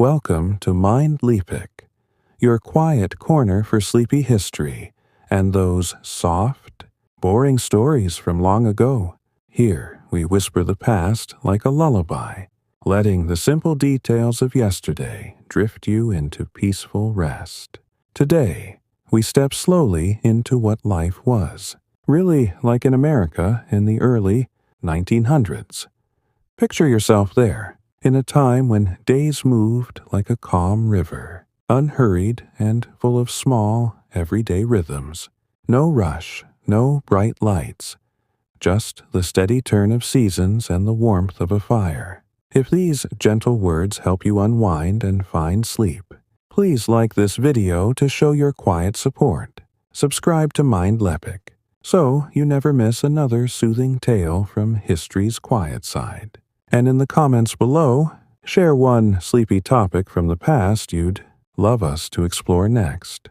Welcome to Mindleapic, your quiet corner for sleepy history and those soft, boring stories from long ago. Here we whisper the past like a lullaby, letting the simple details of yesterday drift you into peaceful rest. Today, we step slowly into what life was, really like in America in the early 1900s. Picture yourself there, in a time when days moved like a calm river, unhurried and full of small, everyday rhythms. No rush, no bright lights, just the steady turn of seasons and the warmth of a fire. If these gentle words help you unwind and find sleep, please like this video to show your quiet support. Subscribe to Mindleapic, so you never miss another soothing tale from history's quiet side. And in the comments below, share one sleepy topic from the past you'd love us to explore next.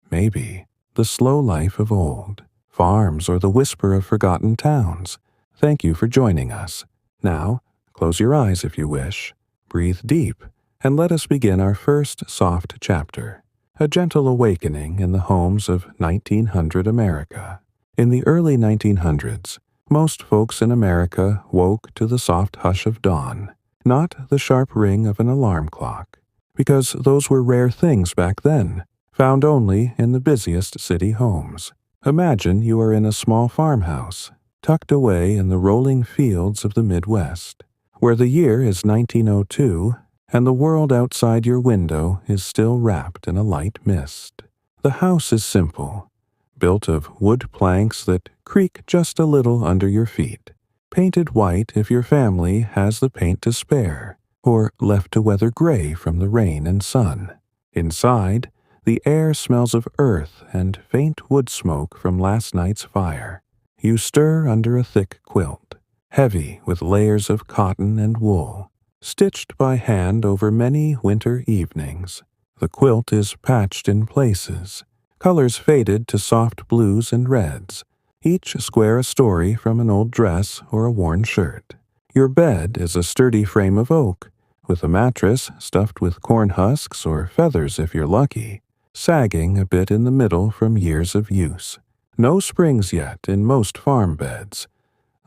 Maybe the slow life of old, farms, or the whisper of forgotten towns. Thank you for joining us. Now, close your eyes if you wish, breathe deep, and let us begin our first soft chapter, a gentle awakening in the homes of 1900 America. In the early 1900s, most folks in America woke to the soft hush of dawn, not the sharp ring of an alarm clock, because those were rare things back then, found only in the busiest city homes. Imagine you are in a small farmhouse, tucked away in the rolling fields of the Midwest, where the year is 1902 and the world outside your window is still wrapped in a light mist. The house is simple, built of wood planks that creak just a little under your feet, painted white if your family has the paint to spare, or left to weather gray from the rain and sun. Inside, the air smells of earth and faint wood smoke from last night's fire. You stir under a thick quilt, heavy with layers of cotton and wool, stitched by hand over many winter evenings. The quilt is patched in places, colors faded to soft blues and reds, each square a story from an old dress or a worn shirt. Your bed is a sturdy frame of oak, with a mattress stuffed with corn husks or feathers if you're lucky, sagging a bit in the middle from years of use. No springs yet in most farm beds.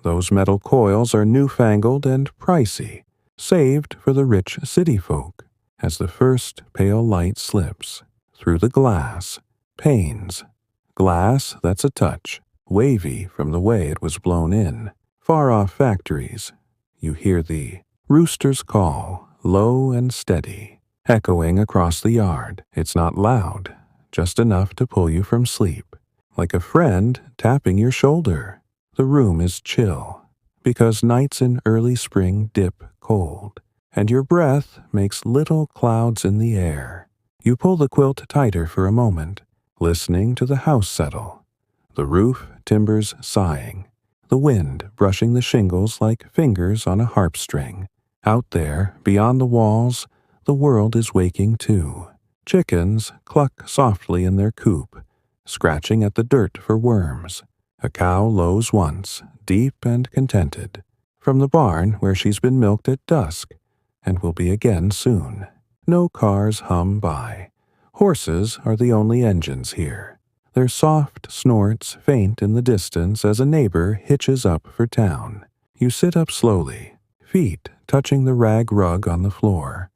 Those metal coils are newfangled and pricey, saved for the rich city folk. As the first pale light slips through the glass panes, glass that's a touch, wavy from the way it was blown in. Far-off factories, you hear the rooster's call, low and steady, echoing across the yard. It's not loud, just enough to pull you from sleep, like a friend tapping your shoulder. The room is chill, because nights in early spring dip cold, and your breath makes little clouds in the air. You pull the quilt tighter for a moment, listening to the house settle, the roof timbers sighing, the wind brushing the shingles like fingers on a harp string. Out there, beyond the walls, the world is waking too. Chickens cluck softly in their coop, scratching at the dirt for worms. A cow lows once, deep and contented, from the barn where she's been milked at dusk, and will be again soon. No cars hum by. Horses are the only engines here, their soft snorts faint in the distance as a neighbor hitches up for town. You sit up slowly, feet touching the rag rug on the floor,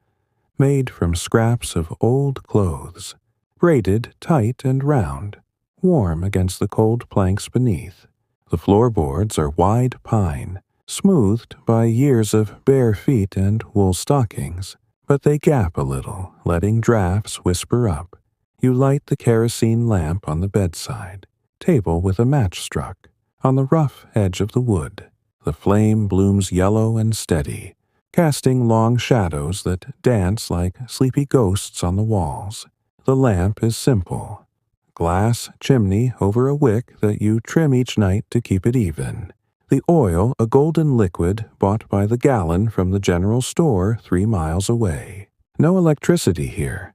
made from scraps of old clothes, braided tight and round, warm against the cold planks beneath. The floorboards are wide pine, smoothed by years of bare feet and wool stockings, but they gap a little, letting drafts whisper up. You light the kerosene lamp on the bedside, table with a match struck. On the rough edge of the wood, the flame blooms yellow and steady, casting long shadows that dance like sleepy ghosts on the walls. The lamp is simple, glass chimney over a wick that you trim each night to keep it even. The oil a golden liquid bought by the gallon from the general store 3 miles away. No electricity here.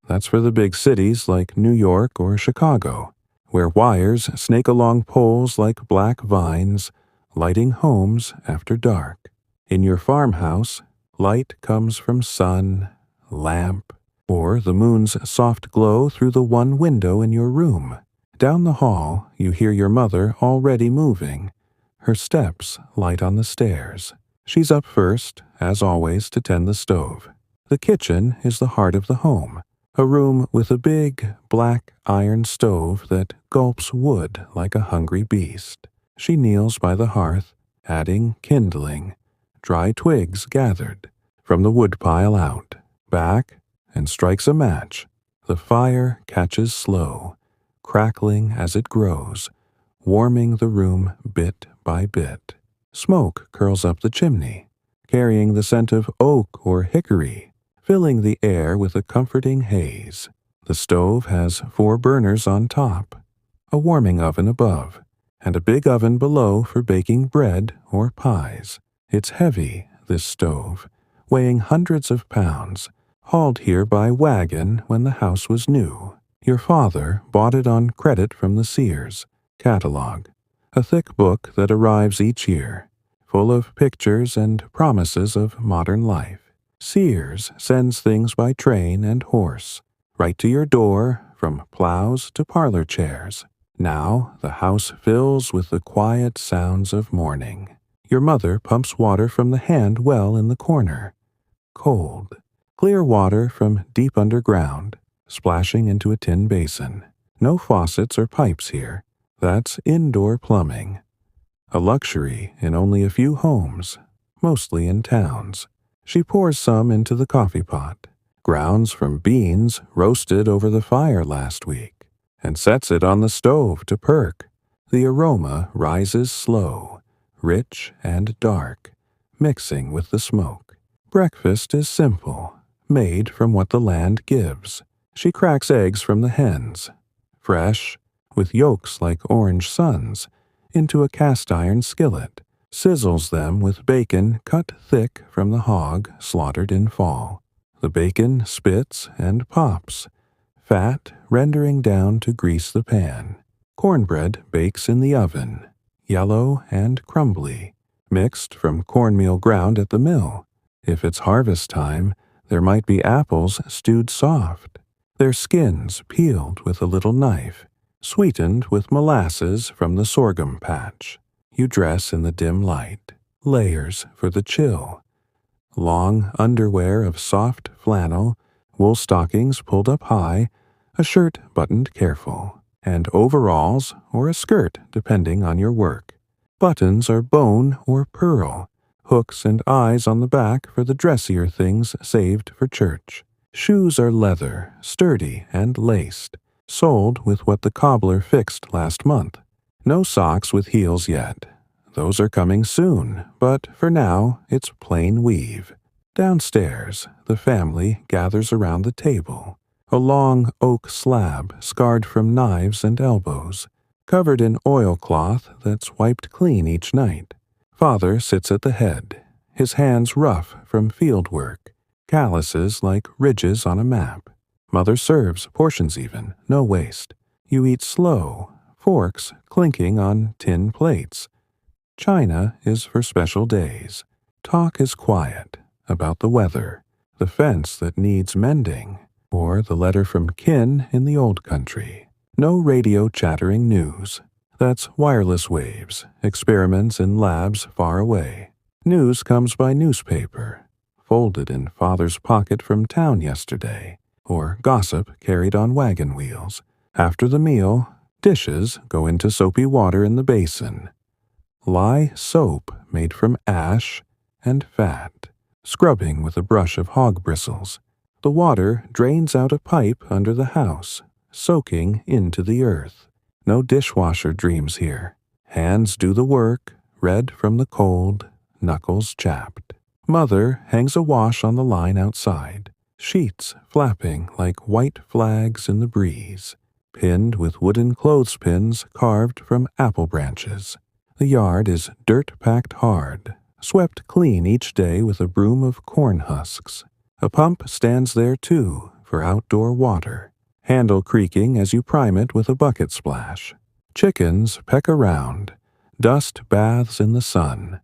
That's for the big cities like New York or Chicago, where wires snake along poles like black vines, lighting homes after dark. In your farmhouse, light comes from sun, lamp, or the moon's soft glow through the one window in your room. Down the hall, you hear your mother already moving, her steps light on the stairs. She's up first, as always, to tend the stove. The kitchen is the heart of the home, a room with a big, black iron stove that gulps wood like a hungry beast. She kneels by the hearth, adding kindling, dry twigs gathered from the woodpile out, back, and strikes a match. The fire catches slow, crackling as it grows, warming the room bit by bit. Smoke curls up the chimney, carrying the scent of oak or hickory, filling the air with a comforting haze. The stove has 4 burners on top, a warming oven above, and a big oven below for baking bread or pies. It's heavy, this stove, weighing hundreds of pounds, hauled here by wagon when the house was new. Your father bought it on credit from the Sears catalog, a thick book that arrives each year, full of pictures and promises of modern life. Sears sends things by train and horse, right to your door, from plows to parlor chairs. Now the house fills with the quiet sounds of morning. Your mother pumps water from the hand well in the corner. Cold, clear water from deep underground, splashing into a tin basin. No faucets or pipes here. That's indoor plumbing. A luxury in only a few homes, mostly in towns. She pours some into the coffee pot, grounds from beans roasted over the fire last week, and sets it on the stove to perk. The aroma rises slow, rich and dark, mixing with the smoke. Breakfast is simple, made from what the land gives. She cracks eggs from the hens, fresh, with yolks like orange suns, into a cast-iron skillet, sizzles them with bacon cut thick from the hog slaughtered in fall. The bacon spits and pops, fat rendering down to grease the pan. Cornbread bakes in the oven, yellow and crumbly, mixed from cornmeal ground at the mill. If it's harvest time, there might be apples stewed soft, their skins peeled with a little knife, sweetened with molasses from the sorghum patch. You dress in the dim light, layers for the chill. Long underwear of soft flannel, wool stockings pulled up high, a shirt buttoned careful, and overalls or a skirt depending on your work. Buttons are bone or pearl, hooks and eyes on the back for the dressier things saved for church. Shoes are leather, sturdy and laced, soled with what the cobbler fixed last month. No socks with heels yet. Those are coming soon, but for now it's plain weave. Downstairs, the family gathers around the table, a long oak slab scarred from knives and elbows, covered in oilcloth that's wiped clean each night. Father sits at the head, his hands rough from field work, calluses like ridges on a map. Mother serves, portions even, no waste. You eat slow, forks clinking on tin plates. China is for special days. Talk is quiet, about the weather, the fence that needs mending, or the letter from kin in the old country. No radio chattering news. That's wireless waves, experiments in labs far away. News comes by newspaper, folded in Father's pocket from town yesterday, or gossip carried on wagon wheels. After the meal, dishes go into soapy water in the basin. Lye soap made from ash and fat, scrubbing with a brush of hog bristles. The water drains out a pipe under the house, soaking into the earth. No dishwasher dreams here. Hands do the work, red from the cold, knuckles chapped. Mother hangs a wash on the line outside, sheets flapping like white flags in the breeze, pinned with wooden clothespins carved from apple branches. The yard is dirt-packed hard, swept clean each day with a broom of corn husks. A pump stands there, too, for outdoor water, handle creaking as you prime it with a bucket splash. Chickens peck around, dust baths in the sun,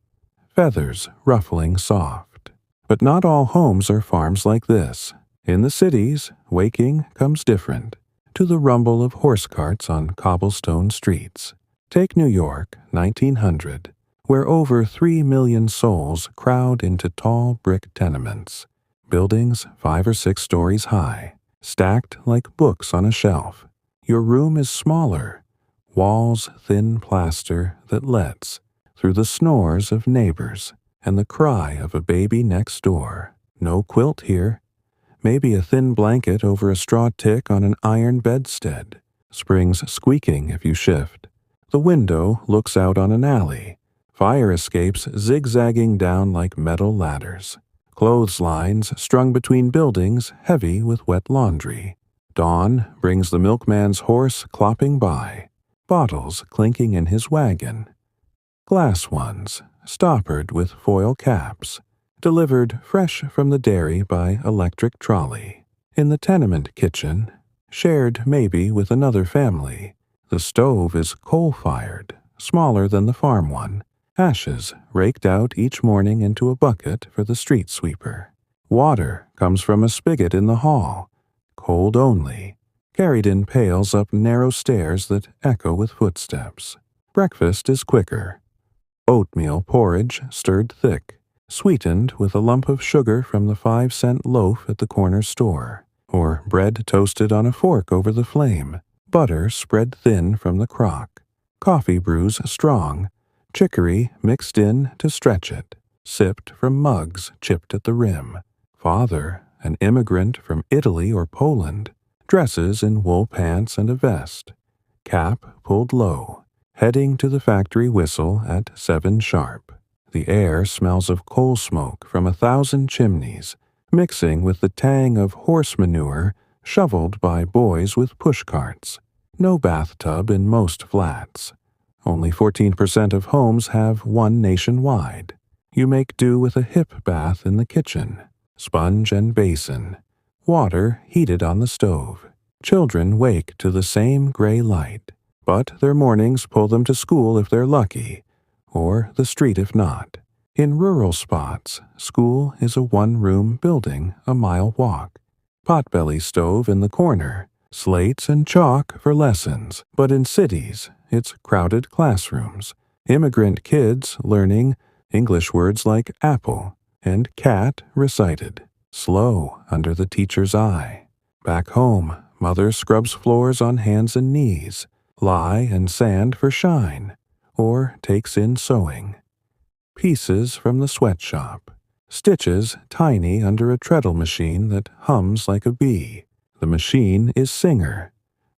feathers ruffling soft. But not all homes are farms like this. In the cities, waking comes different, to the rumble of horse carts on cobblestone streets. Take New York, 1900, where over 3 million souls crowd into tall brick tenements, buildings 5 or 6 stories high, stacked like books on a shelf. Your room is smaller, walls thin plaster that lets through the snores of neighbors and the cry of a baby next door. No quilt here. Maybe a thin blanket over a straw tick on an iron bedstead. Springs squeaking if you shift. The window looks out on an alley. Fire escapes zigzagging down like metal ladders. Clotheslines strung between buildings heavy with wet laundry. Dawn brings the milkman's horse clopping by. Bottles clinking in his wagon. Glass ones, stoppered with foil caps, delivered fresh from the dairy by electric trolley. In the tenement kitchen, shared maybe with another family, the stove is coal-fired, smaller than the farm one, ashes raked out each morning into a bucket for the street sweeper. Water comes from a spigot in the hall, cold only, carried in pails up narrow stairs that echo with footsteps. Breakfast is quicker. Oatmeal porridge stirred thick, sweetened with a lump of sugar from the 5-cent loaf at the corner store, or bread toasted on a fork over the flame, butter spread thin from the crock, coffee brews strong, chicory mixed in to stretch it, sipped from mugs chipped at the rim. Father, an immigrant from Italy or Poland, dresses in wool pants and a vest, cap pulled low, heading to the factory whistle at 7 sharp. The air smells of coal smoke from 1,000 chimneys, mixing with the tang of horse manure shoveled by boys with pushcarts. No bathtub in most flats. Only 14% of homes have one nationwide. You make do with a hip bath in the kitchen, sponge and basin, water heated on the stove. Children wake to the same gray light, but their mornings pull them to school if they're lucky, or the street if not. In rural spots, school is a one-room building, a mile walk. Potbelly stove in the corner, slates and chalk for lessons. But in cities, it's crowded classrooms, immigrant kids learning English words like apple and cat recited, slow under the teacher's eye. Back home, mother scrubs floors on hands and knees, lye and sand for shine, or takes in sewing. Pieces from the sweatshop, stitches tiny under a treadle machine that hums like a bee. The machine is Singer,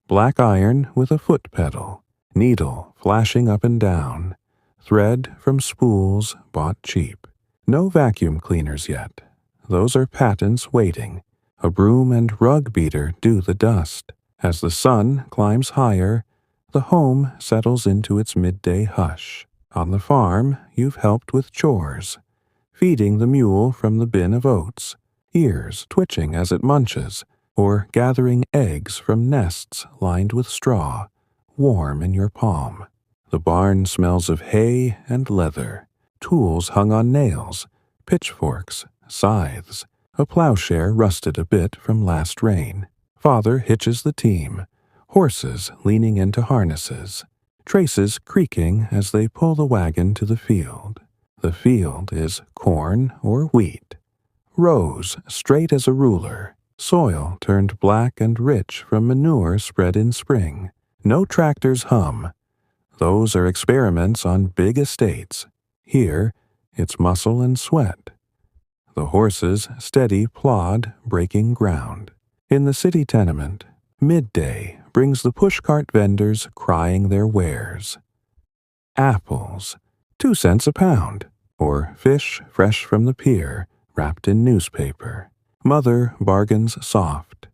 black iron with a foot pedal, needle flashing up and down, thread from spools bought cheap. No vacuum cleaners yet. Those are patents waiting. A broom and rug beater do the dust. As the sun climbs higher, the home settles into its midday hush. On the farm, you've helped with chores, feeding the mule from the bin of oats, ears twitching as it munches, or gathering eggs from nests lined with straw, warm in your palm. The barn smells of hay and leather, tools hung on nails, pitchforks, scythes, a plowshare rusted a bit from last rain. Father hitches the team, horses leaning into harnesses, traces creaking as they pull the wagon to the field. The field is corn or wheat, rows straight as a ruler, soil turned black and rich from manure spread in spring. No tractors hum. Those are experiments on big estates. Here, it's muscle and sweat. The horses steady plod breaking ground. In the city tenement, midday brings the pushcart vendors crying their wares. Apples, 2 cents a pound, or fish fresh from the pier, wrapped in newspaper. Mother bargains soft.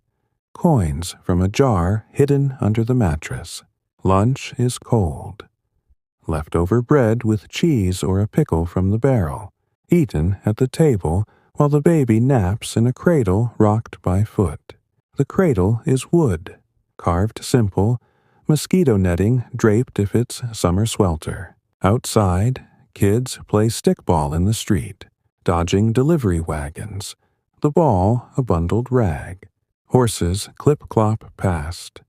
Coins from a jar hidden under the mattress. Lunch is cold. Leftover bread with cheese or a pickle from the barrel, eaten at the table while the baby naps in a cradle rocked by foot. The cradle is wood, carved simple, mosquito netting draped if it's summer swelter. Outside, kids play stickball in the street, dodging delivery wagons, the ball a bundled rag. Horses clip-clop past,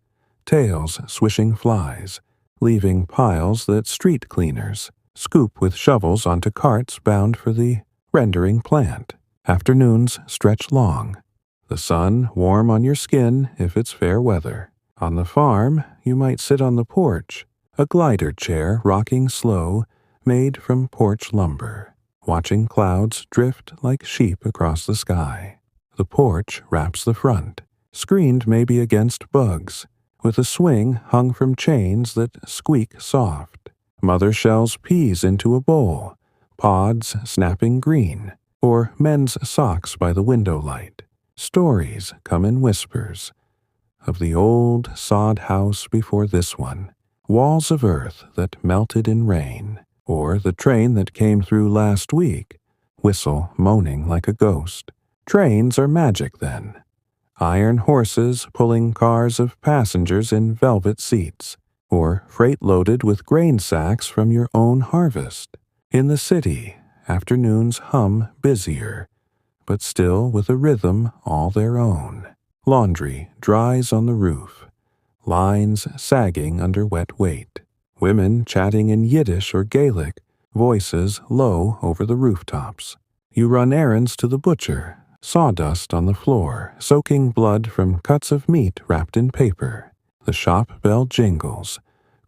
tails swishing flies, leaving piles that street cleaners scoop with shovels onto carts bound for the rendering plant. Afternoons stretch long, the sun warm on your skin if it's fair weather. On the farm, you might sit on the porch, a glider chair rocking slow, made from porch lumber, watching clouds drift like sheep across the sky. The porch wraps the front, screened maybe against bugs, with a swing hung from chains that squeak soft. Mother shells peas into a bowl, pods snapping green, or mends socks by the window light. Stories come in whispers of the old sod house before this one, walls of earth that melted in rain, or the train that came through last week, whistle moaning like a ghost. Trains are magic then. Iron horses pulling cars of passengers in velvet seats, or freight loaded with grain sacks from your own harvest. In the city, afternoons hum busier, but still with a rhythm all their own. Laundry dries on the roof, lines sagging under wet weight. Women chatting in Yiddish or Gaelic, voices low over the rooftops. You run errands to the butcher, sawdust on the floor, soaking blood from cuts of meat wrapped in paper. The shop bell jingles,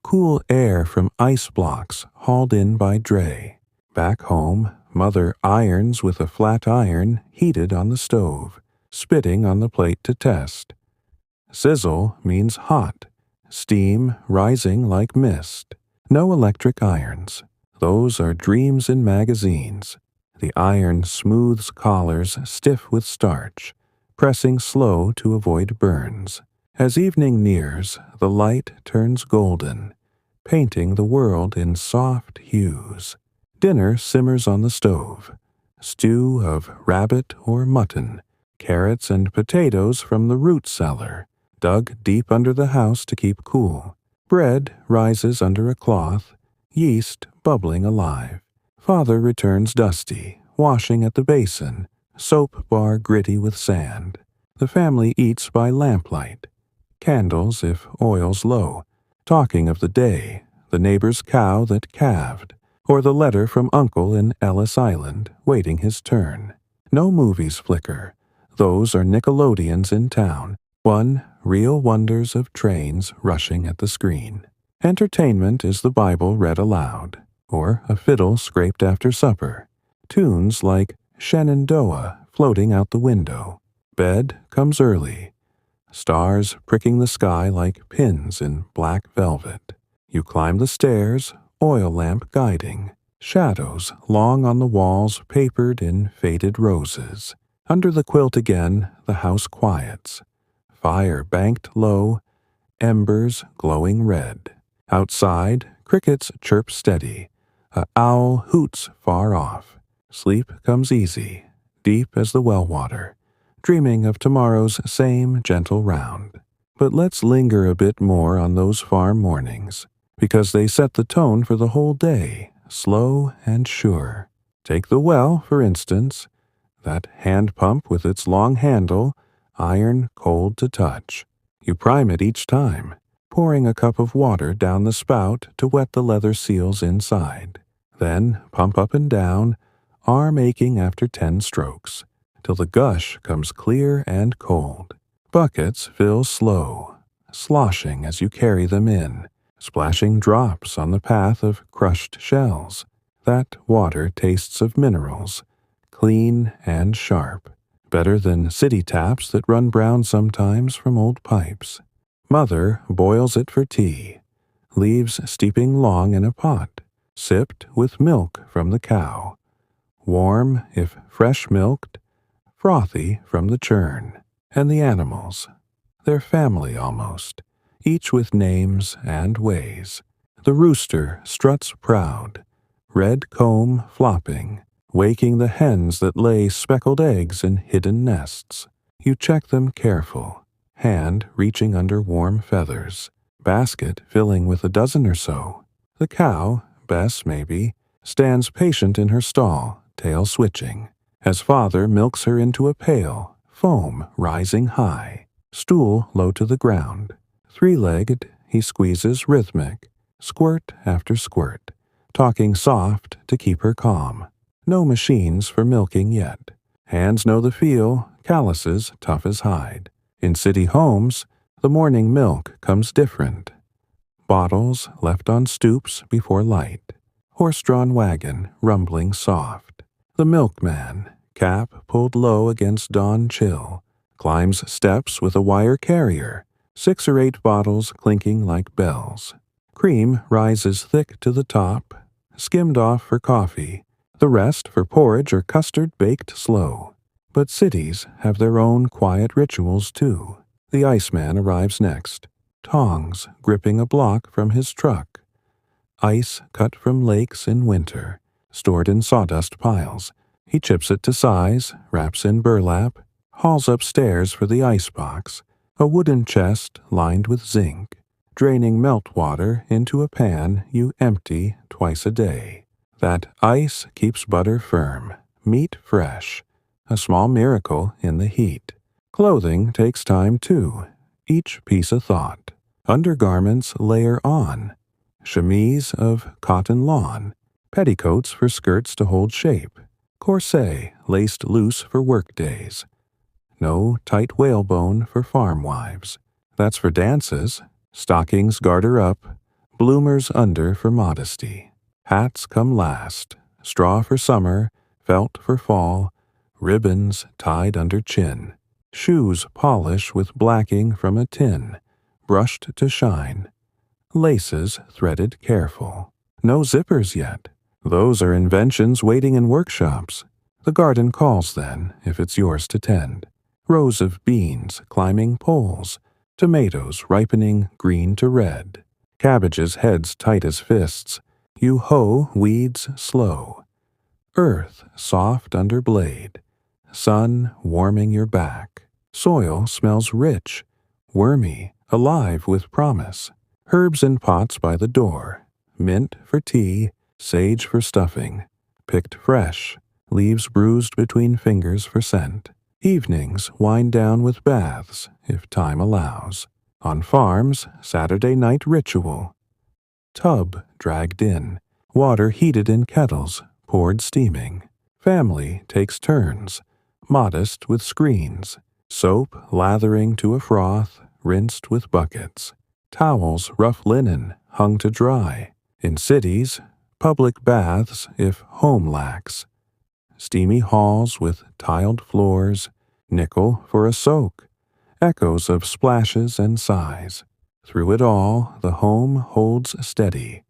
cool air from ice blocks hauled in by dray. Back home, Mother irons with a flat iron heated on the stove, spitting on the plate to test. Sizzle means hot, steam rising like mist. No electric irons. Those are dreams in magazines. The iron smooths collars stiff with starch, pressing slow to avoid burns. As evening nears, the light turns golden, painting the world in soft hues. Dinner simmers on the stove. Stew of rabbit or mutton, carrots and potatoes from the root cellar, dug deep under the house to keep cool. Bread rises under a cloth, yeast bubbling alive. Father returns dusty, washing at the basin, soap bar gritty with sand. The family eats by lamplight. Candles if oil's low, talking of the day, the neighbor's cow that calved, or the letter from Uncle in Ellis Island, waiting his turn. No movies flicker. Those are Nickelodeons in town. One, real wonders of trains rushing at the screen. Entertainment is the Bible read aloud, or a fiddle scraped after supper. Tunes like Shenandoah floating out the window. Bed comes early. Stars pricking the sky like pins in black velvet. You climb the stairs, oil lamp guiding. Shadows long on the walls papered in faded roses. Under the quilt again, the house quiets. Fire banked low, embers glowing red. Outside, crickets chirp steady. A owl hoots far off. Sleep comes easy, deep as the well water, dreaming of tomorrow's same gentle round. But let's linger a bit more on those farm mornings, because they set the tone for the whole day, slow and sure. Take the well, for instance, that hand pump with its long handle, iron cold to touch. You prime it each time, pouring a cup of water down the spout to wet the leather seals inside. Then pump up and down, arm aching after 10 strokes, till the gush comes clear and cold. Buckets fill slow, sloshing as you carry them in, splashing drops on the path of crushed shells. That water tastes of minerals, clean and sharp, better than city taps that run brown sometimes from old pipes. Mother boils it for tea, leaves steeping long in a pot, sipped with milk from the cow. Warm if fresh-milked, frothy from the churn. And the animals, their family almost, each with names and ways. The rooster struts proud, red comb flopping, waking the hens that lay speckled eggs in hidden nests. You check them careful, hand reaching under warm feathers, basket filling with a dozen or so. The cow, Bess maybe, stands patient in her stall, tail switching. as father milks her into a pail, foam rising high, stool low to the ground. Three-legged, he squeezes rhythmic, squirt after squirt, talking soft to keep her calm. No machines for milking yet. Hands know the feel, calluses tough as hide. In city homes, the morning milk comes different. Bottles left on stoops before light. Horse-drawn wagon rumbling soft. The milkman, cap pulled low against dawn chill, climbs steps with a wire carrier, 6 or 8 bottles clinking like bells. Cream rises thick to the top, skimmed off for coffee, the rest for porridge or custard baked slow. But cities have their own quiet rituals too. The iceman arrives next, tongs gripping a block from his truck. Ice cut from lakes in winter, stored in sawdust piles. He chips it to size, wraps in burlap, hauls upstairs for the icebox, a wooden chest lined with zinc, draining meltwater into a pan you empty twice a day. That ice keeps butter firm, meat fresh, a small miracle in the heat. Clothing takes time too, each piece a thought. Undergarments layer on, chemise of cotton lawn, petticoats for skirts to hold shape, corset laced loose for work days. No tight whalebone for farm wives. That's for dances. Stockings garter up, bloomers under for modesty. Hats come last, straw for summer, felt for fall, ribbons tied under chin. Shoes polish with blacking from a tin, brushed to shine. Laces threaded careful. No zippers yet. Those are inventions waiting in workshops. The garden calls then, if it's yours to tend. Rows of beans climbing poles, tomatoes ripening green to red, cabbages heads tight as fists. You hoe weeds slow. Earth soft under blade, sun warming your back. Soil smells rich, wormy, alive with promise. Herbs in pots by the door, mint for tea, sage for stuffing, picked fresh, leaves bruised between fingers for scent. Evenings wind down with baths, if time allows. On farms, Saturday night ritual. Tub dragged in, water heated in kettles, poured steaming. Family takes turns, modest with screens. Soap lathering to a froth, rinsed with buckets. Towels rough linen, hung to dry. In cities, public baths if home lacks. Steamy halls with tiled floors, nickel for a soak, echoes of splashes and sighs. Through it all, the home holds steady,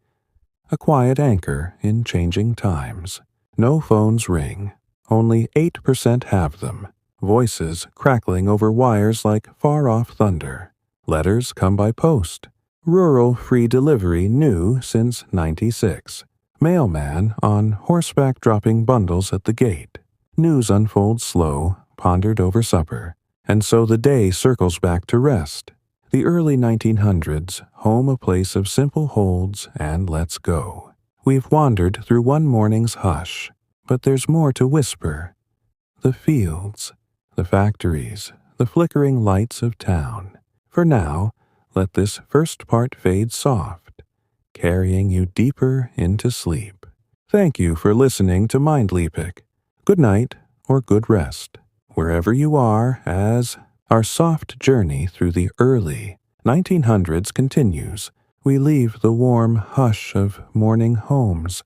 a quiet anchor in changing times. No phones ring, only 8% have them, voices crackling over wires like far-off thunder. Letters come by post, rural free delivery new since '96. Mailman on horseback dropping bundles at the gate. News unfolds slow, pondered over supper, and so the day circles back to rest. The early 1900s, home a place of simple holds and lets go. We've wandered through one morning's hush, but there's more to whisper. The fields, the factories, the flickering lights of town. For now, let this first part fade soft, carrying you deeper into sleep. Thank you for listening to Mindleapic. Good night or good rest, wherever you are, as our soft journey through the early 1900s continues. We leave the warm hush of morning homes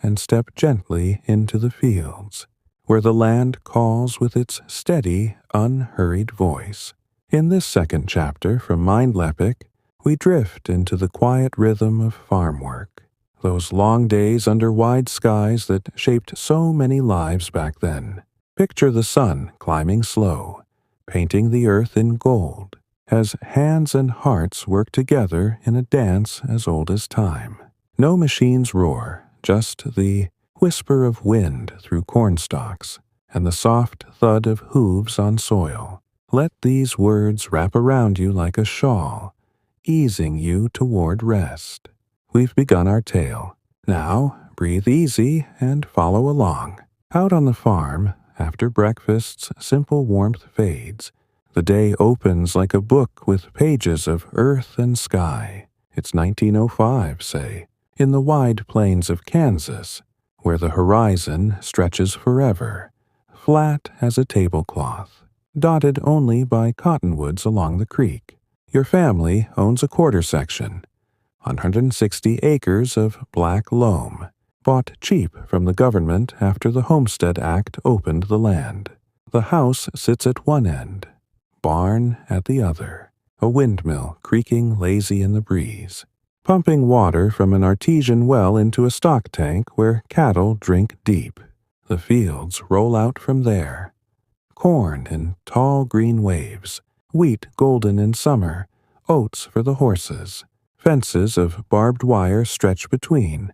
and step gently into the fields, where the land calls with its steady, unhurried voice. In this second chapter from Mindleapic, we drift into the quiet rhythm of farm work, those long days under wide skies that shaped so many lives back then. Picture the sun climbing slow, painting the earth in gold, as hands and hearts work together in a dance as old as time. No machines roar, just the whisper of wind through cornstalks and the soft thud of hooves on soil. Let these words wrap around you like a shawl, easing you toward rest. We've begun our tale. Now, breathe easy and follow along. Out on the farm, after breakfast's simple warmth fades. The day opens like a book with pages of earth and sky. It's 1905, say, in the wide plains of Kansas, where the horizon stretches forever, flat as a tablecloth, dotted only by cottonwoods along the creek. Your family owns a quarter section, 160 acres of black loam, bought cheap from the government after the Homestead Act opened the land. The house sits at one end, barn at the other, a windmill creaking lazy in the breeze, pumping water from an artesian well into a stock tank where cattle drink deep. The fields roll out from there, corn in tall green waves, wheat golden in summer, oats for the horses. Fences of barbed wire stretch between,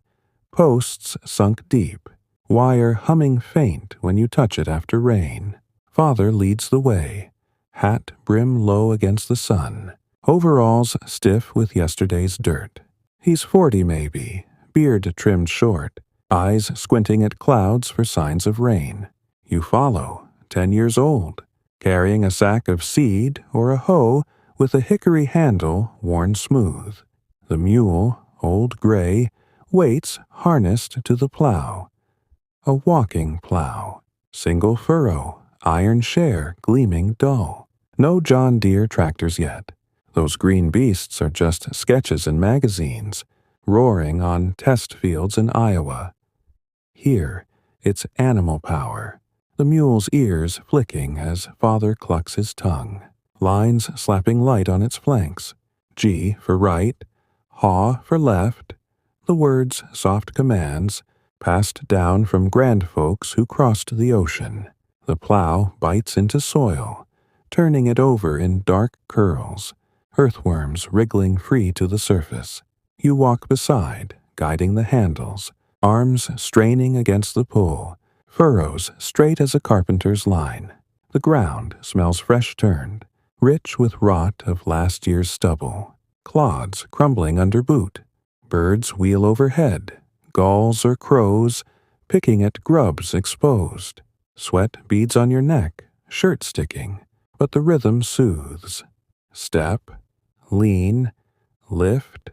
posts sunk deep, wire humming faint when you touch it after rain. Father leads the way, hat brim low against the sun, overalls stiff with yesterday's dirt. He's 40 maybe, beard trimmed short, eyes squinting at clouds for signs of rain. You follow, 10 years old, carrying a sack of seed or a hoe with a hickory handle worn smooth. The mule, old gray, waits harnessed to the plow. A walking plow, single furrow, iron share gleaming dull. No John Deere tractors yet. Those green beasts are just sketches in magazines, roaring on test fields in Iowa. Here, it's animal power, the mule's ears flicking as father clucks his tongue, lines slapping light on its flanks, G for right, haw for left, the words soft commands, passed down from grand folks who crossed the ocean. The plow bites into soil, turning it over in dark curls, earthworms wriggling free to the surface. You walk beside, guiding the handles, arms straining against the pull, furrows straight as a carpenter's line. The ground smells fresh turned, rich with rot of last year's stubble. Clods crumbling under boot. Birds wheel overhead, gulls or crows, picking at grubs exposed. Sweat beads on your neck, shirt sticking, but the rhythm soothes. Step, lean, lift,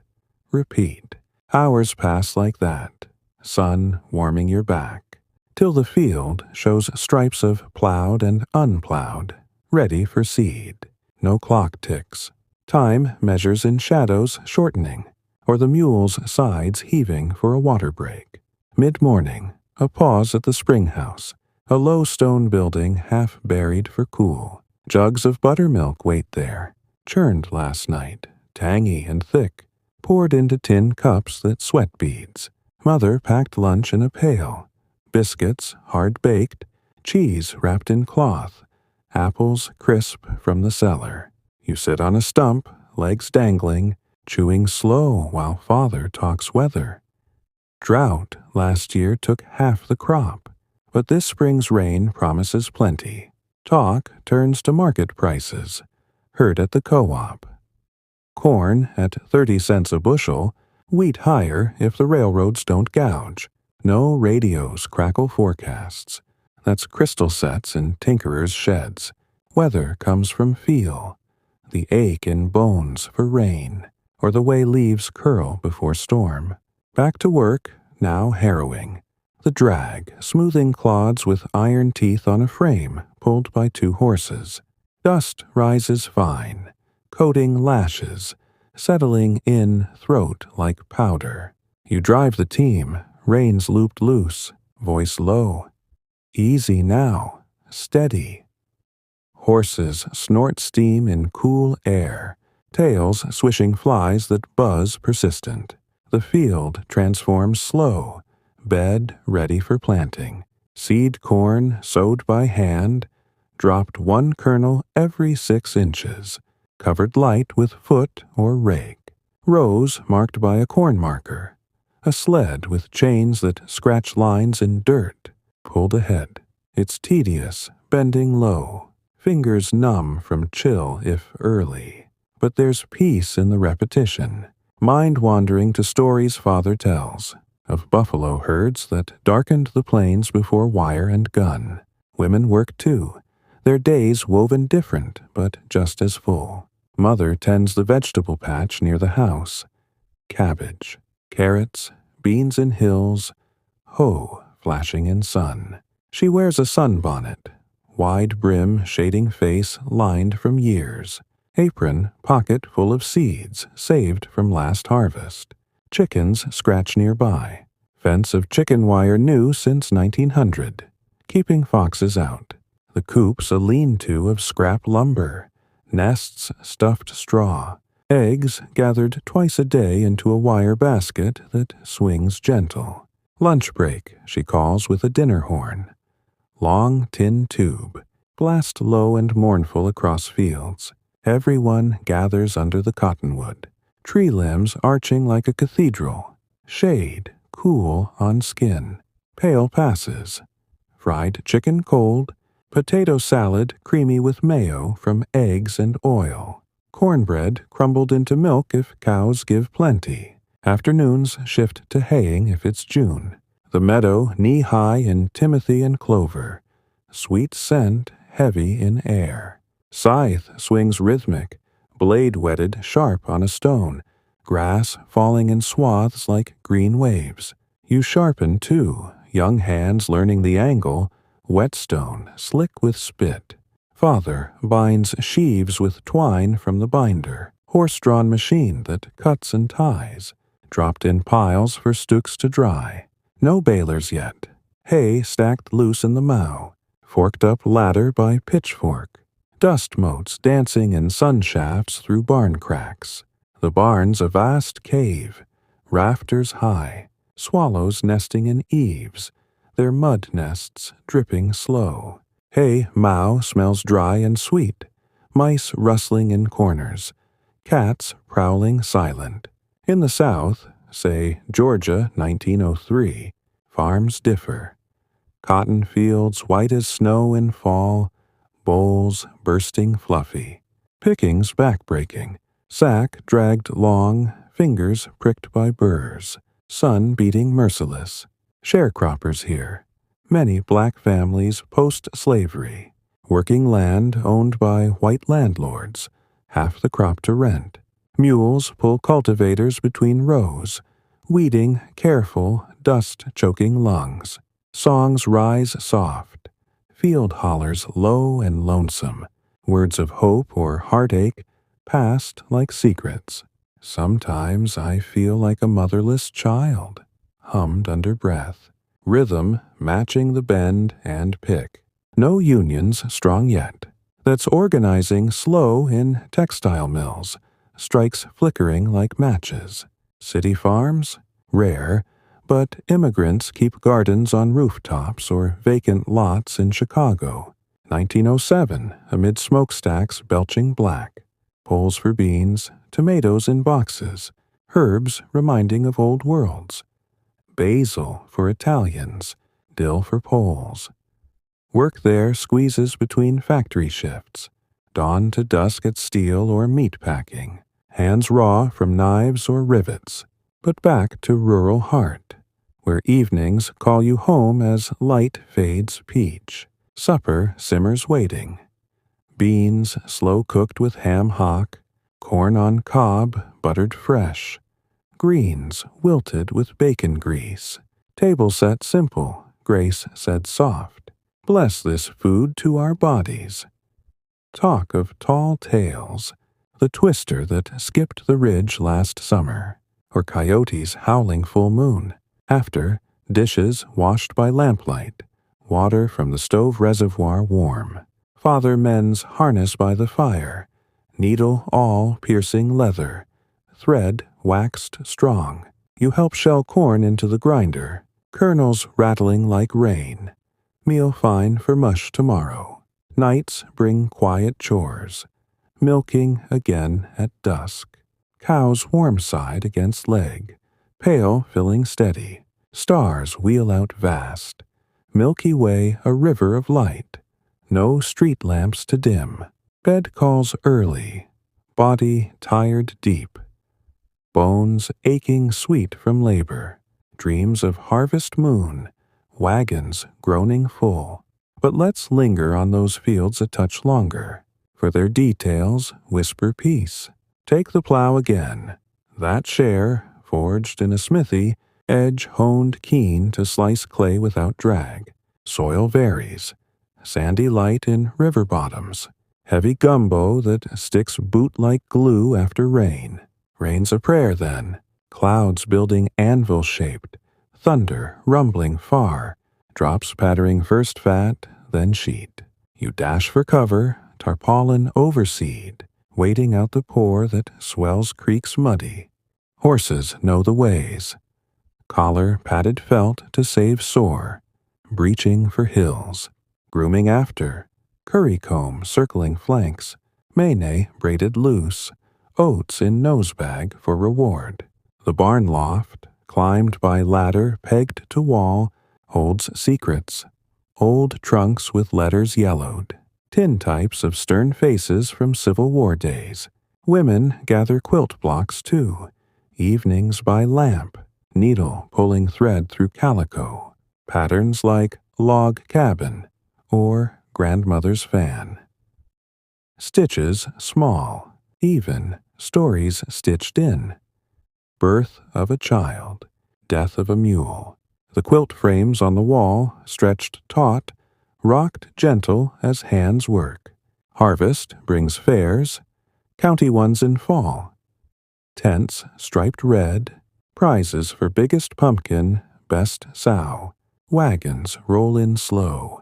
repeat. Hours pass like that, sun warming your back, till the field shows stripes of plowed and unplowed, ready for seed. No clock ticks. Time measures in shadows shortening, or the mule's sides heaving for a water break. Mid-morning, a pause at the spring house, a low stone building half buried for cool. Jugs of buttermilk wait there, churned last night, tangy and thick, poured into tin cups that sweat beads. Mother packed lunch in a pail, biscuits hard-baked, cheese wrapped in cloth, apples crisp from the cellar. You sit on a stump, legs dangling, chewing slow while father talks weather. Drought last year took half the crop, but this spring's rain promises plenty. Talk turns to market prices, heard at the co-op. Corn at 30 cents a bushel, wheat higher if the railroads don't gouge. No radios crackle forecasts. That's crystal sets in tinkerers' sheds. Weather comes from feel. The ache in bones for rain, or the way leaves curl before storm. Back to work, now harrowing. The drag, smoothing clods with iron teeth on a frame pulled by 2 horses. Dust rises fine, coating lashes, settling in throat like powder. You drive the team, reins looped loose, voice low. Easy now, steady. Horses snort steam in cool air, tails swishing flies that buzz persistent. The field transforms slow, bed ready for planting. Seed corn sowed by hand, dropped 1 kernel every 6 inches, covered light with foot or rake. Rows marked by a corn marker, a sled with chains that scratch lines in dirt, pulled ahead. It's tedious, bending low. Fingers numb from chill if early, but there's peace in the repetition, mind wandering to stories father tells, of buffalo herds that darkened the plains before wire and gun, Women work too, their days woven different but just as full. Mother tends the vegetable patch near the house. Cabbage, carrots, beans in hills, hoe flashing in sun. She wears a sunbonnet, wide brim shading face lined from years. Apron pocket full of seeds saved from last harvest. Chickens scratch nearby. Fence of chicken wire new since 1900, keeping foxes out. The coop's a lean-to of scrap lumber. Nests stuffed straw. Eggs gathered twice a day into a wire basket that swings gentle. Lunch break, she calls with a dinner horn. Long tin tube, blast low and mournful across fields. Everyone gathers under the cottonwood. Tree limbs arching like a cathedral. Shade, cool on skin. Pail passes. Fried chicken cold. Potato salad creamy with mayo from eggs and oil. Cornbread crumbled into milk if cows give plenty. Afternoons shift to haying if it's June. The meadow knee-high in timothy and clover. Sweet scent heavy in air. Scythe swings rhythmic, blade whetted sharp on a stone. Grass falling in swaths like green waves. You sharpen too, young hands learning the angle. Whetstone slick with spit. Father binds sheaves with twine from the binder. Horse-drawn machine that cuts and ties. Dropped in piles for stooks to dry. No balers yet. Hay stacked loose in the mow. Forked up ladder by pitchfork. Dust motes dancing in sun shafts through barn cracks. The barn's a vast cave. Rafters high. Swallows nesting in eaves. Their mud nests dripping slow. Hay mow smells dry and sweet. Mice rustling in corners. Cats prowling silent. In the South, say Georgia 1903, farms differ. Cotton fields white as snow in fall. Bowls bursting fluffy. Pickings backbreaking. Sack dragged long, fingers pricked by burrs. Sun beating merciless. Sharecroppers here. Many black families post-slavery. Working land owned by white landlords. Half the crop to rent. Mules pull cultivators between rows. Weeding careful, dust-choking lungs. Songs rise soft. Field hollers low and lonesome. Words of hope or heartache passed like secrets. Sometimes I feel like a motherless child. Hummed under breath. Rhythm matching the bend and pick. No unions strong yet. That's organizing slow in textile mills. Strikes flickering like matches. City farms? Rare, but immigrants keep gardens on rooftops or vacant lots in Chicago. 1907, amid smokestacks belching black. Poles for beans, tomatoes in boxes. Herbs reminding of old worlds. Basil for Italians, dill for Poles. Work there squeezes between factory shifts. Dawn to dusk at steel or meat packing. Hands raw from knives or rivets. But back to rural heart, where evenings call you home as light fades peach. Supper simmers waiting. Beans slow cooked with ham hock. Corn on cob buttered fresh. Greens wilted with bacon grease. Table set simple, Grace said soft. Bless this food to our bodies. Talk of tall tales. The twister that skipped the ridge last summer. Or coyotes howling full moon. After, dishes washed by lamplight. Water from the stove reservoir warm. Father mends harness by the fire. Needle all piercing leather. Thread waxed strong. You help shell corn into the grinder. Kernels rattling like rain. Meal fine for mush tomorrow. Nights bring quiet chores. Milking again at dusk. Cow's warm side against leg. Pail filling steady. Stars wheel out vast. Milky Way a river of light. No street lamps to dim. Bed calls early. Body tired deep. Bones aching sweet from labor. Dreams of harvest moon. Wagons groaning full. But let's linger on those fields a touch longer, for their details whisper peace. Take the plow again. That share, forged in a smithy, edge honed keen to slice clay without drag. Soil varies. Sandy light in river bottoms. Heavy gumbo that sticks boot like glue after rain. Rain's a prayer then. Clouds building anvil-shaped. Thunder rumbling far. Drops pattering first fat, then sheet. You dash for cover, tarpaulin overseed, waiting out the pour that swells creeks muddy. Horses know the ways. Collar padded felt to save sore. Breaching for hills. Grooming after. Currycomb circling flanks. Mayne braided loose. Oats in nosebag for reward. The barn loft, climbed by ladder pegged to wall, holds secrets. Old trunks with letters yellowed. Tintypes of stern faces from Civil War days. Women gather quilt blocks too. Evenings by lamp. Needle pulling thread through calico. Patterns like log cabin or grandmother's fan. Stitches small, even, stories stitched in. Birth of a child, death of a mule. The quilt frames on the wall, stretched taut, rocked gentle as hands work. Harvest brings fairs, county ones in fall. Tents striped red, prizes for biggest pumpkin, best sow. Wagons roll in slow,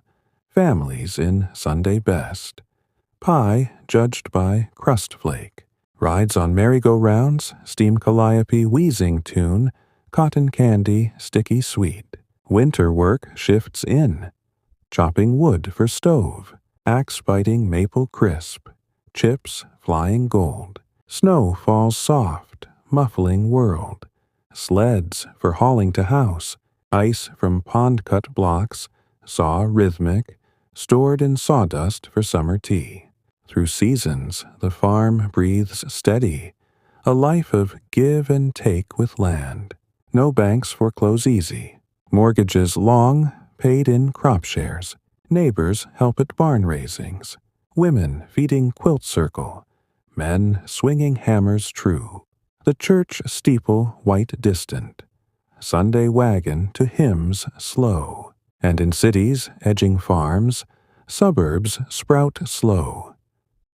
families in Sunday best. Pie judged by crust flake. Rides on merry-go-rounds, steam calliope wheezing tune, cotton candy sticky sweet. Winter work shifts in. Chopping wood for stove, axe biting maple crisp. Chips flying gold. Snow falls soft, muffling world. Sleds for hauling to house. Ice from pond-cut blocks, saw rhythmic, stored in sawdust for summer tea. Through seasons, the farm breathes steady, a life of give and take with land. No banks foreclose easy. Mortgages long, paid in crop shares. Neighbors help at barn raisings. Women feeding quilt circle. Men swinging hammers true. The church steeple white distant. Sunday wagon to hymns slow. And in cities edging farms, suburbs sprout slow.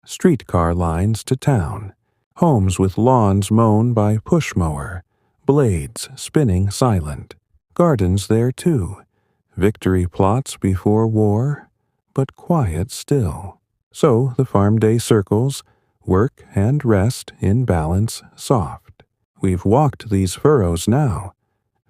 Streetcar lines to town. Homes with lawns mown by push mower. Blades spinning silent. Gardens there too. Victory plots before war, but quiet still. So the farm day circles, work and rest in balance soft. We've walked these furrows now,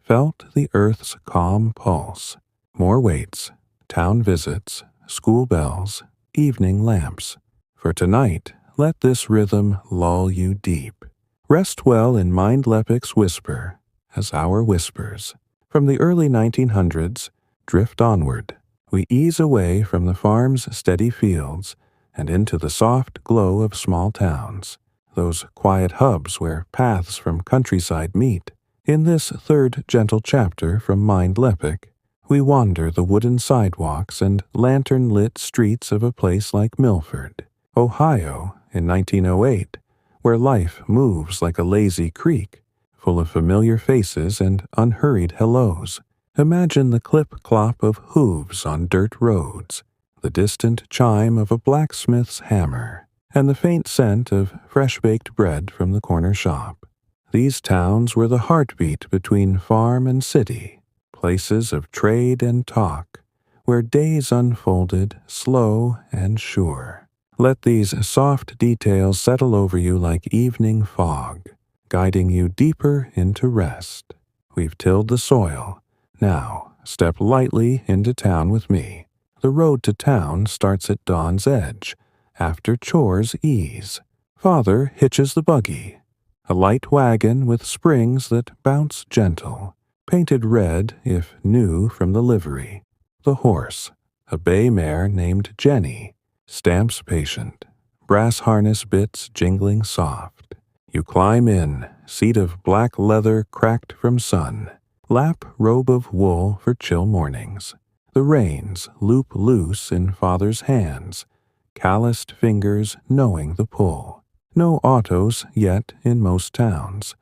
felt the earth's calm pulse. More waits, town visits, school bells, evening lamps. For tonight, let this rhythm lull you deep. Rest well in Mindleapic's whisper, as our whispers. From the early 1900s, drift onward. We ease away from the farm's steady fields and into the soft glow of small towns, those quiet hubs where paths from countryside meet. In this third gentle chapter from Mindleapic, we wander the wooden sidewalks and lantern-lit streets of a place like Milford, Ohio, in 1908, where life moves like a lazy creek, full of familiar faces and unhurried hellos. Imagine the clip-clop of hooves on dirt roads, the distant chime of a blacksmith's hammer, and the faint scent of fresh-baked bread from the corner shop. These towns were the heartbeat between farm and city, places of trade and talk, where days unfolded slow and sure. Let these soft details settle over you like evening fog, guiding you deeper into rest. We've tilled the soil. Now, step lightly into town with me. The road to town starts at dawn's edge. After chores ease. Father hitches the buggy. A light wagon with springs that bounce gentle. Painted red, if new from the livery. The horse, a bay mare named Jenny, stamps patient. Brass harness bits jingling soft. You climb in, seat of black leather cracked from sun. Lap robe of wool for chill mornings. The reins loop loose in father's hands, calloused fingers knowing the pull. No autos yet in most towns.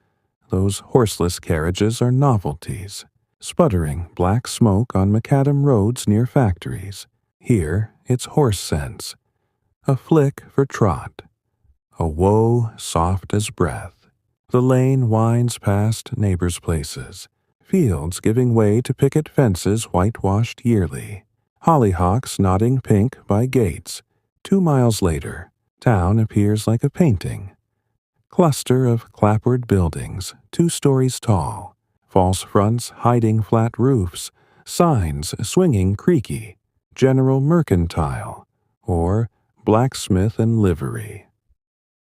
Those horseless carriages are novelties. Sputtering black smoke on macadam roads near factories. Here it's horse sense. A flick for trot. A woe soft as breath. The lane winds past neighbors' places. Fields giving way to picket fences whitewashed yearly. Hollyhocks nodding pink by gates. 2 miles later, town appears like a painting. Cluster of clapboard buildings, 2 stories tall. False fronts hiding flat roofs. Signs swinging creaky. General Mercantile. Or Blacksmith and Livery.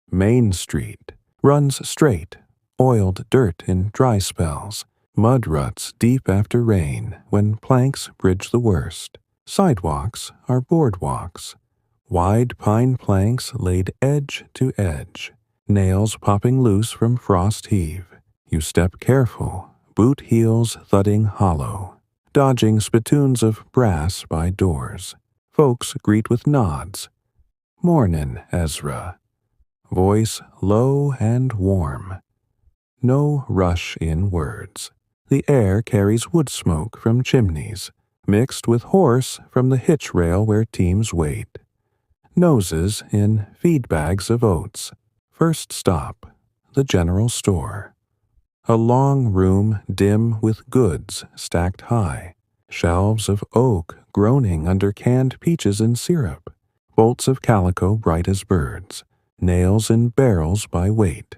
Main Street runs straight. Oiled dirt in dry spells. Mud ruts deep after rain when planks bridge the worst. Sidewalks are boardwalks. Wide pine planks laid edge to edge. Nails popping loose from frost heave. You step careful, boot heels thudding hollow. Dodging spittoons of brass by doors. Folks greet with nods. Mornin', Ezra. Voice low and warm. No rush in words. The air carries wood smoke from chimneys, mixed with hoarse from the hitch rail where teams wait. Noses in feed bags of oats. First stop, the general store. A long room dim with goods stacked high. Shelves of oak groaning under canned peaches in syrup. Bolts of calico bright as birds. Nails in barrels by weight.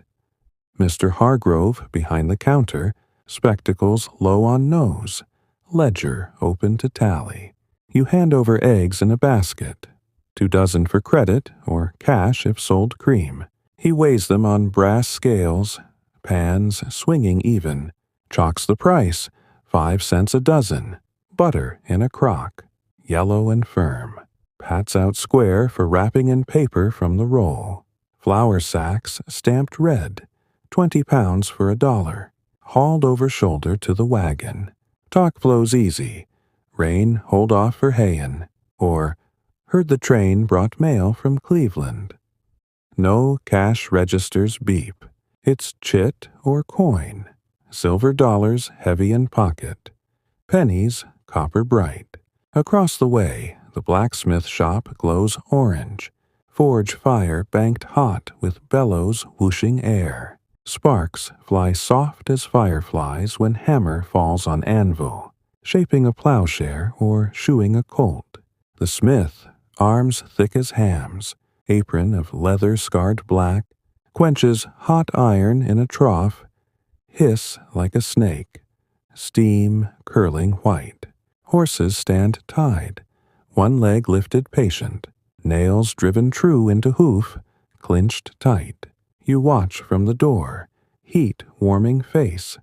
Mr. Hargrove behind the counter, spectacles low on nose, ledger open to tally. You hand over eggs in a basket, 2 dozen for credit or cash if sold cream. He weighs them on brass scales, pans swinging even, chalks the price, 5 cents a dozen, butter in a crock, yellow and firm. Pats out square for wrapping in paper from the roll. Flour sacks stamped red, 20 pounds for $1, hauled over shoulder to the wagon. Talk flows easy. Rain hold off for hayin', or heard the train brought mail from Cleveland. No cash registers beep. It's chit or coin. Silver dollars heavy in pocket. Pennies copper bright. Across the way, the blacksmith shop glows orange. Forge fire banked hot with bellows whooshing air. Sparks fly soft as fireflies when hammer falls on anvil, shaping a plowshare or shoeing a colt. The smith, arms thick as hams, apron of leather scarred black, quenches hot iron in a trough, hiss like a snake, steam curling white. Horses stand tied, one leg lifted patient, nails driven true into hoof, clinched tight. You watch from the door, heat warming face,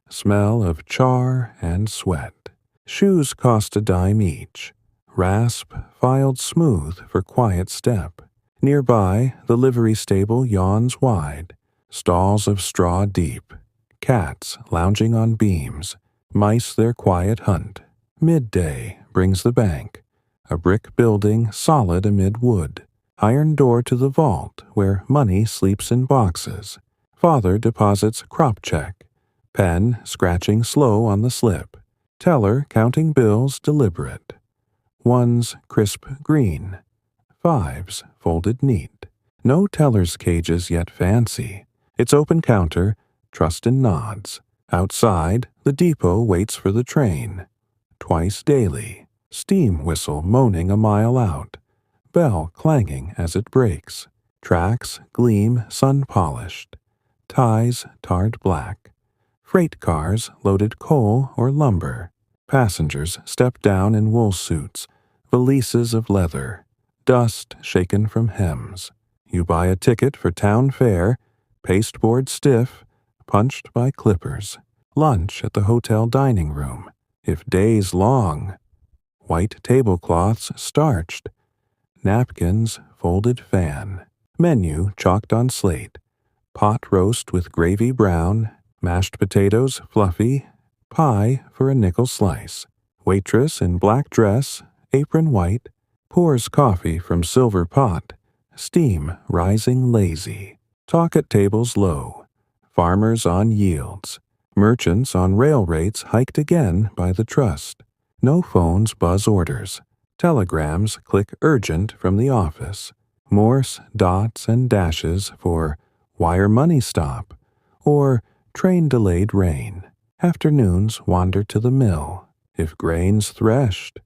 smell of char and sweat. Shoes cost $10 each, rasp filed smooth for quiet step. Nearby, the livery stable yawns wide, stalls of straw deep, cats lounging on beams, mice their quiet hunt. Midday brings the bank, a brick building solid amid wood. Iron door to the vault where money sleeps in boxes. Father deposits crop check. Pen scratching slow on the slip. Teller counting bills deliberate. Ones crisp green. 5s folded neat. No teller's cages yet fancy. Its open counter, trust in nods. Outside, the depot waits for the train. Twice daily. Steam whistle moaning a mile out. Bell clanging as it breaks. Tracks gleam sun-polished. Ties tarred black. Freight cars loaded coal or lumber. Passengers step down in wool suits, valises of leather. Dust shaken from hems. You buy a ticket for town fair, pasteboard stiff, punched by clippers. Lunch at the hotel dining room, if days long. White tablecloths starched. Napkins folded fan. Menu chalked on slate. Pot roast with gravy brown. Mashed potatoes fluffy. Pie for a nickel slice. Waitress in black dress, apron white, pours coffee from silver pot, steam rising lazy. Talk at tables low. Farmers on yields. Merchants on rail rates hiked again by the trust. No phones buzz orders. Telegrams click urgent from the office. Morse dots and dashes for wire money stop or train delayed rain. Afternoons wander to the mill. If grain's threshed.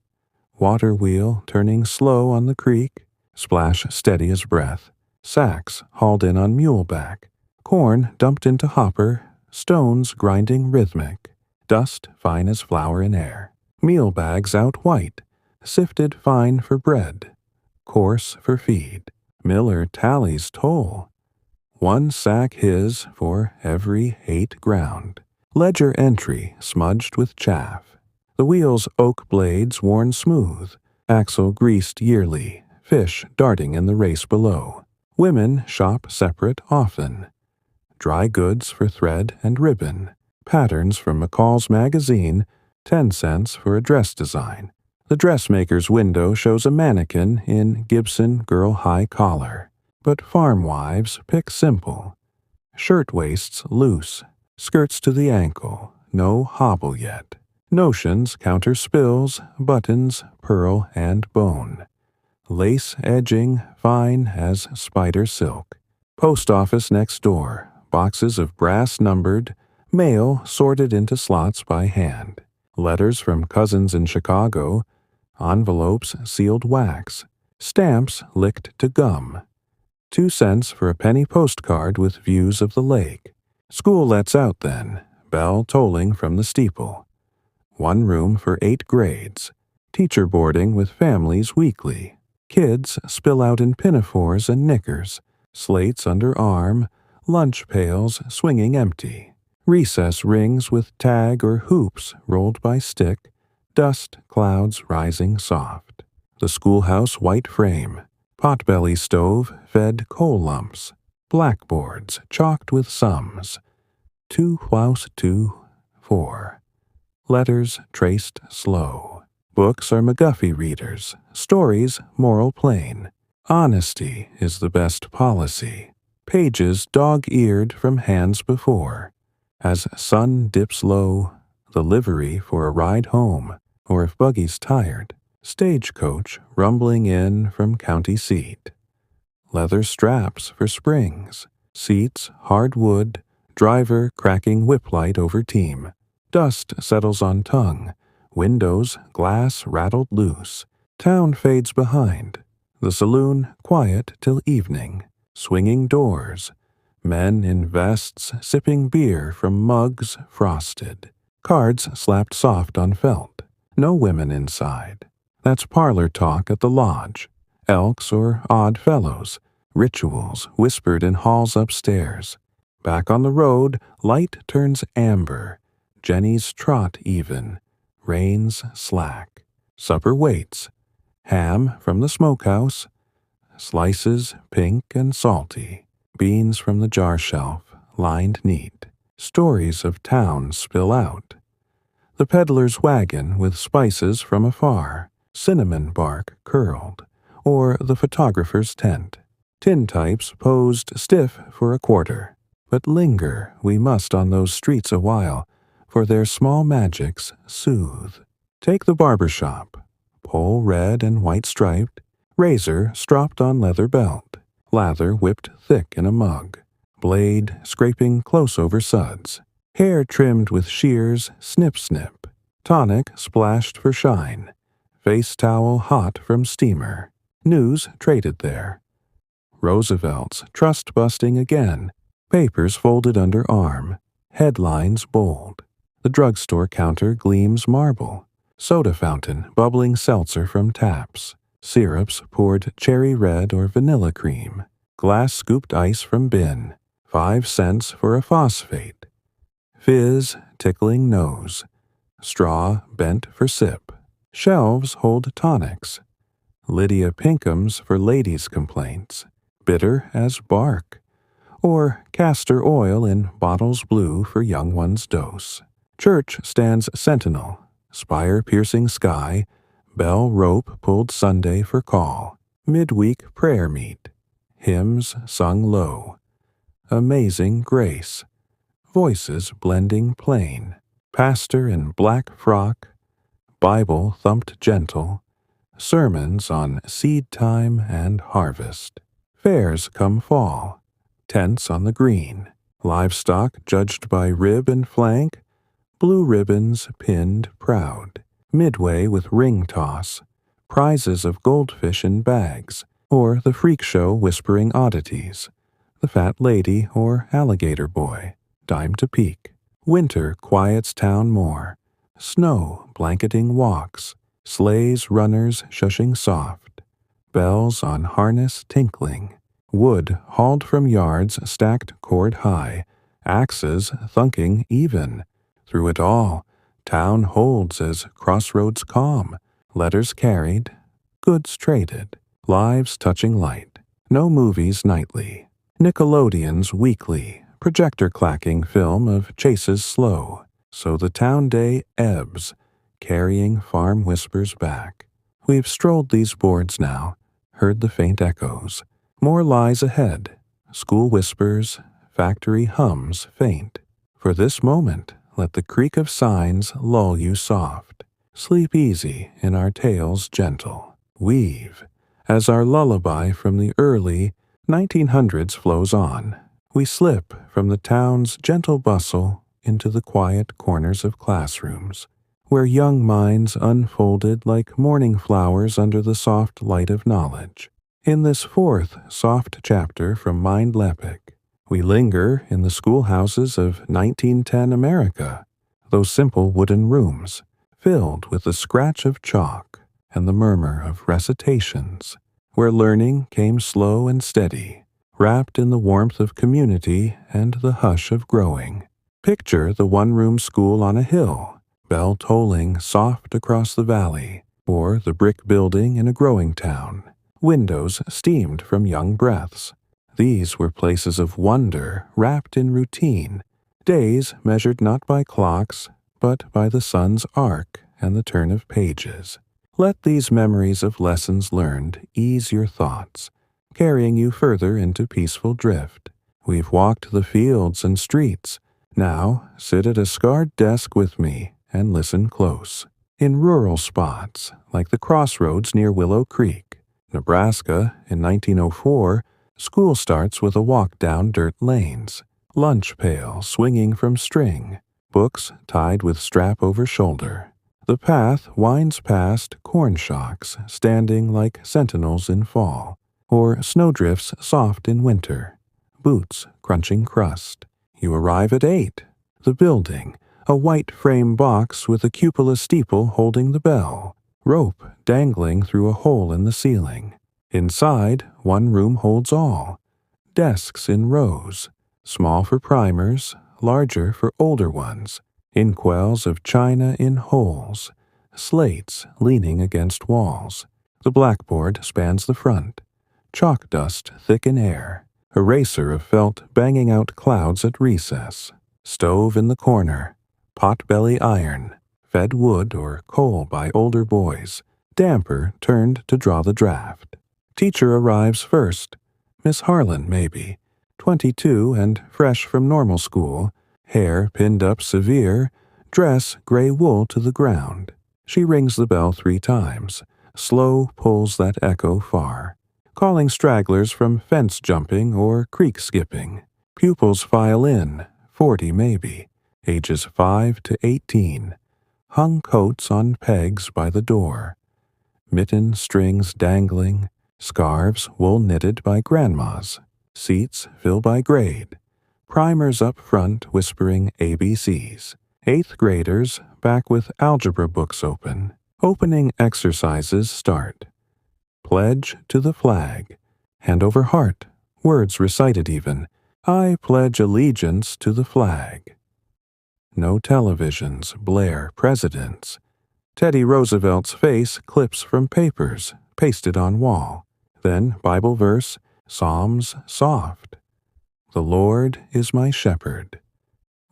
Water wheel turning slow on the creek. Splash steady as breath. Sacks hauled in on muleback. Corn dumped into hopper. Stones grinding rhythmic. Dust fine as flour in air. Meal bags out white. Sifted fine for bread. Coarse for feed. Miller tallies toll. 1 sack his for every 8 ground. Ledger entry smudged with chaff. The wheel's oak blades worn smooth. Axle greased yearly. Fish darting in the race below. Women shop separate often. Dry goods for thread and ribbon. Patterns from McCall's magazine, 10 cents for a dress design. The dressmaker's window shows a mannequin in Gibson girl high collar. But farm wives pick simple. Shirt waists loose. Skirts to the ankle. No hobble yet. Notions counter spills, buttons, pearl and bone. Lace edging fine as spider silk. Post office next door. Boxes of brass numbered. Mail sorted into slots by hand. Letters from cousins in Chicago. Envelopes sealed wax. Stamps licked to gum. 2 cents for a penny postcard with views of the lake. School lets out then. Bell tolling from the steeple. 1 room for 8 grades. Teacher boarding with families weekly. Kids spill out in pinafores and knickers. Slates under arm. Lunch pails swinging empty. Recess rings with tag or hoops rolled by stick. Dust clouds rising soft. The schoolhouse white frame. Potbelly stove fed coal lumps. Blackboards chalked with sums. 2 whilst 2, 4. Letters traced slow. Books are McGuffey readers. Stories moral plain. Honesty is the best policy. Pages dog-eared from hands before. As sun dips low, the livery for a ride home, or if buggy's tired, stagecoach rumbling in from county seat. Leather straps for springs. Seats hard wood. Driver cracking whiplight over team. Dust settles on tongue. Windows glass rattled loose. Town fades behind. The saloon quiet till evening. Swinging doors. Men in vests sipping beer from mugs frosted. Cards slapped soft on felt. No women inside. That's parlor talk at the lodge. Elks or odd fellows. Rituals whispered in halls upstairs. Back on the road, light turns amber. Jenny's trot even. Reins slack. Supper waits. Ham from the smokehouse. Slices pink and salty. Beans from the jar shelf, lined neat. Stories of town spill out. The peddler's wagon with spices from afar. Cinnamon bark curled. Or the photographer's tent. Tintypes posed stiff for a quarter. But linger we must on those streets a while, for their small magics soothe. Take the barber shop. Pole red and white striped. Razor stropped on leather belt. Lather whipped thick in a mug. Blade scraping close over suds. Hair trimmed with shears, snip snip. Tonic splashed for shine. Face towel hot from steamer. News traded there. Roosevelt's trust busting again. Papers folded under arm. Headlines bold. The drugstore counter gleams marble. Soda fountain bubbling seltzer from taps. Syrups poured cherry red or vanilla cream. Glass scooped ice from bin. 5 cents for a phosphate. Fizz tickling nose. Straw bent for sip. Shelves hold tonics. Lydia Pinkham's for ladies' complaints. Bitter as bark. Or castor oil in bottles blue for young one's dose. Church stands sentinel. spire-piercing sky, bell rope pulled Sunday for call, midweek prayer meet, hymns sung low, amazing grace, voices blending plain, pastor in black frock, Bible thumped gentle, sermons on seed time and harvest, fairs come fall, tents on the green, livestock judged by rib and flank, blue ribbons pinned proud, midway with ring toss, prizes of goldfish in bags, or the freak show whispering oddities, the fat lady or alligator boy, dime to peek. Winter quiets town more, snow blanketing walks, sleighs runners shushing soft, bells on harness tinkling, wood hauled from yards stacked cord high, axes thunking even. Through it all, town holds as crossroads calm, letters carried, goods traded, lives touching light. No movies nightly, Nickelodeon's weekly, projector clacking film of chases slow, so the town day ebbs, carrying farm whispers back. We've strolled these boards now, heard the faint echoes. More lies ahead, school whispers, factory hums faint. For this moment, let the creak of signs lull you soft. Sleep easy in our tales gentle. Weave, as our lullaby from the early 1900s flows on. We slip from the town's gentle bustle into the quiet corners of classrooms, where young minds unfolded like morning flowers under the soft light of knowledge. In this fourth soft chapter from Mindleapic, we linger in the schoolhouses of 1910 America, those simple wooden rooms, filled with the scratch of chalk and the murmur of recitations, where learning came slow and steady, wrapped in the warmth of community and the hush of growing. Picture the one-room school on a hill, bell tolling soft across the valley, or the brick building in a growing town, windows steamed from young breaths. These were places of wonder wrapped in routine, days measured not by clocks, but by the sun's arc and the turn of pages. Let these memories of lessons learned ease your thoughts, carrying you further into peaceful drift. We've walked the fields and streets. Now sit at a scarred desk with me and listen close. In rural spots, like the crossroads near Willow Creek, Nebraska, in 1904, school starts with a walk down dirt lanes, lunch pail swinging from string, books tied with strap over shoulder. The path winds past corn shocks standing like sentinels in fall, or snowdrifts soft in winter, boots crunching crust. You arrive at 8. The building, a white frame box with a cupola steeple holding the bell, rope dangling through a hole in the ceiling. Inside, one room holds all. Desks in rows, small for primers, larger for older ones, inkwells of china in holes, slates leaning against walls. The blackboard spans the front, chalk dust thick in air, eraser of felt banging out clouds at recess, stove in the corner, pot-belly iron, fed wood or coal by older boys, damper turned to draw the draft. Teacher arrives first, Miss Harlan maybe, 22 and fresh from normal school, hair pinned up severe, dress gray wool to the ground. She rings the bell 3 times, slow pulls that echo far, calling stragglers from fence jumping or creek skipping. Pupils file in, 40 maybe, ages 5 to 18, hung coats on pegs by the door, mitten strings dangling, scarves wool knitted by grandmas, seats fill by grade, primers up front whispering ABCs, 8th graders back with algebra books open. Opening exercises start. Pledge to the flag, hand over heart, words recited even. I pledge allegiance to the flag. No televisions blare presidents. Teddy Roosevelt's face clips from papers, pasted on wall. Then Bible verse, Psalms soft. The Lord is my shepherd.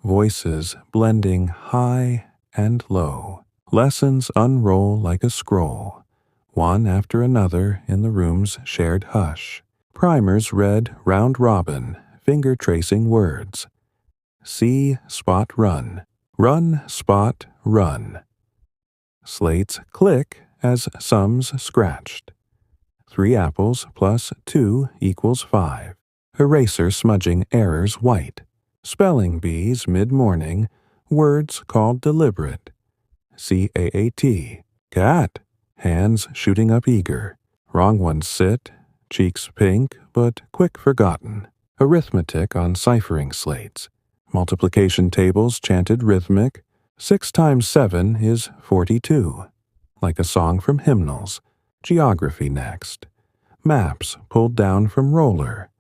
Voices blending high and low. Lessons unroll like a scroll, one after another in the room's shared hush. Primers read round robin, finger tracing words. See, spot, run. Run, spot, run. Slates click as sums scratched. 3 apples plus 2 equals 5. Eraser smudging errors white. Spelling bees mid-morning, words called deliberate. CAAT. Cat. Hands shooting up eager. Wrong ones sit, cheeks pink, but quick forgotten. Arithmetic on ciphering slates. Multiplication tables chanted rhythmic. 6 times 7 is 42. Like a song from hymnals. Geography next. Maps pulled down from roller.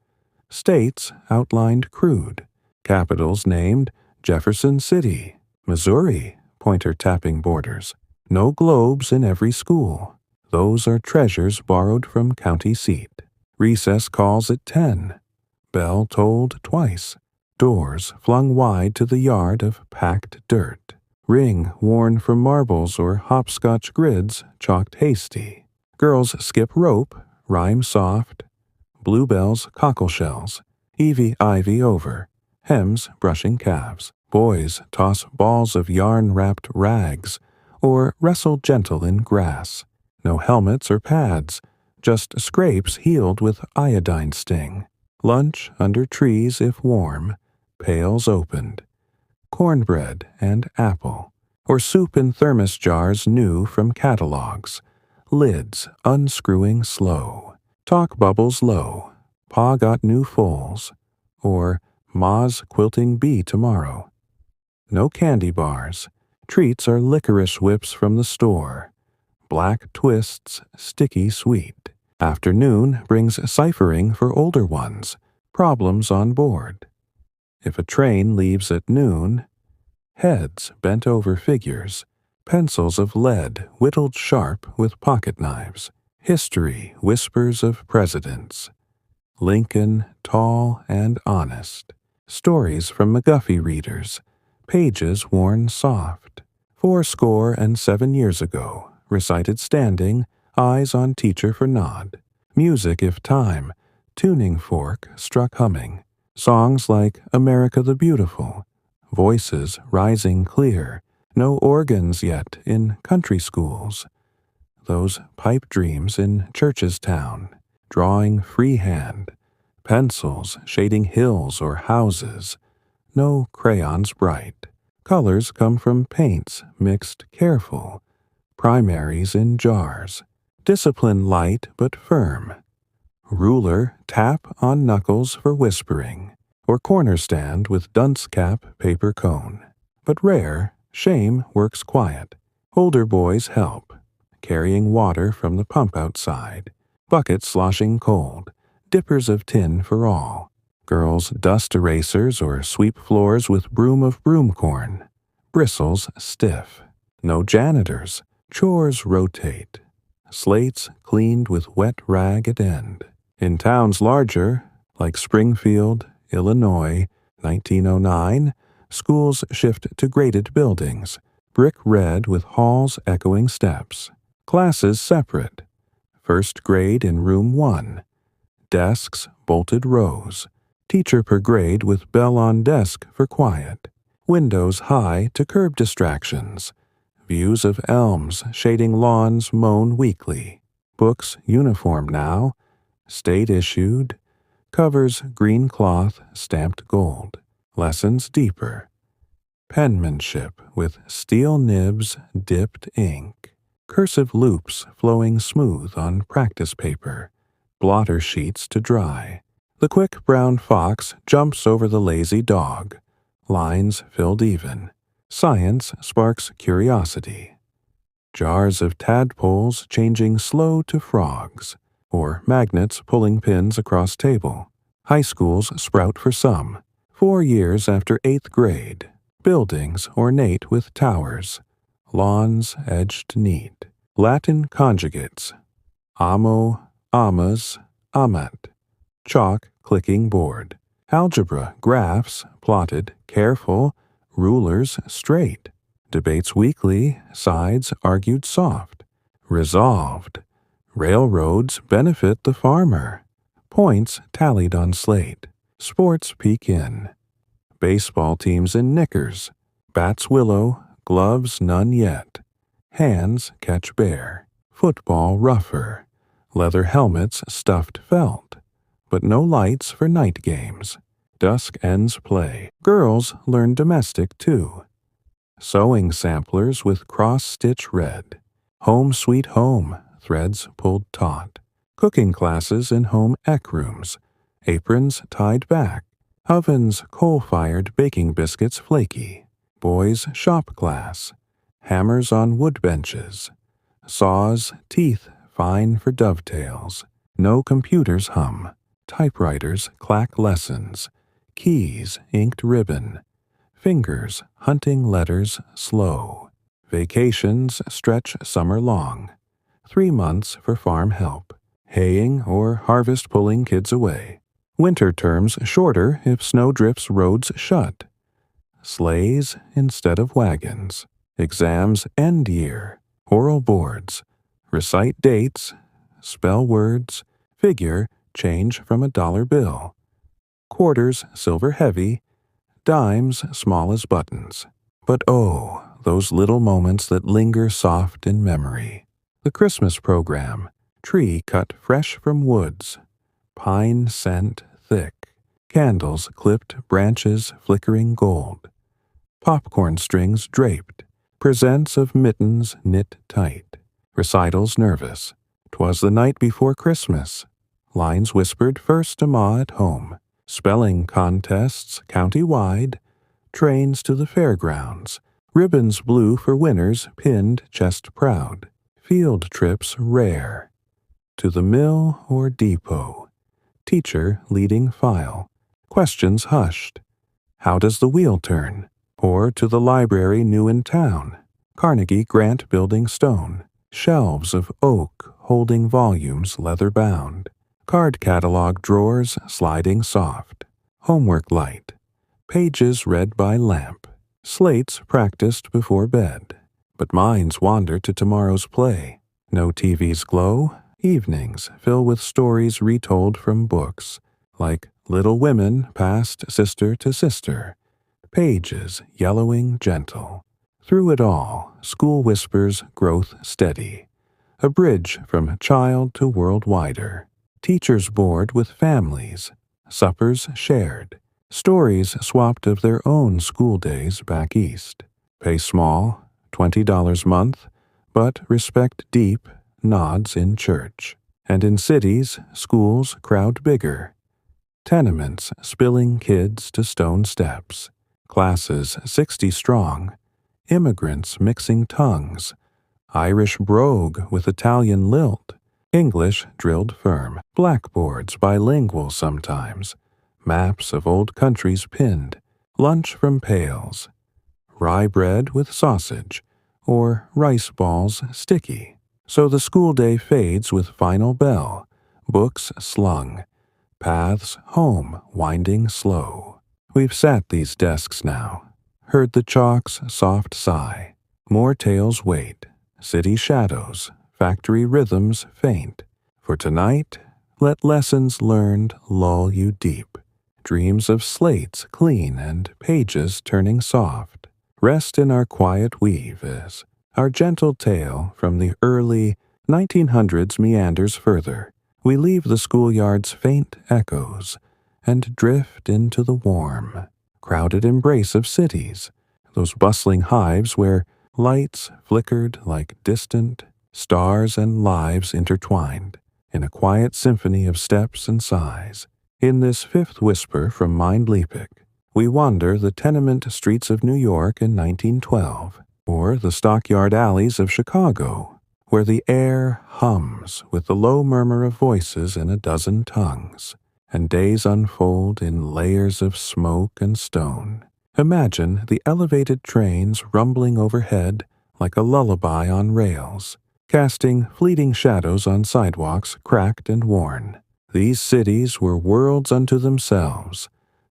States outlined crude. Capitals named Jefferson City, Missouri, pointer tapping borders. No globes in every school. Those are treasures borrowed from county seat. Recess calls at 10. Bell tolled twice. Doors flung wide to the yard of packed dirt. Ring worn from marbles or hopscotch grids chalked hasty. Girls skip rope, rhyme soft. Bluebells cockleshells. Evie ivy over. Hems brushing calves. Boys toss balls of yarn-wrapped rags or wrestle gentle in grass. No helmets or pads, just scrapes healed with iodine sting. Lunch under trees if warm, pails opened. Cornbread and apple, or soup in thermos jars new from catalogs. Lids unscrewing slow. Talk bubbles low. Pa got new foals. Or Ma's quilting bee tomorrow. No candy bars. Treats are licorice whips from the store. Black twists, sticky sweet. Afternoon brings ciphering for older ones. Problems on board. If a train leaves at noon, heads bent over figures. Pencils of lead whittled sharp with pocket knives. History whispers of presidents. Lincoln tall and honest. Stories from McGuffey readers. Pages worn soft. 7 years ago, recited standing, eyes on teacher for nod. Music if time, tuning fork struck humming. Songs like America the Beautiful. Voices rising clear, no organs yet in country schools. Those pipe dreams in Church's Town, drawing freehand. Pencils shading hills or houses. No crayons bright. Colors come from paints mixed careful. Primaries in jars. Discipline light but firm. Ruler tap on knuckles for whispering. Or corner stand with dunce cap paper cone. But rare, shame works quiet. Older boys help. Carrying water from the pump outside. Buckets sloshing cold. Dippers of tin for all. Girls dust erasers or sweep floors with broom of broomcorn. Bristles stiff. No janitors. Chores rotate. Slates cleaned with wet rag at end. In towns larger, like Springfield, Illinois, 1909, schools shift to graded buildings. Brick red with halls echoing steps. Classes separate. First grade in room 1. Desks bolted rows. Teacher per grade with bell on desk for quiet. Windows high to curb distractions. Views of elms shading lawns mown weekly. Books uniform now. State issued. Covers green cloth stamped gold. Lessons deeper. Penmanship with steel nibs dipped ink. Cursive loops flowing smooth on practice paper. Blotter sheets to dry. The quick brown fox jumps over the lazy dog. Lines filled even. Science sparks curiosity. Jars of tadpoles changing slow to frogs. Or magnets pulling pins across table. High schools sprout for some. 4 years after 8th grade. Buildings ornate with towers. Lawns edged neat. Latin conjugates. Amo, amas, amat. Chalk clicking board. Algebra graphs plotted careful. Rulers straight. Debates weekly, sides argued soft. Resolved. Railroads benefit the farmer. Points tallied on slate. Sports peek in. Baseball teams in knickers. Bats willow, gloves none yet. Hands catch bear. Football rougher. Leather helmets stuffed felt. But no lights for night games. Dusk ends play. Girls learn domestic too. Sewing samplers with cross-stitch red. Home sweet home, threads pulled taut. Cooking classes in home ec rooms. Aprons tied back. Ovens coal-fired baking biscuits flaky. Boys' shop class. Hammers on wood benches. Saws, teeth fine for dovetails. No computers hum. Typewriters clack lessons. Keys inked ribbon. Fingers hunting letters slow. Vacations stretch summer long. 3 months for farm help. Haying or harvest pulling kids away. Winter terms shorter if snow drifts roads shut. Sleighs instead of wagons. Exams end year. Oral boards. Recite dates. Spell words. Figure change from a dollar bill. Quarters silver heavy. Dimes small as buttons. But oh, those little moments that linger soft in memory. The Christmas program. Tree cut fresh from woods. Pine scent thick. Candles clipped branches flickering gold. Popcorn strings draped. Presents of mittens knit tight. Recitals nervous. 'Twas the night before Christmas. Lines whispered first to Ma at home. Spelling contests county-wide. Trains to the fairgrounds. Ribbons blue for winners pinned chest proud. Field trips rare. To the mill or depot. Teacher leading file. Questions hushed. How does the wheel turn? Or to the library new in town. Carnegie Grant Building stone. Shelves of oak holding volumes leather bound. Card catalog drawers sliding soft. Homework light. Pages read by lamp. Slates practiced before bed. But minds wander to tomorrow's play. No TV's glow. Evenings fill with stories retold from books, like Little Women passed sister to sister. Pages yellowing gentle. Through it all, school whispers growth steady. A bridge from child to world wider. Teachers board with families. Suppers shared. Stories swapped of their own school days back east. Pay small, $20 month, but respect deep, nods in church. And in cities, schools crowd bigger. Tenements spilling kids to stone steps. Classes 60 strong. Immigrants mixing tongues. Irish brogue with Italian lilt. English drilled firm. Blackboards bilingual sometimes. Maps of old countries pinned. Lunch from pails. Rye bread with sausage. Or rice balls sticky. So the school day fades with final bell. Books slung. Paths home winding slow. We've sat these desks now. Heard the chalk's soft sigh. More tales wait. City shadows. Factory rhythms faint. For tonight, let lessons learned lull you deep. Dreams of slates clean and pages turning soft. Rest in our quiet weave as our gentle tale from the early 1900s meanders further. We leave the schoolyard's faint echoes and drift into the warm, crowded embrace of cities, those bustling hives where lights flickered like distant stars and lives intertwined in a quiet symphony of steps and sighs. In this fifth whisper from Mindleapic, we wander the tenement streets of New York in 1912, or the stockyard alleys of Chicago, where the air hums with the low murmur of voices in a dozen tongues, and days unfold in layers of smoke and stone. Imagine the elevated trains rumbling overhead like a lullaby on rails, casting fleeting shadows on sidewalks cracked and worn. These cities were worlds unto themselves,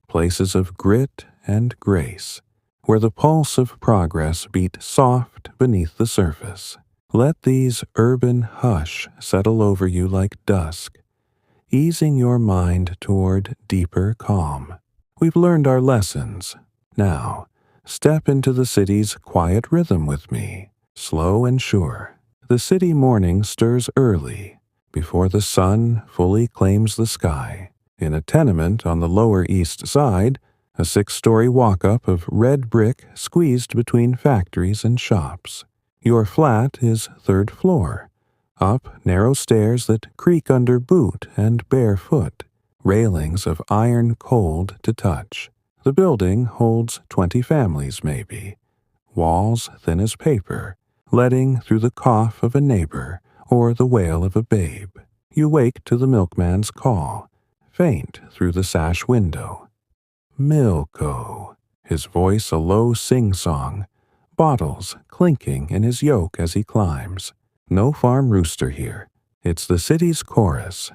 places of grit and grace, where the pulse of progress beat soft beneath the surface. Let these urban hush settle over you like dusk, easing your mind toward deeper calm. We've learned our lessons. Now, step into the city's quiet rhythm with me, slow and sure. The city morning stirs early, before the sun fully claims the sky. In a tenement on the Lower East Side, a 6-story walk-up of red brick squeezed between factories and shops. Your flat is 3rd floor, up narrow stairs that creak under boot and bare foot, railings of iron cold to touch. The building holds 20 families maybe, walls thin as paper, letting through the cough of a neighbor or the wail of a babe. You wake to the milkman's call, faint through the sash window. Milko, his voice a low sing-song, bottles clinking in his yoke as he climbs. No farm rooster here. It's the city's chorus.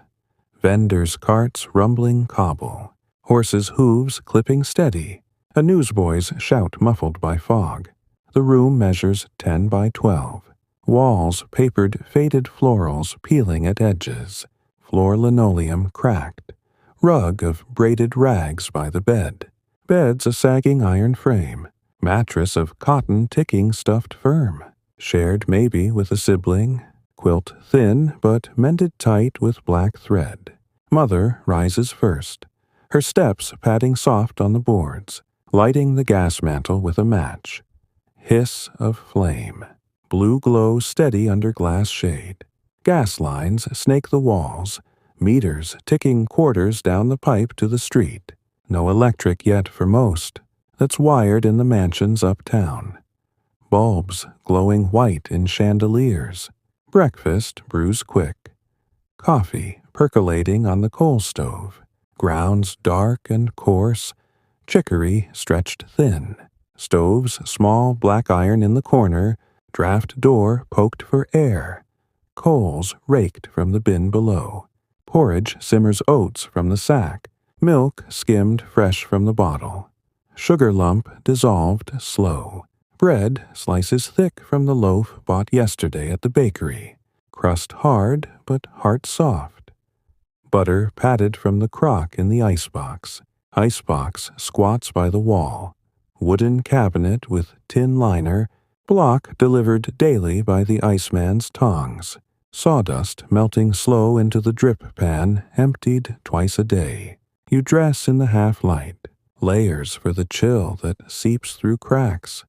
Vendors' carts rumbling cobble, horses' hooves clipping steady, a newsboy's shout muffled by fog. The room measures 10 by 12. Walls papered faded florals peeling at edges, floor linoleum cracked, rug of braided rags by the bed, bed's a sagging iron frame, mattress of cotton ticking stuffed firm, shared maybe with a sibling, quilt thin but mended tight with black thread. Mother rises first, her steps padding soft on the boards, lighting the gas mantle with a match. Hiss of flame. Blue glow steady under glass shade. Gas lines snake the walls, meters ticking quarters down the pipe to the street. No electric yet for most. That's wired in the mansions uptown. Bulbs glowing white in chandeliers. Breakfast brews quick. Coffee percolating on the coal stove. Grounds dark and coarse. Chicory stretched thin. Stove's small black iron in the corner. Draft door poked for air. Coals raked from the bin below. Porridge simmers oats from the sack. Milk skimmed fresh from the bottle. Sugar lump dissolved slow. Bread slices thick from the loaf bought yesterday at the bakery. Crust hard but heart soft. Butter patted from the crock in the icebox. Icebox squats by the wall. Wooden cabinet with tin liner. Block delivered daily by the iceman's tongs. Sawdust melting slow into the drip pan, emptied twice a day. You dress in the half-light. Layers for the chill that seeps through cracks.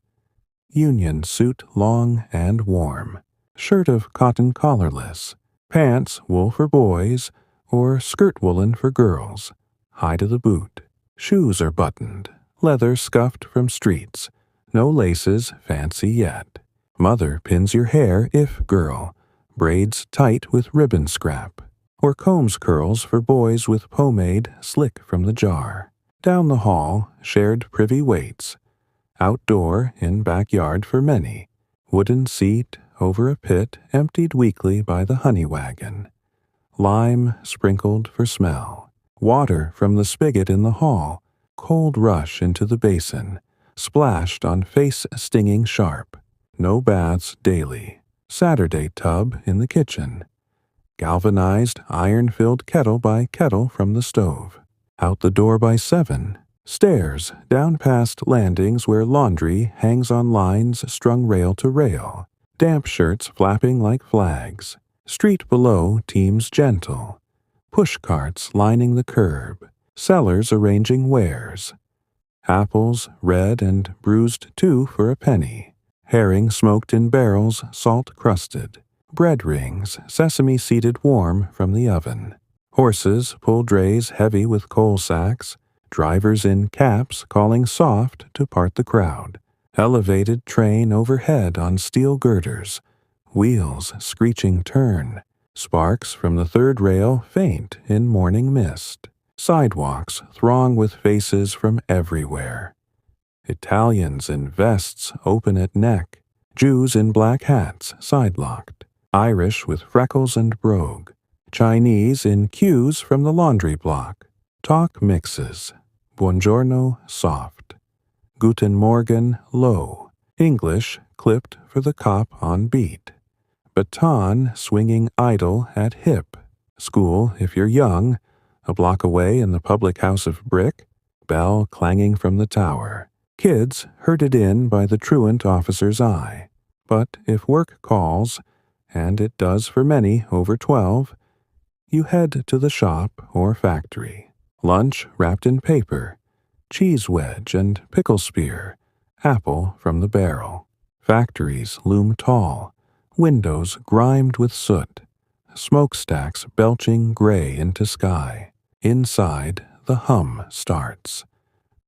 Union suit long and warm. Shirt of cotton collarless. Pants wool for boys, or skirt woolen for girls. High to the boot. Shoes are buttoned. Leather scuffed from streets. No laces fancy yet. Mother pins your hair if girl. Braids tight with ribbon scrap. Or combs curls for boys with pomade slick from the jar. Down the hall, shared privy waits. Outdoor, in backyard for many. Wooden seat over a pit emptied weekly by the honey wagon. Lime sprinkled for smell. Water from the spigot in the hall. Cold rush into the basin. Splashed on face stinging sharp. No baths daily. Saturday tub in the kitchen. Galvanized iron-filled kettle by kettle from the stove. Out the door by 7. Stairs down past landings where laundry hangs on lines strung rail to rail. Damp shirts flapping like flags. Street below teems gentle. Push carts lining the curb. Sellers arranging wares. Apples, red and bruised too for a penny. Herring smoked in barrels, salt-crusted. Bread rings, sesame-seeded warm from the oven. Horses pull drays heavy with coal sacks. Drivers in caps calling soft to part the crowd. Elevated train overhead on steel girders. Wheels screeching turn. Sparks from the third rail faint in morning mist. Sidewalks throng with faces from everywhere. Italians in vests open at neck. Jews in black hats sidelocked. Irish with freckles and brogue. Chinese in queues from the laundry block. Talk mixes. Buongiorno soft. Guten Morgen low. English clipped for the cop on beat. Baton swinging idle at hip. School if you're young. A block away in the public house of brick. Bell clanging from the tower. Kids herded in by the truant officer's eye. But if work calls, and it does for many over 12, you head to the shop or factory. Lunch wrapped in paper. Cheese wedge and pickle spear, apple from the barrel. Factories loom tall, windows grimed with soot, smokestacks belching gray into sky. Inside, the hum starts.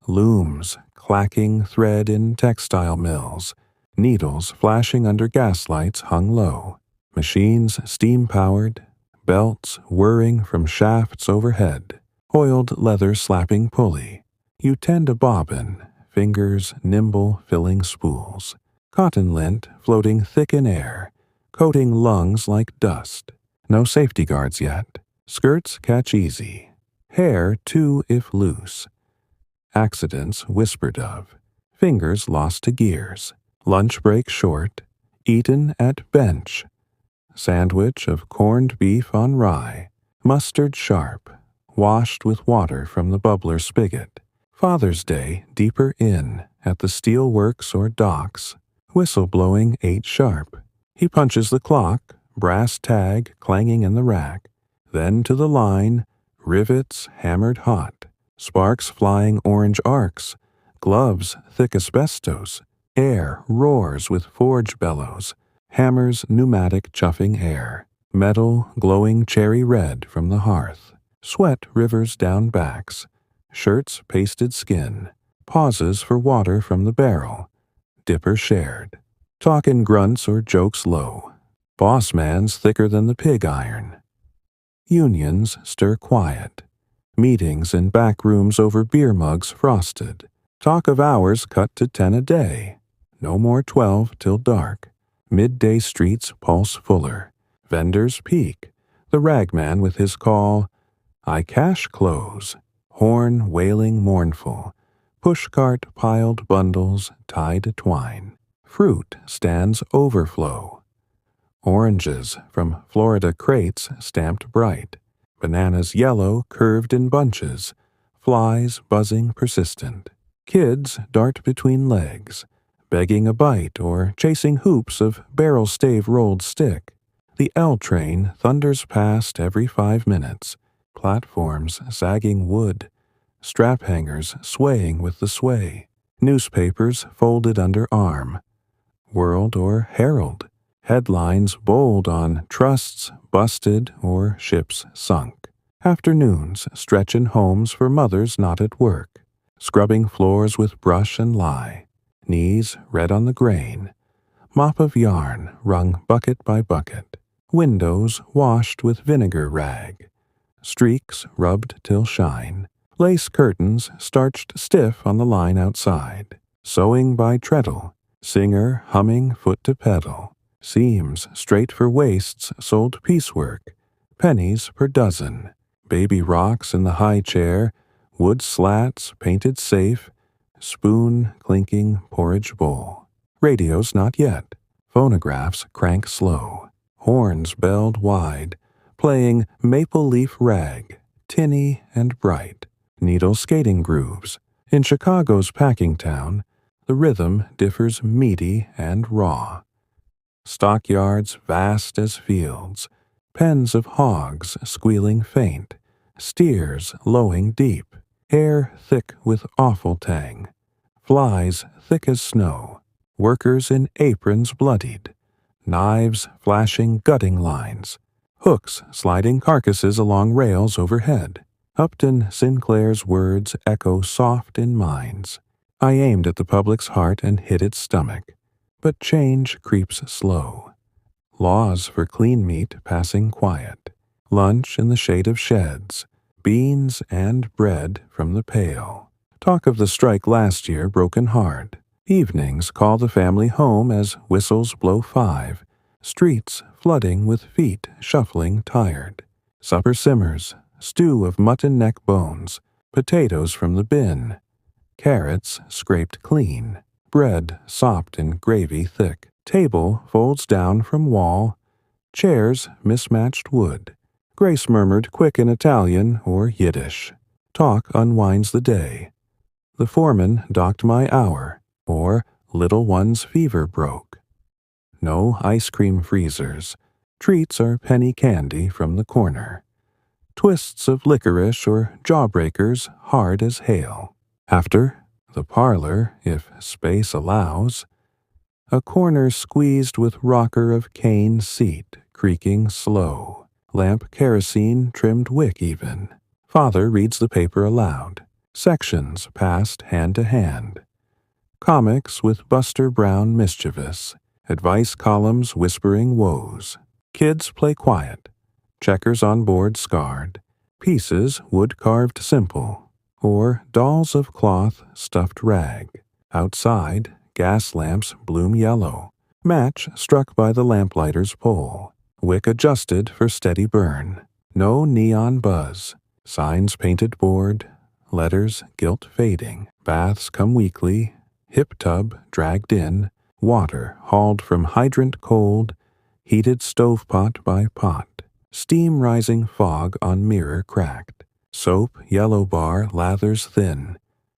Looms clacking thread in textile mills, needles flashing under gaslights hung low. Machines steam-powered, belts whirring from shafts overhead, oiled leather slapping pulley. You tend a bobbin, fingers nimble filling spools. Cotton lint floating thick in air, coating lungs like dust. No safety guards yet. Skirts catch easy. Hair too if loose. Accidents whispered of. Fingers lost to gears. Lunch break short. Eaten at bench. Sandwich of corned beef on rye. Mustard sharp. Washed with water from the bubbler spigot. Father's Day deeper in, at the steel works or docks. Whistle blowing 8 sharp. He punches the clock, brass tag clanging in the rack. Then to the line, rivets hammered hot. Sparks flying orange arcs. Gloves thick asbestos. Air roars with forge bellows. Hammers pneumatic chuffing air. Metal glowing cherry red from the hearth. Sweat rivers down backs. Shirts pasted skin. Pauses for water from the barrel. Dipper shared. Talk in grunts or jokes low. Boss man's thicker than the pig iron. Unions stir quiet. Meetings in back rooms over beer mugs frosted. Talk of hours cut to 10 a day. No more 12 till dark. Midday streets pulse fuller. Vendors peak. The ragman with his call, I cash close. Horn wailing mournful. Pushcart piled bundles tied twine. Fruit stands overflow. Oranges from Florida crates stamped bright. Bananas yellow curved in bunches. Flies buzzing persistent. Kids dart between legs, begging a bite or chasing hoops of barrel-stave rolled stick. The L train thunders past every 5 minutes. Platforms sagging wood. Strap hangers swaying with the sway. Newspapers folded under arm. World or Herald. Headlines bold on trusts busted or ships sunk. Afternoons stretch in homes for mothers not at work. Scrubbing floors with brush and lye. Knees red on the grain. Mop of yarn wrung bucket by bucket. Windows washed with vinegar rag. Streaks rubbed till shine. Lace curtains starched stiff on the line outside. Sewing by treadle. Singer humming foot to pedal. Seams straight for waists sold piecework. Pennies per dozen. Baby rocks in the high chair. Wood slats painted safe. Spoon clinking porridge bowl. Radios not yet. Phonographs crank slow. Horns belled wide. Playing maple leaf rag. Tinny and bright. Needle skating grooves. In Chicago's packing town, the rhythm differs meaty and raw. Stockyards vast as fields. Pens of hogs squealing faint. Steers lowing deep. Air thick with awful tang. Flies thick as snow. Workers in aprons bloodied. Knives flashing gutting lines. Hooks sliding carcasses along rails overhead. Upton Sinclair's words echo soft in minds. I aimed at the public's heart and hit its stomach. But change creeps slow. Laws for clean meat passing quiet. Lunch in the shade of sheds. Beans and bread from the pail. Talk of the strike last year broken hard. Evenings call the family home as whistles blow 5. Streets flooding with feet shuffling tired. Supper simmers. Stew of mutton neck bones. Potatoes from the bin. carrots scraped clean, bread sopped in gravy thick, table folds down from wall, chairs mismatched wood. Grace murmured quick in Italian or Yiddish. Talk unwinds the day. The foreman docked my hour, or little one's fever broke. No ice cream freezers. Treats are penny candy from the corner. Twists of licorice or jawbreakers hard as hail. After, the parlor, if space allows. A corner squeezed with rocker of cane seat, creaking slow. Lamp kerosene trimmed wick even. Father reads the paper aloud. Sections passed hand to hand. Comics with Buster Brown mischievous. Advice columns whispering woes. Kids play quiet. Checkers on board scarred. Pieces wood-carved simple. Or dolls of cloth stuffed rag. Outside, gas lamps bloom yellow. Match struck by the lamplighter's pole. Wick adjusted for steady burn. No neon buzz. Signs painted board. Letters gilt fading. Baths come weekly. Hip tub dragged in. Water hauled from hydrant cold. Heated stovepot by pot. Steam rising fog on mirror cracked. Soap yellow bar lathers thin.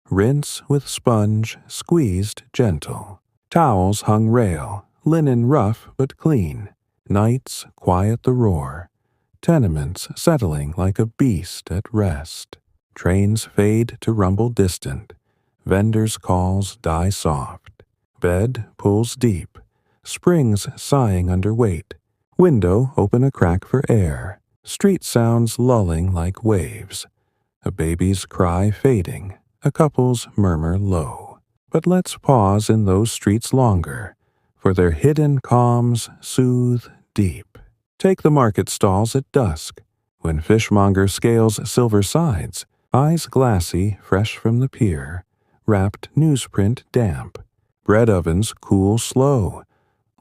Rinse with sponge squeezed gentle. Towels hung rail. Linen rough but clean. Nights quiet the roar. Tenements settling like a beast at rest. Trains fade to rumble distant. Vendors' calls die soft. Bed pulls deep. Springs sighing under weight. Window open a crack for air. Street sounds lulling like waves. A baby's cry fading. A couple's murmur low. But let's pause in those streets longer, for their hidden calms soothe deep. Take the market stalls at dusk, when fishmonger scales silver sides, eyes glassy fresh from the pier, wrapped newsprint damp. Bread ovens cool slow.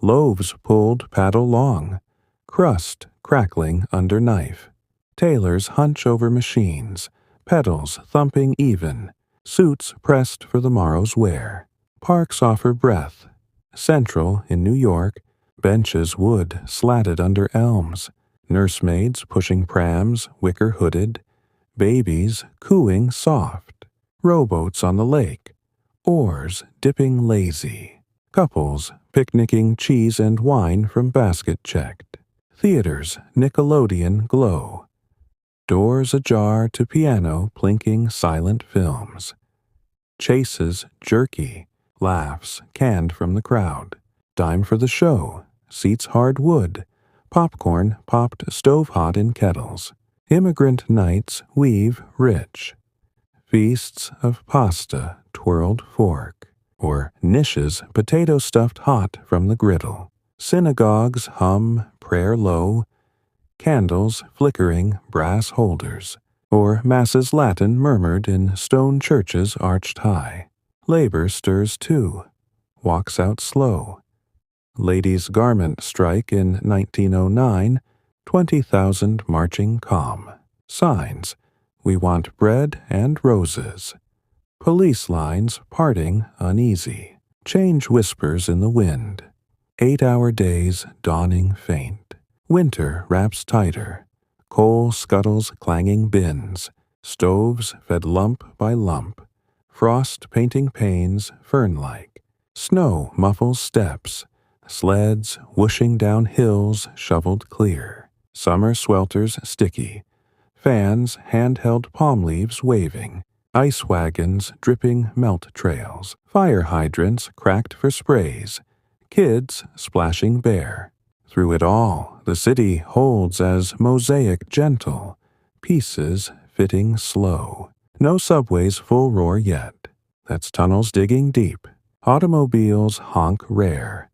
Loaves pulled paddle long. Crust crackling under knife. Tailors hunch over machines. Pedals thumping even. Suits pressed for the morrow's wear. Parks offer breath. Central in New York, benches wood slatted under elms. Nursemaids pushing prams, wicker hooded. Babies cooing soft. Rowboats on the lake. Oars dipping lazy. Couples picnicking cheese and wine from basket checked. Theaters Nickelodeon glow. Doors ajar to piano plinking silent films. Chases jerky. Laughs canned from the crowd. Dime for the show. Seats hard wood. Popcorn popped stove hot in kettles. Immigrant nights weave rich. Feasts of pasta twirled fork. Or niches potato stuffed hot from the griddle. Synagogues hum prayer low. Candles flickering brass holders. Or masses Latin murmured in stone churches arched high. Labor stirs too. Walks out slow. Ladies' garment strike in 1909. 20,000 marching calm. Signs. We want bread and roses. Police lines parting uneasy. Change whispers in the wind. 8-hour days dawning faint. Winter wraps tighter. Coal scuttles clanging bins. Stoves fed lump by lump. Frost painting panes fern-like. Snow muffles steps. Sleds whooshing down hills shoveled clear. Summer swelters sticky. Fans hand-held palm leaves waving. Ice wagons dripping melt trails. Fire hydrants cracked for sprays. Kids splashing bare. Through it all, the city holds as mosaic gentle. Pieces fitting slow. No subways full roar yet. That's tunnels digging deep. Automobiles honk rare.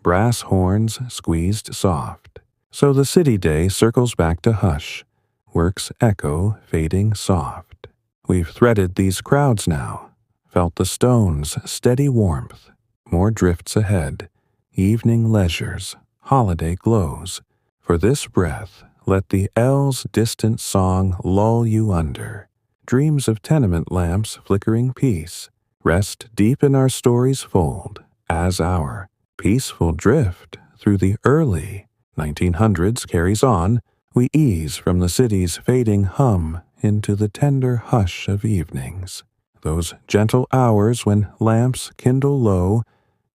Brass horns squeezed soft. So the city day circles back to hush. Works echo fading soft. We've threaded these crowds now. Felt the stones' steady warmth. More drifts ahead. Evening leisures. Holiday glows. For this breath, let the L's distant song lull you under. Dreams of tenement lamps flickering peace. rest deep in our story's fold as our peaceful drift through the early 1900s carries on. We ease from the city's fading hum into the tender hush of evenings, those gentle hours when lamps kindle low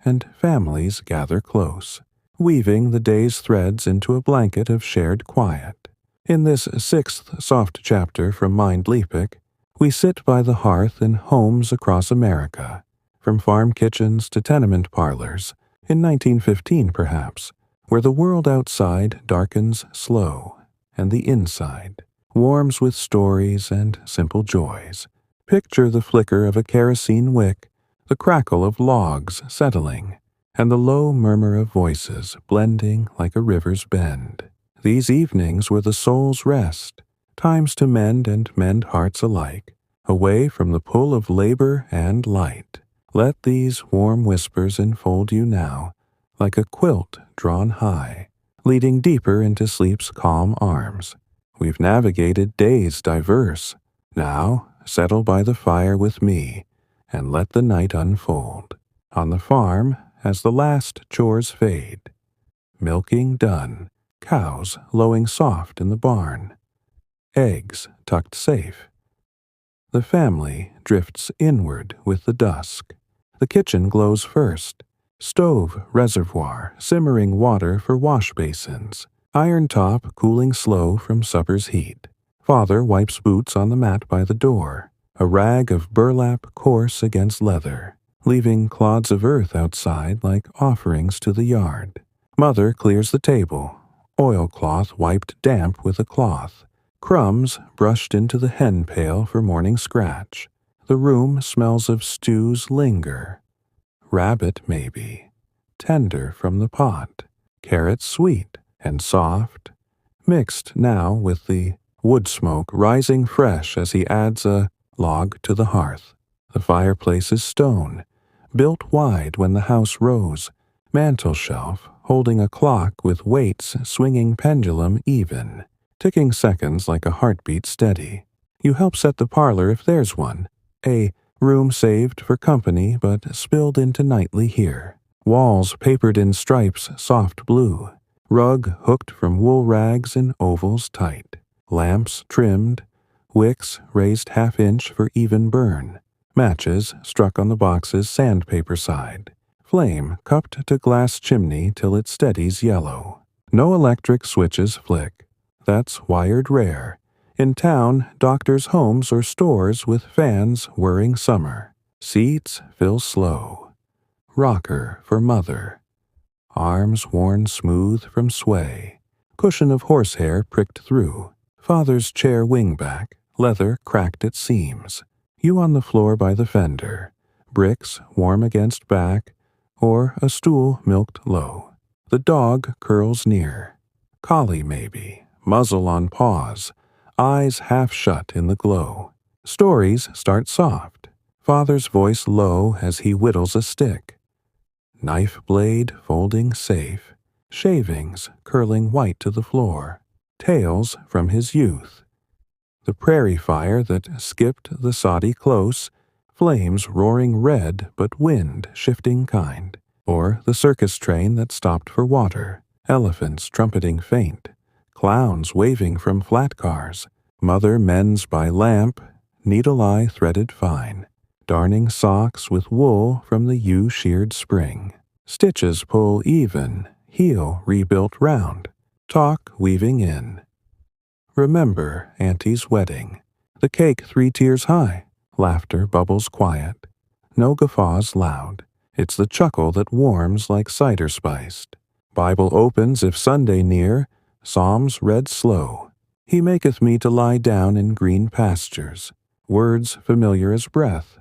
and families gather close, weaving the day's threads into a blanket of shared quiet. In this sixth soft chapter from Mindleapic, we sit by the hearth in homes across America, from farm kitchens to tenement parlors, in 1915 perhaps, where the world outside darkens slow, and the inside warms with stories and simple joys. Picture the flicker of a kerosene wick, the crackle of logs settling, and the low murmur of voices blending like a river's bend. These evenings were the soul's rest, times to mend and mend hearts alike, away from the pull of labor and light. Let these warm whispers enfold you now, like a quilt drawn high, leading deeper into sleep's calm arms. We've navigated days diverse. Now, settle by the fire with me, and let the night unfold. On the farm, as the last chores fade, milking done, cows lowing soft in the barn, eggs tucked safe. The family drifts inward with the dusk. The kitchen glows first. Stove, reservoir, simmering water for wash basins. Iron top cooling slow from supper's heat. Father wipes boots on the mat by the door. A rag of burlap coarse against leather, leaving clods of earth outside like offerings to the yard. Mother clears the table. Oilcloth wiped damp with a cloth. Crumbs brushed into the hen pail for morning scratch. The room smells of stews linger. Rabbit, maybe, tender from the pot. Carrots sweet and soft, mixed now with the wood smoke rising fresh as he adds a log to the hearth. The fireplace is stone, built wide when the house rose. Mantel shelf holding a clock with weights swinging pendulum even, ticking seconds like a heartbeat steady. You help set the parlor if there's one. A room saved for company but spilled into nightly here. Walls papered in stripes soft blue. Rug hooked from wool rags in ovals tight. Lamps trimmed. Wicks raised half-inch for even burn. Matches struck on the box's sandpaper side. Flame cupped to glass chimney till it steadies yellow. No electric switches flick. That's wired rare. In town, doctors' homes or stores with fans whirring summer. Seats fill slow. Rocker for mother. Arms worn smooth from sway. Cushion of horsehair pricked through. Father's chair wingback, leather cracked at seams. You on the floor by the fender. Bricks warm against back, or a stool milked low. The dog curls near. Collie maybe, muzzle on paws. Eyes half shut in the glow. Stories start soft. Father's voice low as he whittles a stick. Knife blade folding safe. Shavings curling white to the floor. Tales from his youth. The prairie fire that skipped the soddy close. Flames roaring red but wind shifting kind. Or the circus train that stopped for water. Elephants trumpeting faint. Clowns waving from flat cars. Mother mends by lamp, needle eye threaded fine. Darning socks with wool from the ewe sheared spring. Stitches pull even, heel rebuilt round. Talk weaving in. Remember Auntie's wedding. The cake 3 tiers high. Laughter bubbles quiet. No guffaws loud. It's the chuckle that warms like cider spiced. Bible opens if Sunday near. Psalms read slow. He maketh me to lie down in green pastures. Words familiar as breath.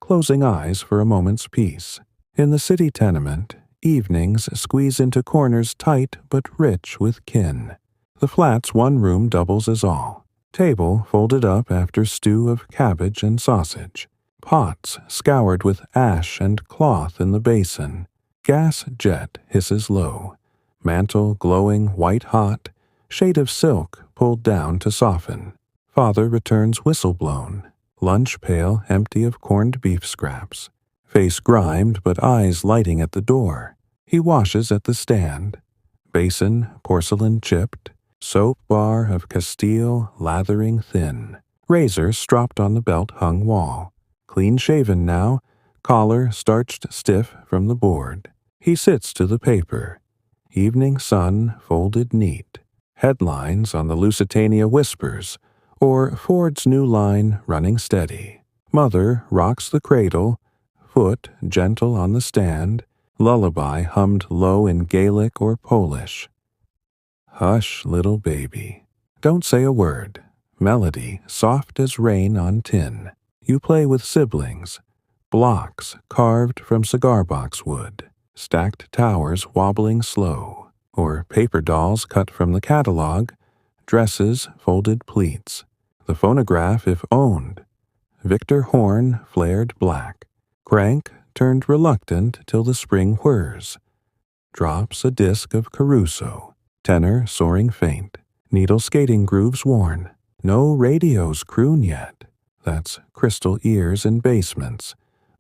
Closing eyes for a moment's peace. In the city tenement, evenings squeeze into corners tight but rich with kin. The flat's one room doubles as all. Table folded up after stew of cabbage and sausage. Pots scoured with ash and cloth in the basin. Gas jet hisses low. Mantle glowing white-hot, shade of silk pulled down to soften. Father returns whistle blown. lunch pail empty of corned beef scraps, face grimed but eyes lighting at the door. He washes at the stand, basin porcelain chipped, soap bar of Castile lathering thin, razor stropped on the belt hung wall. Clean shaven now, collar starched stiff from the board. He sits to the paper, evening sun folded neat, headlines on the Lusitania Whispers, or Ford's new line running steady. Mother rocks the cradle, foot gentle on the stand, lullaby hummed low in Gaelic or Polish. Hush, little baby. Don't say a word. Melody soft as rain on tin. You play with siblings. Blocks carved from cigar box wood. Stacked towers wobbling slow. Or paper dolls cut from the catalog. Dresses, folded pleats. The phonograph if owned. Victor horn flared black. Crank turned reluctant till the spring whirs. Drops a disc of Caruso. Tenor soaring faint. Needle skating grooves worn. No radios croon yet. That's crystal ears in basements.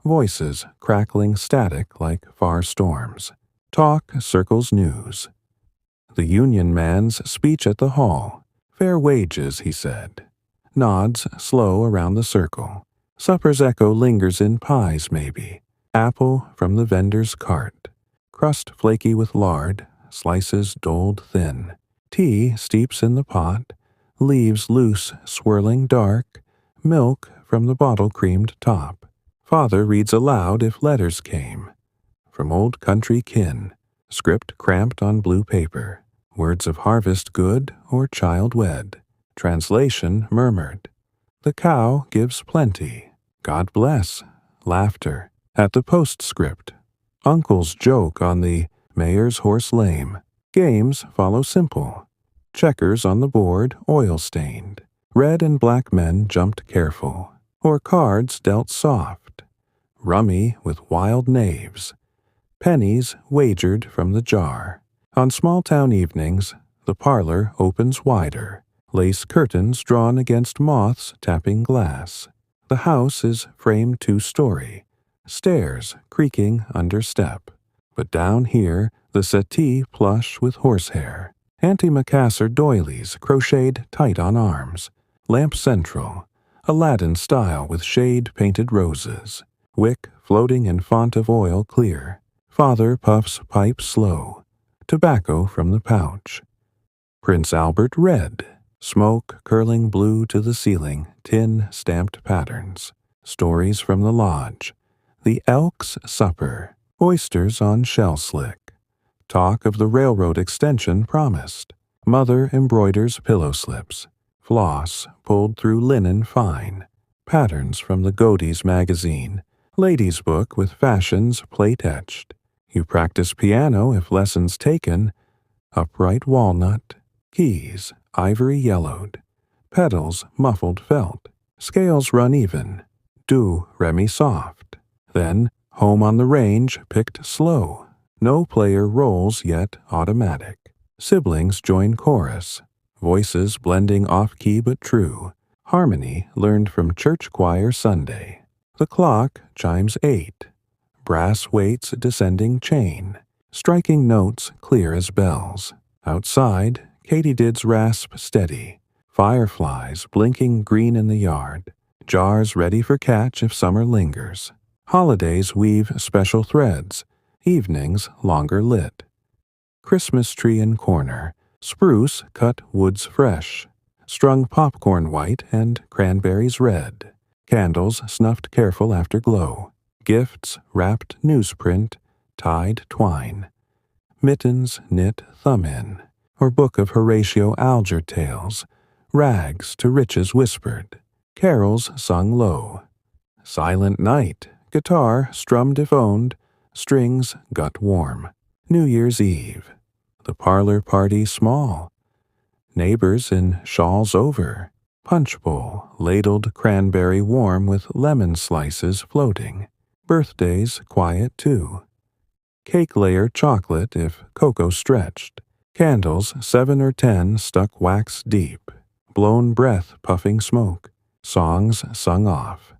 Voices crackling static like far storms. Talk circles news. The union man's speech at the hall. Fair wages, he said. Nods slow around the circle. Supper's echo lingers in pies, maybe. Apple from the vendor's cart. Crust flaky with lard, slices doled thin. Tea steeps in the pot, leaves loose, swirling dark, milk from the bottle-creamed top. Father reads aloud if letters came. From old country kin, script cramped on blue paper. Words of harvest good or child wed. Translation murmured. The cow gives plenty. God bless. Laughter. At the postscript. Uncle's joke on the mayor's horse lame. Games follow simple. Checkers on the board, oil-stained. Red and black men jumped careful. Or cards dealt soft. Rummy with wild knaves. Pennies wagered from the jar. On small-town evenings, the parlor opens wider. Lace curtains drawn against moths tapping glass. The house is framed two-story. Stairs creaking under step. But down here, the settee plush with horsehair. Antimacassar doilies crocheted tight on arms. Lamp central. Aladdin style with shade-painted roses. Wick floating in font of oil clear. Father puffs pipe slow. Tobacco from the pouch. Prince Albert red. Smoke curling blue to the ceiling, tin stamped patterns. Stories from the lodge. The Elks' supper. Oysters on shell slick. Talk of the railroad extension promised. Mother embroiders pillow slips. Floss pulled through linen fine. Patterns from the Godey's magazine. Ladies' book with fashions plate etched. You practice piano if lessons taken. Upright walnut. Keys ivory yellowed. Pedals muffled felt. Scales run even. Do re mi soft. Then home on the range picked slow. No player rolls yet automatic. Siblings join chorus. Voices blending off-key but true. Harmony learned from church choir Sunday. The clock chimes 8. Brass waits descending chain. Striking notes clear as bells. Outside, katydids rasp steady. Fireflies blinking green in the yard. Jars ready for catch if summer lingers. Holidays weave special threads. Evenings longer lit. Christmas tree in corner. Spruce cut woods fresh. Strung popcorn white and cranberries red. Candles snuffed careful after glow. Gifts wrapped newsprint, tied twine. Mittens knit thumb in. Or book of Horatio Alger tales. Rags to riches whispered. Carols sung low. Silent night. Guitar strummed if owned. Strings gut warm. New Year's Eve. The parlor party small. Neighbors in shawls over. Punch bowl ladled cranberry warm with lemon slices floating. Birthdays quiet too. Cake layer chocolate if cocoa stretched. Candles 7 or 10 stuck wax deep. Blown breath puffing smoke. songs sung off.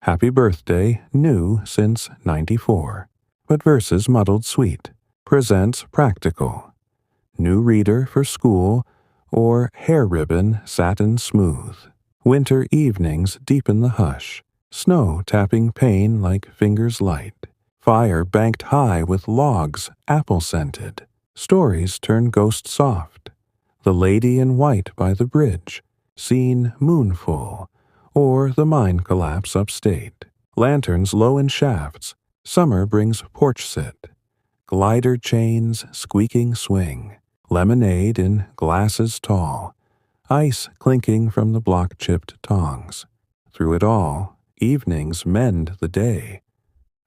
Happy birthday, new since '94, but verses muddled sweet, presents practical. New reader for school, or hair ribbon satin smooth. Winter evenings deepen the hush, snow tapping pane like fingers light. Fire banked high with logs apple-scented. Stories turn ghost soft. The lady in white by the bridge, seen moonful, or the mine collapse upstate. Lanterns low in shafts, summer brings porch sit. Glider chains squeaking swing, lemonade in glasses tall, ice clinking from the block-chipped tongs. Through it all, evenings mend the day.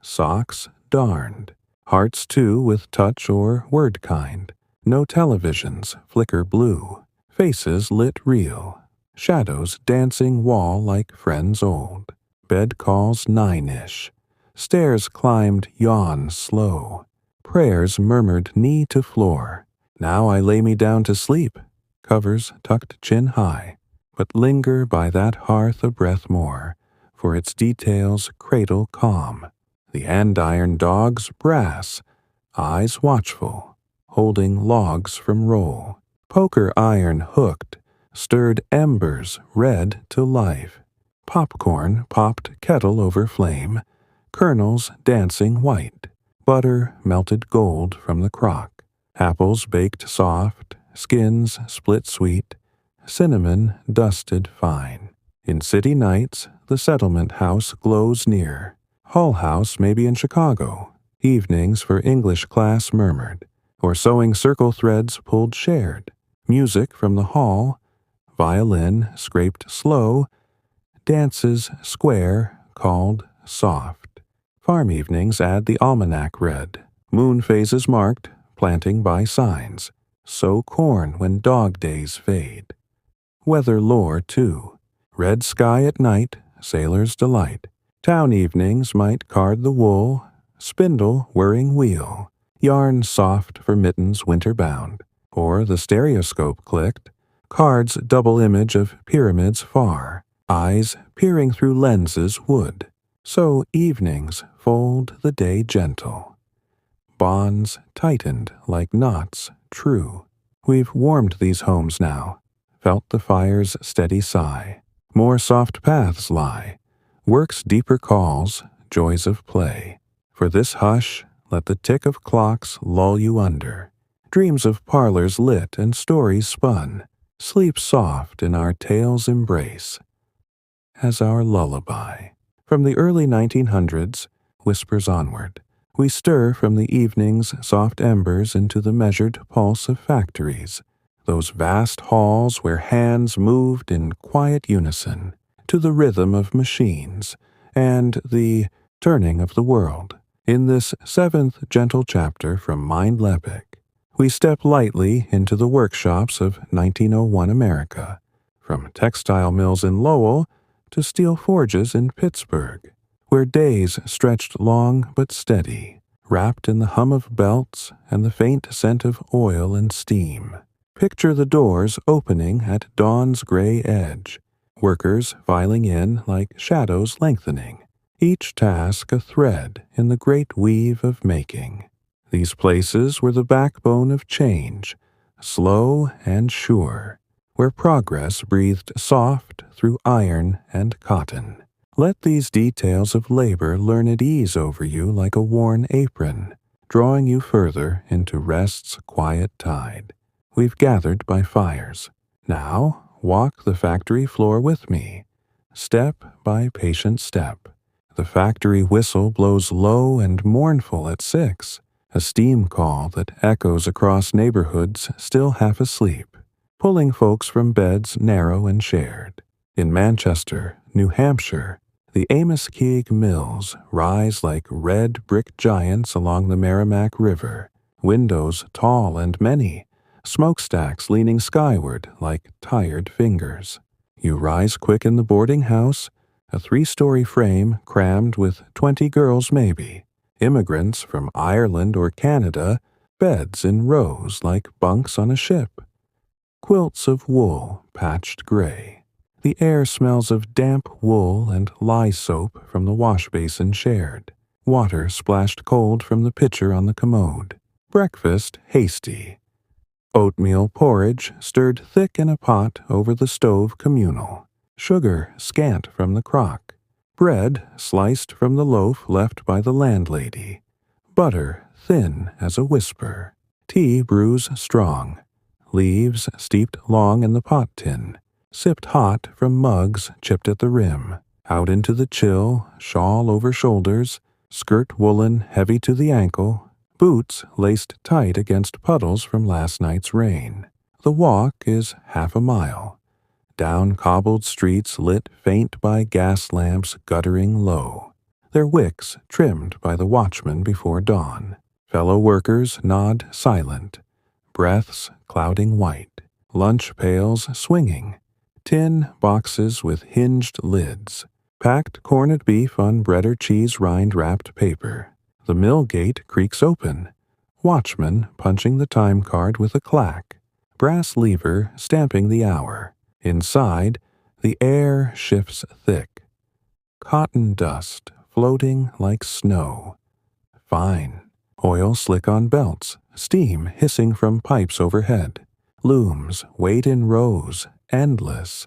Socks darned, hearts too with touch or word kind. No televisions flicker blue, faces lit real, shadows dancing wall like friends old. Bed calls 9-ish, stairs climbed yawn slow, prayers murmured knee to floor. Now I lay me down to sleep, covers tucked chin high, but linger by that hearth a breath more, for its details cradle calm. The andiron dogs brass, eyes watchful, holding logs from roll. Poker iron hooked, stirred embers red to life. Popcorn popped kettle over flame, kernels dancing white. Butter melted gold from the crock. Apples baked soft, skins split sweet, cinnamon dusted fine. In city nights, the settlement house glows near. Hull House maybe in Chicago, evenings for English class murmured, or sewing circle threads pulled shared, music from the hall, violin scraped slow, dances square called soft. Farm evenings add the almanac read, moon phases marked, planting by signs, sow corn when dog days fade. Weather lore too, red sky at night, sailor's delight. Town evenings might card the wool, spindle whirring wheel, yarn soft for mittens winter bound, or the stereoscope clicked, cards double image of pyramids far, eyes peering through lenses wood. So evenings fold the day gentle. Bonds tightened like knots true. We've warmed these homes now, felt the fire's steady sigh. More soft paths lie. Work's deeper calls, joys of play. For this hush, let the tick of clocks lull you under. Dreams of parlors lit and stories spun. Sleep soft in our tale's embrace. As our lullaby. From the early 1900s, whispers onward. We stir from the evening's soft embers into the measured pulse of factories. Those vast halls where hands moved in quiet unison. To the rhythm of machines, and the turning of the world. In this 7th gentle chapter from Mindleapic, we step lightly into the workshops of 1901 America, from textile mills in Lowell to steel forges in Pittsburgh, where days stretched long but steady, wrapped in the hum of belts and the faint scent of oil and steam. Picture the doors opening at dawn's gray edge, workers filing in like shadows lengthening, each task a thread in the great weave of making. These places were the backbone of change, slow and sure, where progress breathed soft through iron and cotton. Let these details of labor learn at ease over you like a worn apron, drawing you further into rest's quiet tide. We've gathered by fires. Now, walk the factory floor with me, step by patient step. The factory whistle blows low and mournful at 6, a steam call that echoes across neighborhoods still half asleep, pulling folks from beds narrow and shared. In Manchester, New Hampshire, the Amos-Keag mills rise like red brick giants along the Merrimack River, windows tall and many, smokestacks leaning skyward like tired fingers. You rise quick in the boarding house, a 3-story frame crammed with 20 girls maybe, immigrants from Ireland or Canada, beds in rows like bunks on a ship, quilts of wool patched gray. The air smells of damp wool and lye soap from the wash basin shared. Water splashed cold from the pitcher on the commode. Breakfast hasty. Oatmeal porridge stirred thick in a pot over the stove communal. Sugar scant from the crock. Bread sliced from the loaf left by the landlady. Butter thin as a whisper. Tea brews strong. Leaves steeped long in the pot tin. Sipped hot from mugs chipped at the rim. Out into the chill, shawl over shoulders, skirt woolen heavy to the ankle, boots laced tight against puddles from last night's rain. The walk is half a mile. Down cobbled streets lit faint by gas lamps guttering low, their wicks trimmed by the watchman before dawn. Fellow workers nod silent, breaths clouding white, lunch pails swinging, tin boxes with hinged lids, packed corned beef on bread or cheese rind-wrapped paper. The mill gate creaks open, watchman punching the time card with a clack, brass lever stamping the hour. Inside, the air shifts thick, cotton dust floating like snow. Fine. Oil slick on belts, steam hissing from pipes overhead. Looms wait in rows, endless.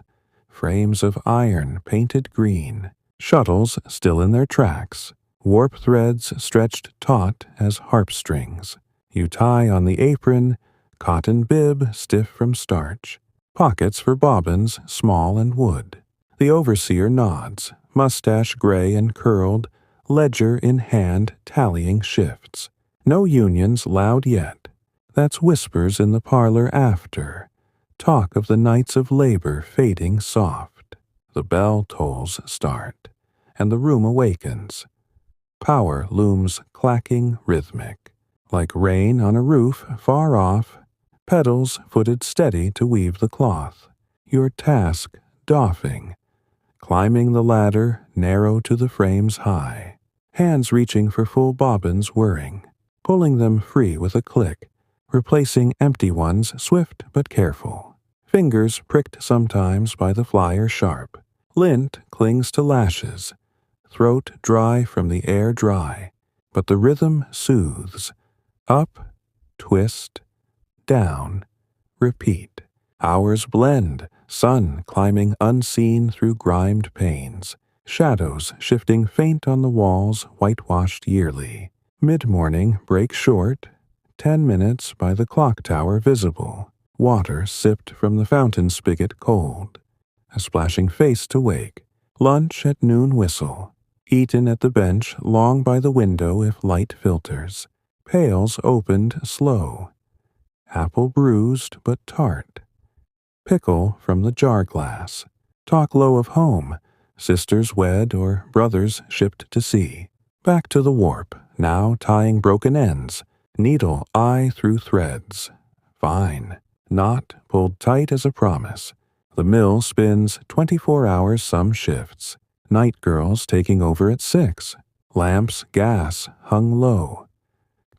Frames of iron painted green. Shuttles still in their tracks. Warp threads stretched taut as harp strings. You tie on the apron, cotton bib stiff from starch. Pockets for bobbins, small and wood. The overseer nods, mustache gray and curled, ledger in hand tallying shifts. No unions loud yet. That's whispers in the parlor after. Talk of the nights of labor fading soft. The bell tolls start, and the room awakens. Power looms clacking rhythmic. Like rain on a roof far off, pedals footed steady to weave the cloth. Your task doffing. Climbing the ladder narrow to the frames high. Hands reaching for full bobbins whirring. Pulling them free with a click. Replacing empty ones swift but careful. Fingers pricked sometimes by the flyer sharp. Lint clings to lashes. Throat dry from the air dry. But the rhythm soothes. Up, twist, down, repeat. Hours blend, sun climbing unseen through grimed panes. Shadows shifting faint on the walls whitewashed yearly. Mid-morning break short, 10 minutes by the clock tower visible. Water sipped from the fountain spigot cold. A splashing face to wake. Lunch at noon whistle. Eaten at the bench long by the window if light filters. Pails opened slow. Apple bruised but tart. Pickle from the jar glass. Talk low of home. Sisters wed or brothers shipped to sea. Back to the warp, now tying broken ends. Needle eye through threads. Fine. Knot pulled tight as a promise. The mill spins 24 hours some shifts. Night girls taking over at 6. Lamps gas hung low.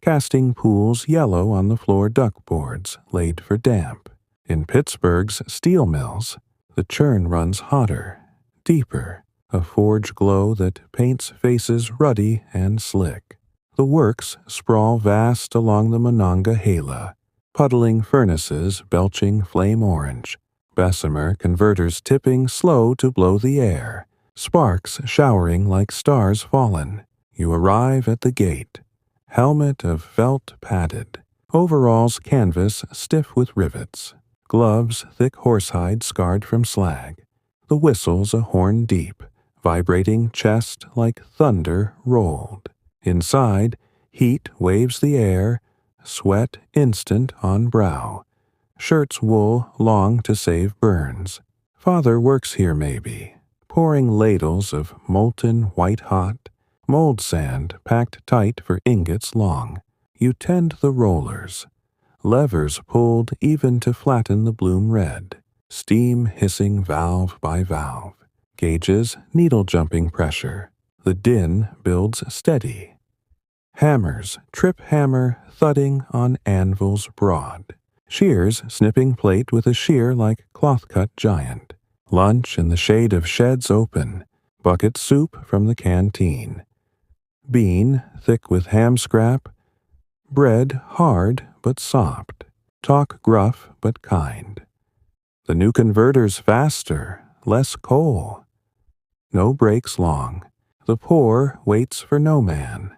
Casting pools yellow on the floor duckboards laid for damp. In Pittsburgh's steel mills, the churn runs hotter, deeper, a forge glow that paints faces ruddy and slick. The works sprawl vast along the Monongahela, puddling furnaces belching flame orange, Bessemer converters tipping slow to blow the air, sparks showering like stars fallen. You arrive at the gate. Helmet of felt padded, overalls canvas stiff with rivets, gloves thick horsehide scarred from slag, the whistle's a horn deep, vibrating chest like thunder rolled. Inside, heat waves the air, sweat instant on brow, shirt's wool long to save burns. Father works here maybe, pouring ladles of molten white-hot, mold sand packed tight for ingots long. You tend the rollers. Levers pulled even to flatten the bloom red. Steam hissing valve by valve. Gauges needle-jumping pressure. The din builds steady. Hammers trip hammer thudding on anvils broad. Shears snipping plate with a shear like cloth-cut giant. Lunch in the shade of sheds open, bucket soup from the canteen. Bean, thick with ham scrap. Bread, hard but soft. Talk gruff but kind. The new converter's faster, less coal. No breaks long. The poor waits for no man.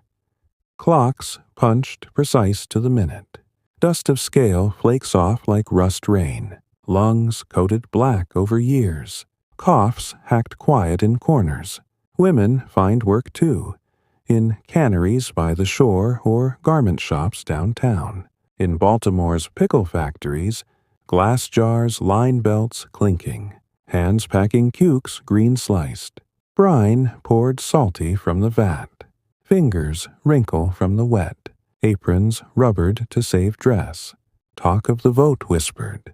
Clocks punched precise to the minute. Dust of scale flakes off like rust rain. Lungs coated black over years. Coughs hacked quiet in corners. Women find work too, in canneries by the shore or garment shops downtown. In Baltimore's pickle factories, glass jars, line belts clinking. Hands packing cukes green sliced. Brine poured salty from the vat. Fingers wrinkle from the wet. Aprons rubbered to save dress. Talk of the vote whispered.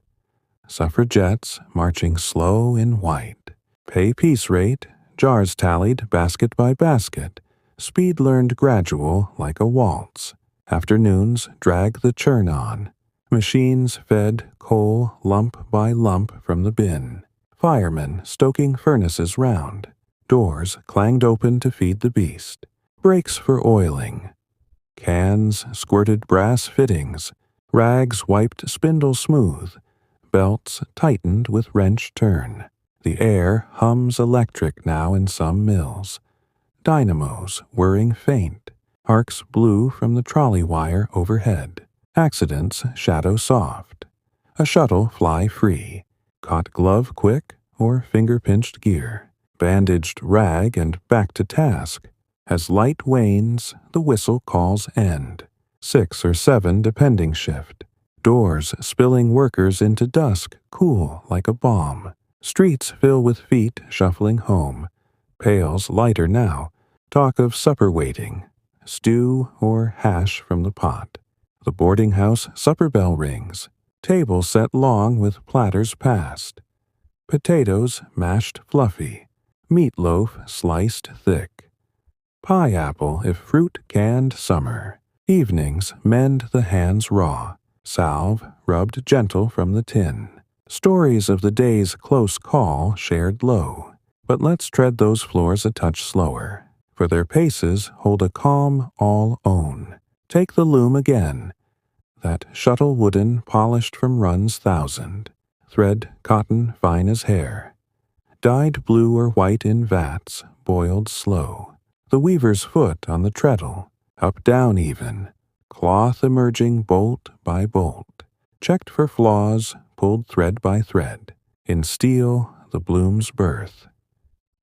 Suffragettes marching slow in white. Pay piece rate, jars tallied basket by basket. Speed learned gradual like a waltz. Afternoons drag the churn on. Machines fed coal lump by lump from the bin. Firemen stoking furnaces round. Doors clanged open to feed the beast. Brakes for oiling. Cans squirted brass fittings. Rags wiped spindle smooth. Belts tightened with wrench turn. The air hums electric now in some mills. Dynamos whirring faint. Arcs blue from the trolley wire overhead. Accidents shadow soft. A shuttle fly free. Caught glove quick or finger-pinched gear. Bandaged rag and back to task. As light wanes, the whistle calls end. 6 or 7 depending shift. Doors spilling workers into dusk, cool like a bomb. Streets fill with feet shuffling home. Pails lighter now. Talk of supper waiting. Stew or hash from the pot. The boarding house supper bell rings. Table set long with platters passed. Potatoes mashed fluffy. Meatloaf sliced thick. Pineapple if fruit canned summer. Evenings mend the hands raw. Salve rubbed gentle from the tin. Stories of the day's close call shared low. But let's tread those floors a touch slower, for their paces hold a calm all own. Take the loom again. That shuttle wooden polished from runs thousand. Thread cotton fine as hair. Dyed blue or white in vats, boiled slow. The weaver's foot on the treadle, up down even. Cloth emerging bolt by bolt. Checked for flaws, pulled thread by thread. In steel, the bloom's birth.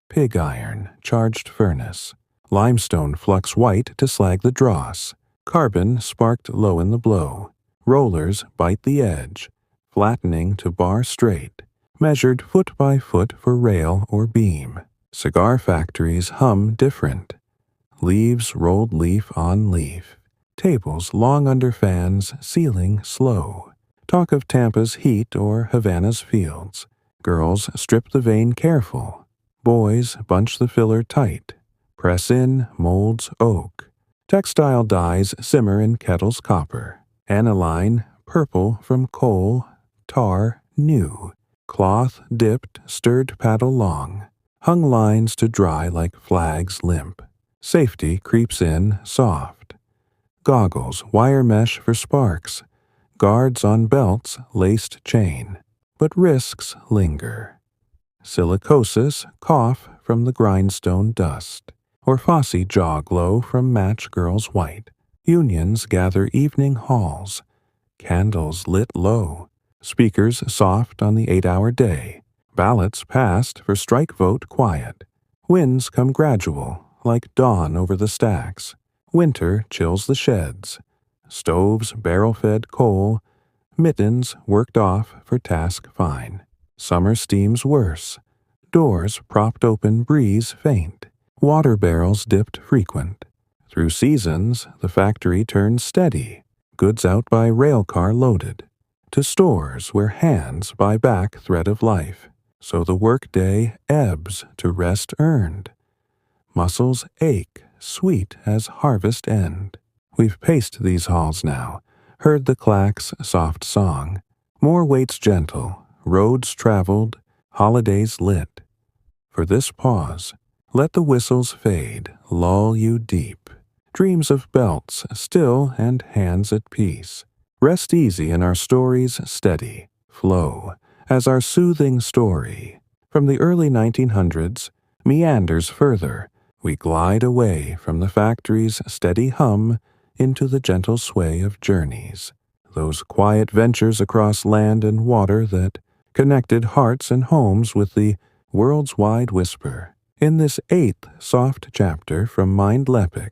Pig iron, charged furnace. Limestone flux white to slag the dross. Carbon sparked low in the blow. Rollers bite the edge, flattening to bar straight. Measured foot by foot for rail or beam. Cigar factories hum different. Leaves rolled leaf on leaf. Tables long under fans, ceiling slow. Talk of Tampa's heat or Havana's fields. Girls strip the vein careful. Boys bunch the filler tight. Press in molds oak. Textile dyes simmer in kettles copper. Aniline, purple from coal. Tar, new. Cloth dipped, stirred paddle long. Hung lines to dry like flags limp. Safety creeps in soft. Goggles, wire mesh for sparks. Guards on belts, laced chain. But risks linger. Silicosis, cough from the grindstone dust. Or phossy jaw glow from match girls white. Unions gather evening halls. Candles lit low. Speakers soft on the 8-hour day. Ballots passed for strike vote quiet. Winds come gradual, like dawn over the stacks. Winter chills the sheds. Stoves barrel-fed coal. Mittens worked off for task fine. Summer steams worse. Doors propped open breeze faint. Water barrels dipped frequent. Through seasons, the factory turns steady. Goods out by rail car loaded. To stores where hands buy back thread of life. So the workday ebbs to rest earned. Muscles ache, sweet as harvest end. We've paced these halls now, heard the clack's soft song. More weights gentle, roads traveled, holidays lit. For this pause, let the whistles fade, lull you deep. Dreams of belts still and hands at peace. Rest easy in our story's steady flow, as our soothing story, from the early 1900s, meanders further. We glide away from the factory's steady hum into the gentle sway of journeys, those quiet ventures across land and water that connected hearts and homes with the world's wide whisper. In this 8th soft chapter from Mindleapic,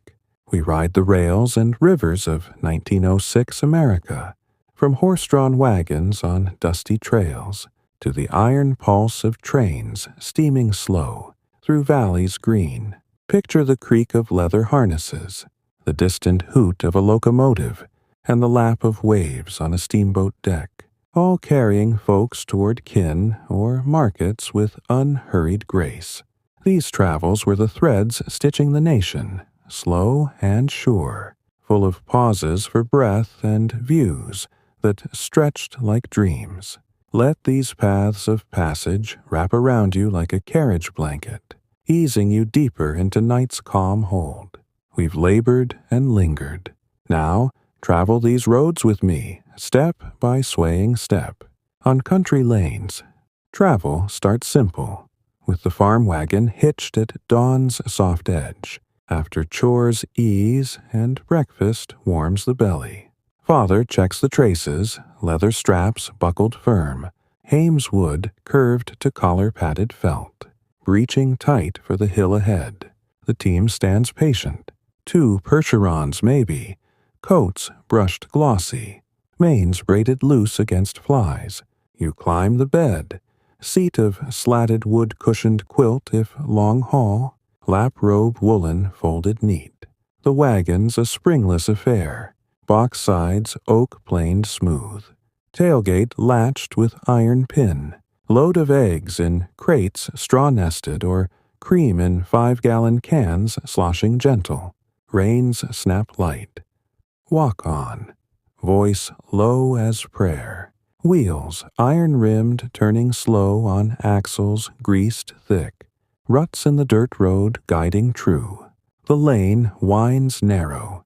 we ride the rails and rivers of 1906 America, from horse-drawn wagons on dusty trails to the iron pulse of trains steaming slow through valleys green. Picture the creak of leather harnesses, the distant hoot of a locomotive, and the lap of waves on a steamboat deck, all carrying folks toward kin or markets with unhurried grace. These travels were the threads stitching the nation, slow and sure, full of pauses for breath and views that stretched like dreams. Let these paths of passage wrap around you like a carriage blanket, easing you deeper into night's calm hold. We've labored and lingered. Now, travel these roads with me, step by swaying step. On country lanes, travel starts simple, with the farm wagon hitched at dawn's soft edge. After chores ease and breakfast warms the belly. Father checks the traces, leather straps buckled firm, Hames wood curved to collar-padded felt, breeching tight for the hill ahead. The team stands patient. 2 Percherons maybe, coats brushed glossy, manes braided loose against flies. You climb the bed, seat of slatted wood-cushioned quilt if long haul, lap robe woolen folded neat. The wagon's a springless affair, box sides oak-planed smooth, tailgate latched with iron pin, load of eggs in crates straw-nested or cream in 5-gallon cans sloshing gentle, reins snap light. Walk on, voice low as prayer, wheels iron-rimmed turning slow on axles greased thick, ruts in the dirt road guiding true. The lane winds narrow,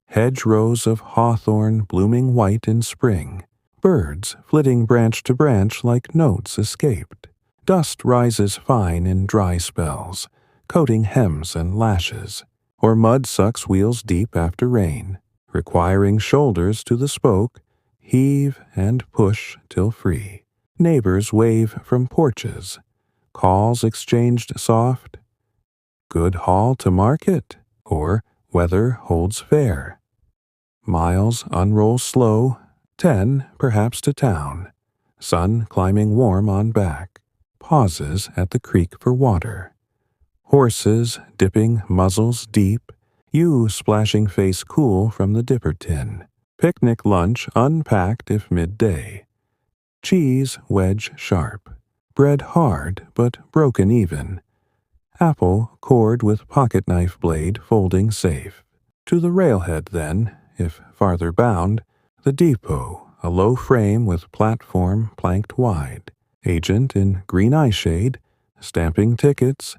hedgerows of hawthorn blooming white in spring, birds flitting branch to branch like notes escaped. Dust rises fine in dry spells, coating hems and lashes, or mud sucks wheels deep after rain, requiring shoulders to the spoke, heave and push till free. Neighbors wave from porches, calls exchanged soft, good haul to market, or weather holds fair. Miles unroll slow, 10 perhaps to town, sun climbing warm on back, pauses at the creek for water. Horses dipping muzzles deep, you splashing face cool from the dipper tin. Picnic lunch unpacked if midday. Cheese wedge sharp, bread hard but broken even. Apple cored with pocket knife blade folding safe. To the railhead then, if farther bound, the depot, a low frame with platform planked wide. Agent in green eyeshade, stamping tickets,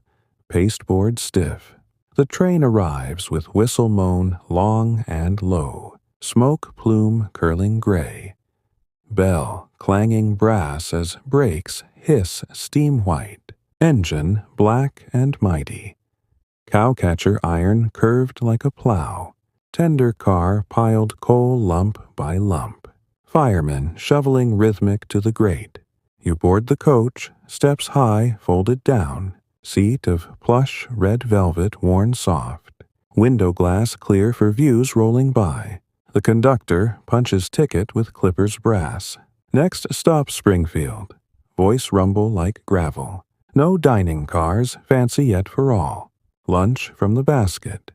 pasteboard stiff. The train arrives with whistle moan long and low, smoke plume curling gray. Bell clanging brass as brakes hiss steam white. Engine black and mighty. Cowcatcher iron curved like a plow. Tender car piled coal lump by lump. Firemen shoveling rhythmic to the grate. You board the coach, steps high folded down, seat of plush red velvet worn soft, window glass clear for views rolling by. The conductor punches ticket with clippers brass. Next stop Springfield. Voice rumble like gravel. No dining cars, fancy yet for all. Lunch from the basket.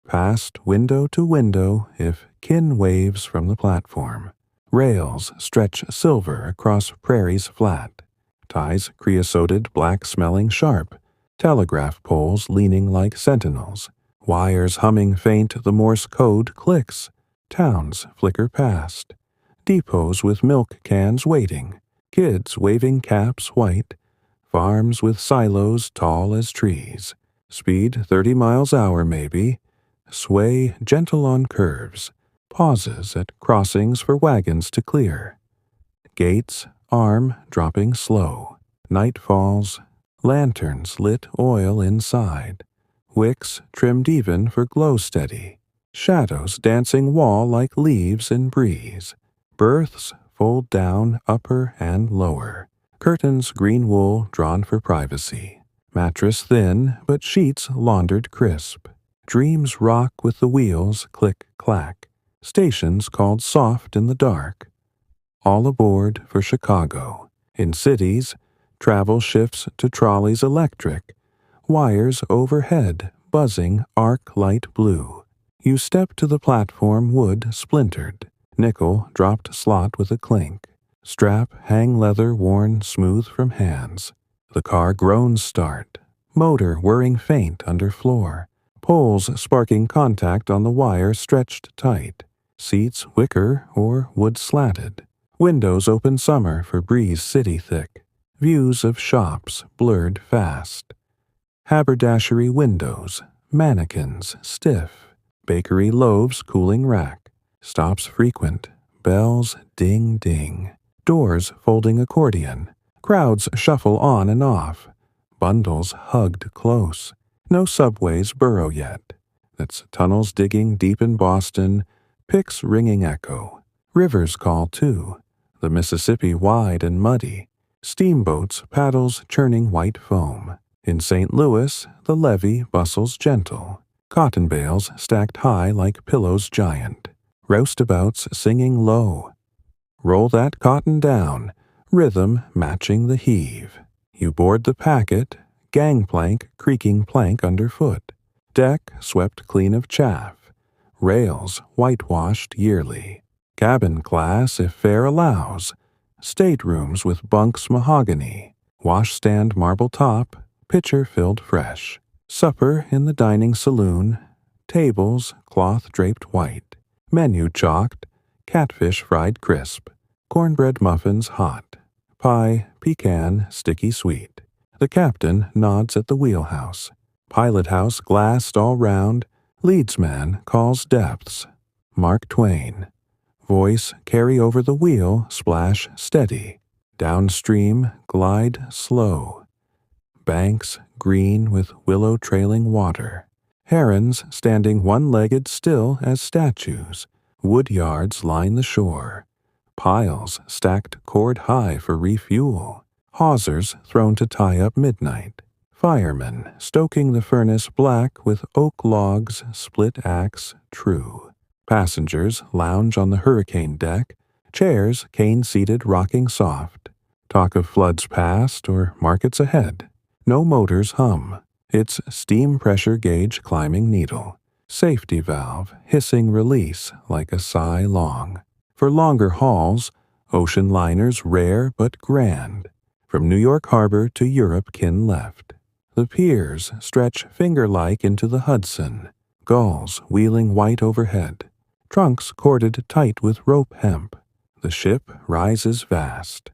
Past window to window if kin waves from the platform. Rails stretch silver across prairies flat. Ties creosoted black-smelling sharp. Telegraph poles leaning like sentinels. Wires humming faint the Morse code clicks. Towns flicker past. Depots with milk cans waiting. Kids waving caps white. Farms with silos tall as trees. Speed 30 miles an hour maybe. Sway gentle on curves. Pauses at crossings for wagons to clear. Gates, arm dropping slow. Night falls. Lanterns lit oil inside. Wicks trimmed even for glow steady. Shadows dancing wall like leaves in breeze. Berths fold down upper and lower. Curtains green wool drawn for privacy. Mattress thin, but sheets laundered crisp. Dreams rock with the wheels click-clack. Stations called soft in the dark. All aboard for Chicago. In cities, travel shifts to trolleys electric. Wires overhead buzzing arc light blue. You step to the platform, wood splintered. Nickel dropped slot with a clink. Strap hang leather worn smooth from hands. The car groans start. Motor whirring faint under floor. Poles sparking contact on the wire stretched tight. Seats wicker or wood slatted. Windows open summer for breeze city thick. Views of shops blurred fast. Haberdashery windows, mannequins stiff. Bakery loaves cooling rack. Stops frequent. Bells ding ding. Doors folding accordion. Crowds shuffle on and off. Bundles hugged close. No subways burrow yet. That's tunnels digging deep in Boston. Picks ringing echo. Rivers call too. The Mississippi wide and muddy. Steamboats paddles churning white foam. In St. Louis, the levee bustles gentle. Cotton bales stacked high like pillows giant. Roustabouts singing low. Roll that cotton down, rhythm matching the heave. You board the packet, gangplank creaking plank underfoot. Deck swept clean of chaff. Rails whitewashed yearly. Cabin class if fare allows. Staterooms with bunks mahogany. Washstand marble top, pitcher filled fresh. Supper in the dining saloon. Tables cloth draped white. Menu chalked. Catfish fried crisp. Cornbread muffins hot. Pie, pecan, sticky sweet. The captain nods at the wheelhouse. Pilot house glassed all round. Leadsman calls depths. Mark Twain. Voice carry over the wheel, splash steady. Downstream, glide slow. Banks green with willow trailing water. Herons standing one-legged still as statues. Wood yards line the shore. Piles stacked cord high for refuel. Hawsers thrown to tie up midnight. Firemen stoking the furnace black with oak logs, split axe true. Passengers lounge on the hurricane deck. Chairs cane-seated rocking soft. Talk of floods past or markets ahead. No motors hum. It's steam pressure gauge climbing needle. Safety valve hissing release like a sigh long. For longer hauls, ocean liners rare but grand. From New York Harbor to Europe kin left. The piers stretch finger-like into the Hudson. Gulls wheeling white overhead. Trunks corded tight with rope hemp. The ship rises vast.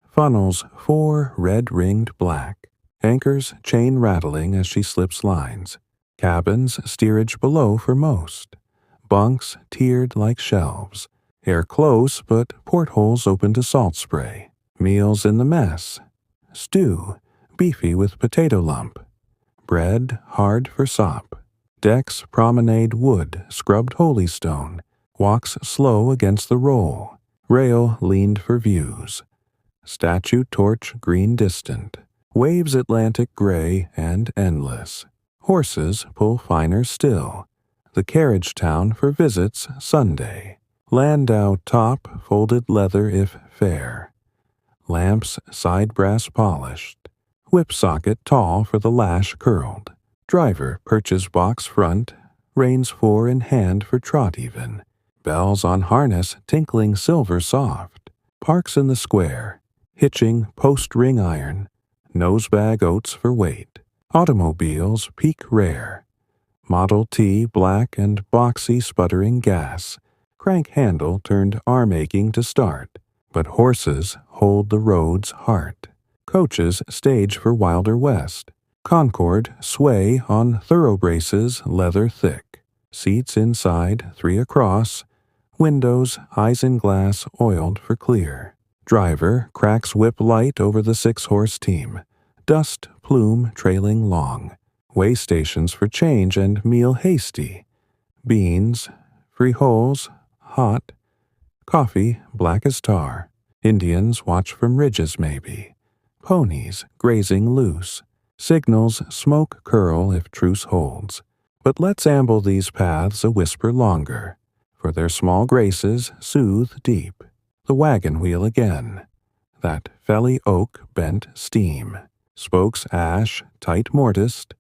Funnels 4 red-ringed black. Anchors chain rattling as she slips lines. Cabins steerage below for most. Bunks tiered like shelves. Air close but portholes open to salt spray. Meals in the mess. Stew, beefy with potato lump. Bread hard for sop. Decks promenade wood, scrubbed holystone. Walks slow against the roll. Rail leaned for views. Statue torch green distant. Waves Atlantic gray and endless. Horses pull finer still. The carriage town for visits Sunday. Landau top folded leather if fair. Lamps side brass polished. Whip socket tall for the lash curled. Driver perches box front. Reins 4 in hand for trot even. Bells on harness tinkling silver soft. Parks in the square. Hitching post ring iron. Nosebag oats for weight. Automobiles peak rare. Model T black and boxy sputtering gas. Crank handle turned arm aching to start. But horses hold the road's heart. Coaches stage for Wilder West. Concord sway on thoroughbraces leather thick. Seats inside, 3 across. Windows isinglass oiled for clear. Driver cracks whip light over the 6-horse team. Dust plume trailing long. Way stations for change and meal hasty. Beans, frijoles, hot. Coffee, black as tar. Indians watch from ridges maybe. Ponies grazing loose. Signals smoke curl if truce holds. But let's amble these paths a whisper longer, for their small graces soothe deep. The wagon wheel again. That felly oak bent steam. Spokes ash, tight mortised.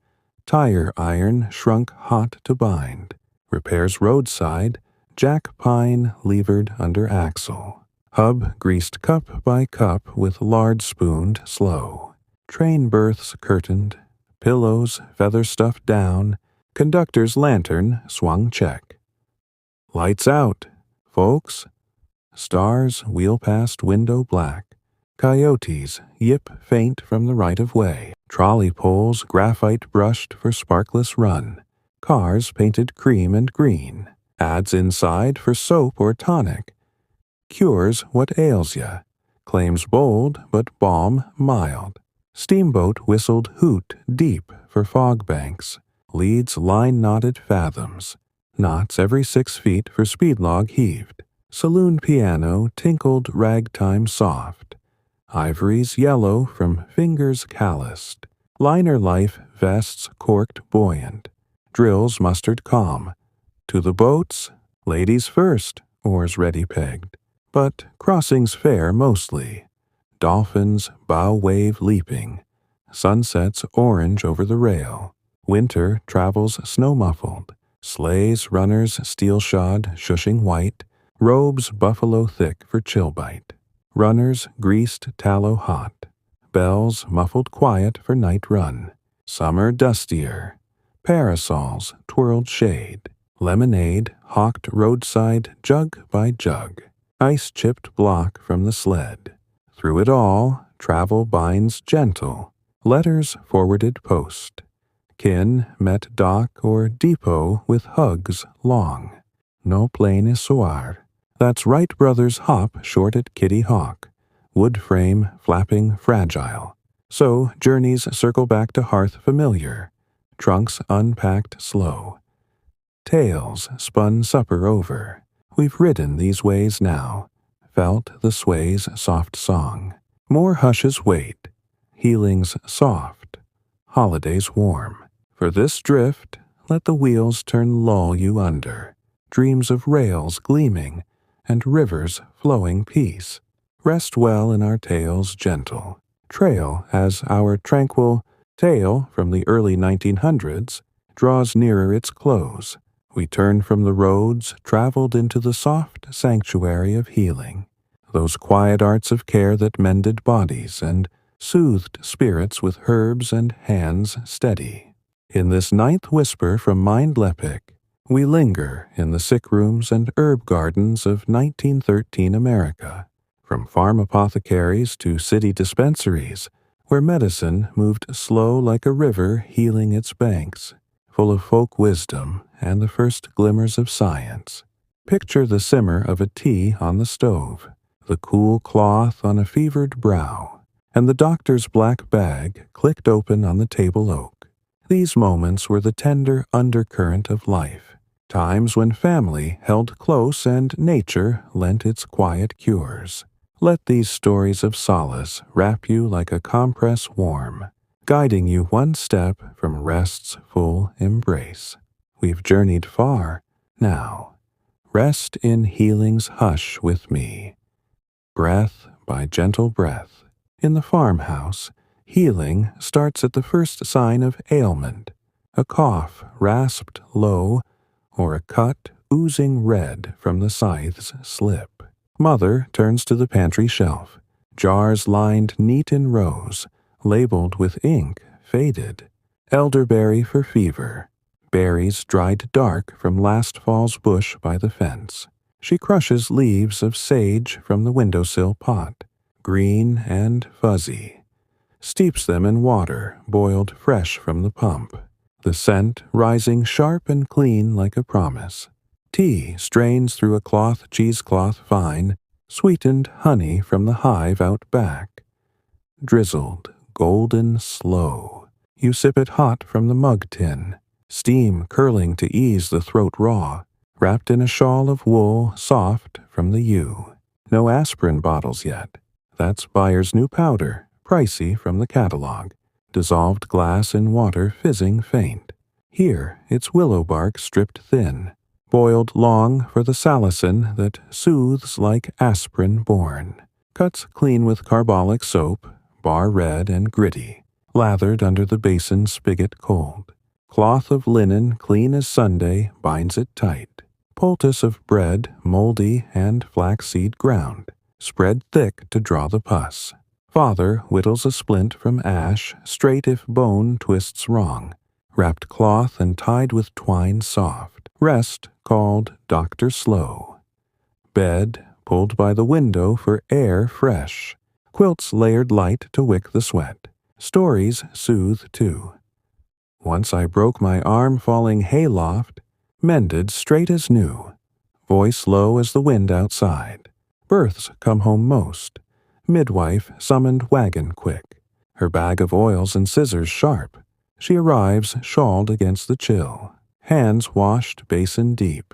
Tire iron shrunk hot to bind. Repairs roadside, jack pine levered under axle. Hub greased cup by cup with lard spooned slow. Train berths curtained, pillows feather stuffed down, conductor's lantern swung check. Lights out, folks. Stars wheel past window black. Coyotes yip faint from the right-of-way. Trolley poles graphite brushed for sparkless run. Cars painted cream and green. Ads inside for soap or tonic. Cures what ails ya. Claims bold but balm mild. Steamboat whistled hoot deep for fog banks. Leads line-knotted fathoms. Knots every 6 feet for speed log heaved. Saloon piano tinkled ragtime soft. Ivories yellow from fingers calloused. Liner life vests corked buoyant. Drills mustered calm. To the boats, ladies first, oars ready pegged. But crossings fair mostly. Dolphins bow wave leaping. Sunsets orange over the rail. Winter travels snow-muffled. Sleighs runners steel-shod shushing white. Robes buffalo thick for chill bite. Runners greased tallow hot. Bells muffled quiet for night run. Summer dustier. Parasols twirled shade. Lemonade hawked roadside jug by jug. Ice-chipped block from the sled. Through it all, travel binds gentle. Letters forwarded post. Kin met dock or depot with hugs long. No plain is soir. That's Wright Brothers hop short at Kitty Hawk. Wood frame flapping fragile. So journeys circle back to hearth familiar. Trunks unpacked slow. Tales spun supper over. We've ridden these ways now. Felt the sway's soft song. More hushes wait. Healings soft. Holidays warm. For this drift, let the wheels turn lull you under. Dreams of rails gleaming and rivers flowing peace. Rest well in our tales gentle. Trail as our tranquil tale from the early 1900s draws nearer its close. We turn from the roads traveled into the soft sanctuary of healing. Those quiet arts of care that mended bodies and soothed spirits with herbs and hands steady. In this 9th whisper from Mindleapic, we linger in the sick rooms and herb gardens of 1913 America, from farm apothecaries to city dispensaries, where medicine moved slow like a river healing its banks, full of folk wisdom and the first glimmers of science. Picture the simmer of a tea on the stove, the cool cloth on a fevered brow, and the doctor's black bag clicked open on the table oak. These moments were the tender undercurrent of life, times when family held close and nature lent its quiet cures. Let these stories of solace wrap you like a compress warm, guiding you one step from rest's full embrace. We've journeyed far, now. Rest in healing's hush with me. Breath by gentle breath. In the farmhouse, healing starts at the first sign of ailment, a cough rasped low, or a cut oozing red from the scythe's slip. Mother turns to the pantry shelf, jars lined neat in rows, labeled with ink, faded. Elderberry for fever. Berries dried dark from last fall's bush by the fence. She crushes leaves of sage from the windowsill pot, green and fuzzy. steeps them in water boiled fresh from the pump, the scent rising sharp and clean like a promise. Tea strains through a cloth cheesecloth fine, sweetened honey from the hive out back. Drizzled, golden, slow. You sip it hot from the mug tin, steam curling to ease the throat raw, wrapped in a shawl of wool soft from the ewe. No aspirin bottles yet. That's Bayer's new powder, pricey from the catalog. Dissolved glass in water fizzing faint. Here it's willow bark stripped thin, boiled long for the salicin that soothes like aspirin born. Cuts clean with carbolic soap, bar red and gritty, lathered under the basin spigot cold. Cloth of linen clean as Sunday binds it tight. Poultice of bread, moldy and flaxseed ground, spread thick to draw the pus. Father whittles a splint from ash, straight if bone twists wrong, wrapped cloth and tied with twine soft. Rest called Dr. Slow. Bed pulled by the window for air fresh. Quilts layered light to wick the sweat. Stories soothe too. Once I broke my arm falling hayloft, mended straight as new. Voice low as the wind outside. Births come home most. Midwife summoned wagon quick. Her bag of oils and scissors sharp. She arrives shawled against the chill. Hands washed basin deep.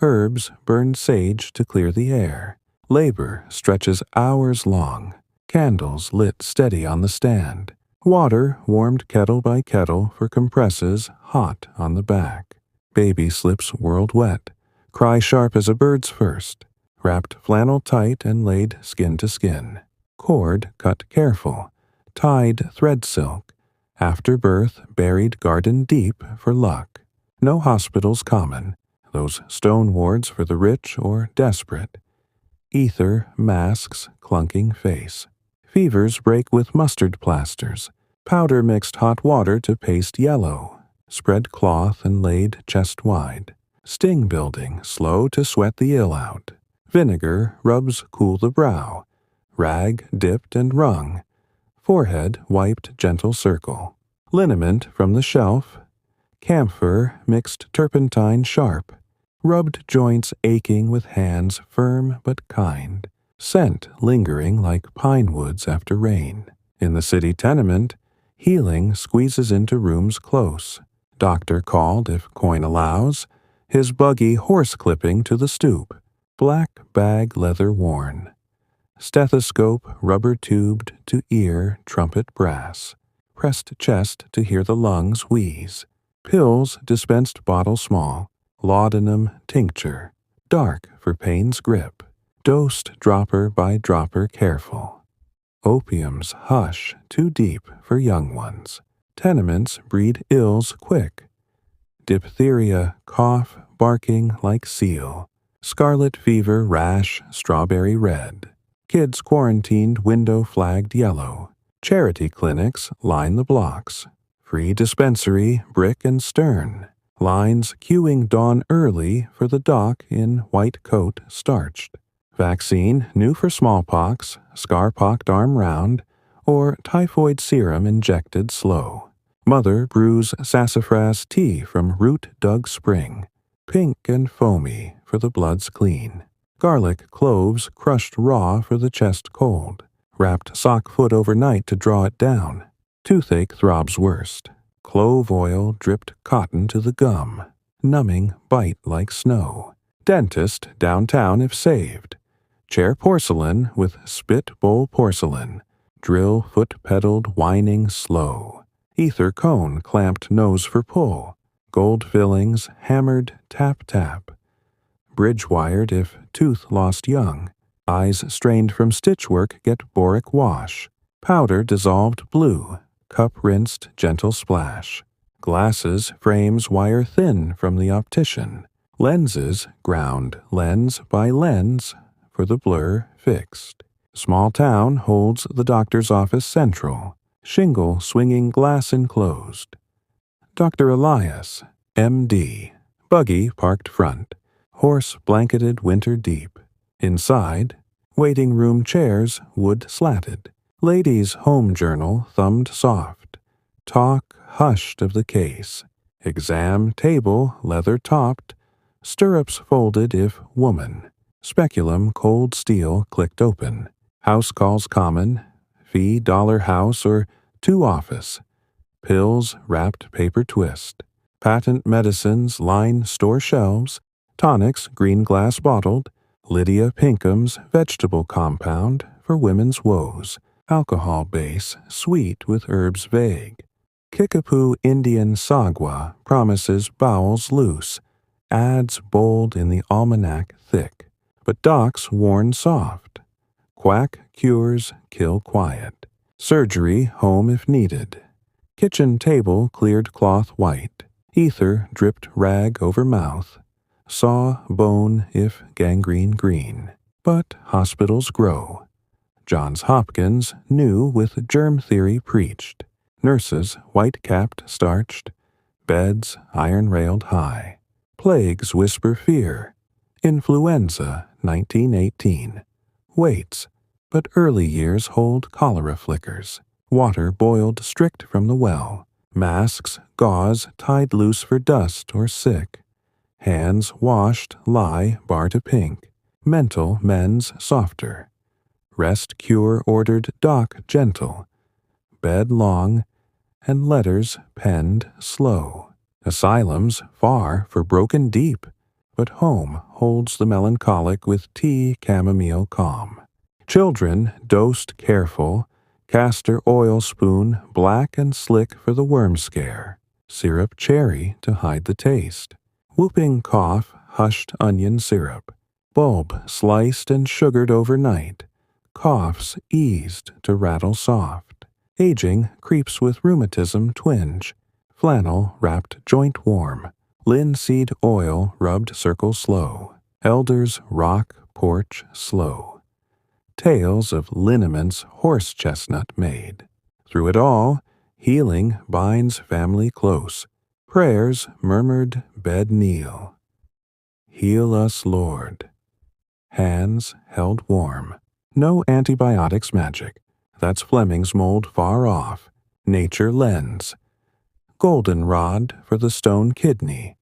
Herbs burn sage to clear the air. Labor stretches hours long. Candles lit steady on the stand. Water warmed kettle by kettle for compresses hot on the back. Baby slips whirled wet. Cry sharp as a bird's first. Wrapped flannel tight and laid skin to skin. Cord cut careful. Tied thread silk. After birth buried garden deep for luck. No hospitals common. Those stone wards for the rich or desperate. Ether masks clunking face. Fevers break with mustard plasters. Powder mixed hot water to paste yellow. Spread cloth and laid chest wide. Sting building slow to sweat the ill out. Vinegar rubs cool the brow. Rag dipped and wrung. Forehead wiped gentle circle. Liniment from the shelf. Camphor mixed turpentine sharp. Rubbed joints aching with hands firm but kind. Scent lingering like pine woods after rain. In the city tenement, healing squeezes into rooms close. Doctor called if coin allows. His buggy horse clipping to the stoop. Black bag leather worn. Stethoscope rubber tubed to ear trumpet brass. Pressed chest to hear the lungs wheeze. Pills dispensed bottle small. Laudanum tincture. Dark for pain's grip. Dosed dropper by dropper careful. Opiums hush too deep for young ones. Tenements breed ills quick. Diphtheria cough barking like seal. Scarlet fever rash strawberry red. Kids quarantined window flagged yellow. Charity clinics line the blocks. Free dispensary brick and stern. Lines queuing dawn early for the doc in white coat starched. Vaccine new for smallpox, scar-pocked arm round, or typhoid serum injected slow. Mother brews sassafras tea from root dug spring. Pink and foamy for the blood's clean. Garlic cloves crushed raw for the chest cold. Wrapped sock foot overnight to draw it down. Toothache throbs worst. Clove oil dripped cotton to the gum. Numbing bite like snow. Dentist downtown if saved. Chair porcelain with spit bowl porcelain. Drill foot pedaled whining slow. Ether cone clamped nose for pull. Gold fillings hammered tap tap. Bridge wired if tooth lost young. Eyes strained from stitchwork get boric wash. Powder dissolved blue. Cup rinsed gentle splash. Glasses frames wire thin from the optician. Lenses ground lens by lens for the blur fixed. Small town holds the doctor's office central. Shingle swinging glass enclosed. Dr. Elias, M.D. Buggy parked front. Horse blanketed winter deep. Inside, waiting room chairs wood slatted. Ladies' home journal thumbed soft. Talk hushed of the case. Exam table leather topped. Stirrups folded if woman. Speculum cold steel clicked open. House calls common. Fee dollar house or two office. Pills wrapped paper twist. Patent medicines line store shelves. Tonics green glass bottled. Lydia Pinkham's vegetable compound for women's woes. Alcohol base sweet with herbs vague. Kickapoo Indian sagwa promises bowels loose. Ads bold in the almanac thick. But docs warn soft. Quack cures kill quiet. Surgery home if needed. Kitchen table cleared cloth white. Ether dripped rag over mouth. Saw bone if gangrene green. But hospitals grow. Johns Hopkins knew with germ theory preached. Nurses white-capped starched. Beds iron-railed high. Plagues whisper fear. Influenza 1918. Waits, but early years hold cholera flickers. Water boiled strict from the well. Masks, gauze tied loose for dust or sick. Hands washed lie bar to pink. Mental men's softer. Rest cure ordered doc gentle. Bed long, and letters penned slow. Asylums far for broken deep, but home holds the melancholic with tea chamomile calm. Children dosed careful, castor oil spoon black and slick for the worm scare. Syrup cherry to hide the taste. Whooping cough hushed onion syrup. Bulb sliced and sugared overnight. Coughs eased to rattle soft. Aging creeps with rheumatism twinge. Flannel wrapped joint warm. Linseed oil rubbed circle slow. Elders rock porch slow. Tales of liniments horse chestnut made. Through it all, healing binds family close. Prayers murmured bed kneel. Heal us, Lord. Hands held warm. No antibiotics magic. That's Fleming's mold far off. Nature lends. Goldenrod for the stone kidney.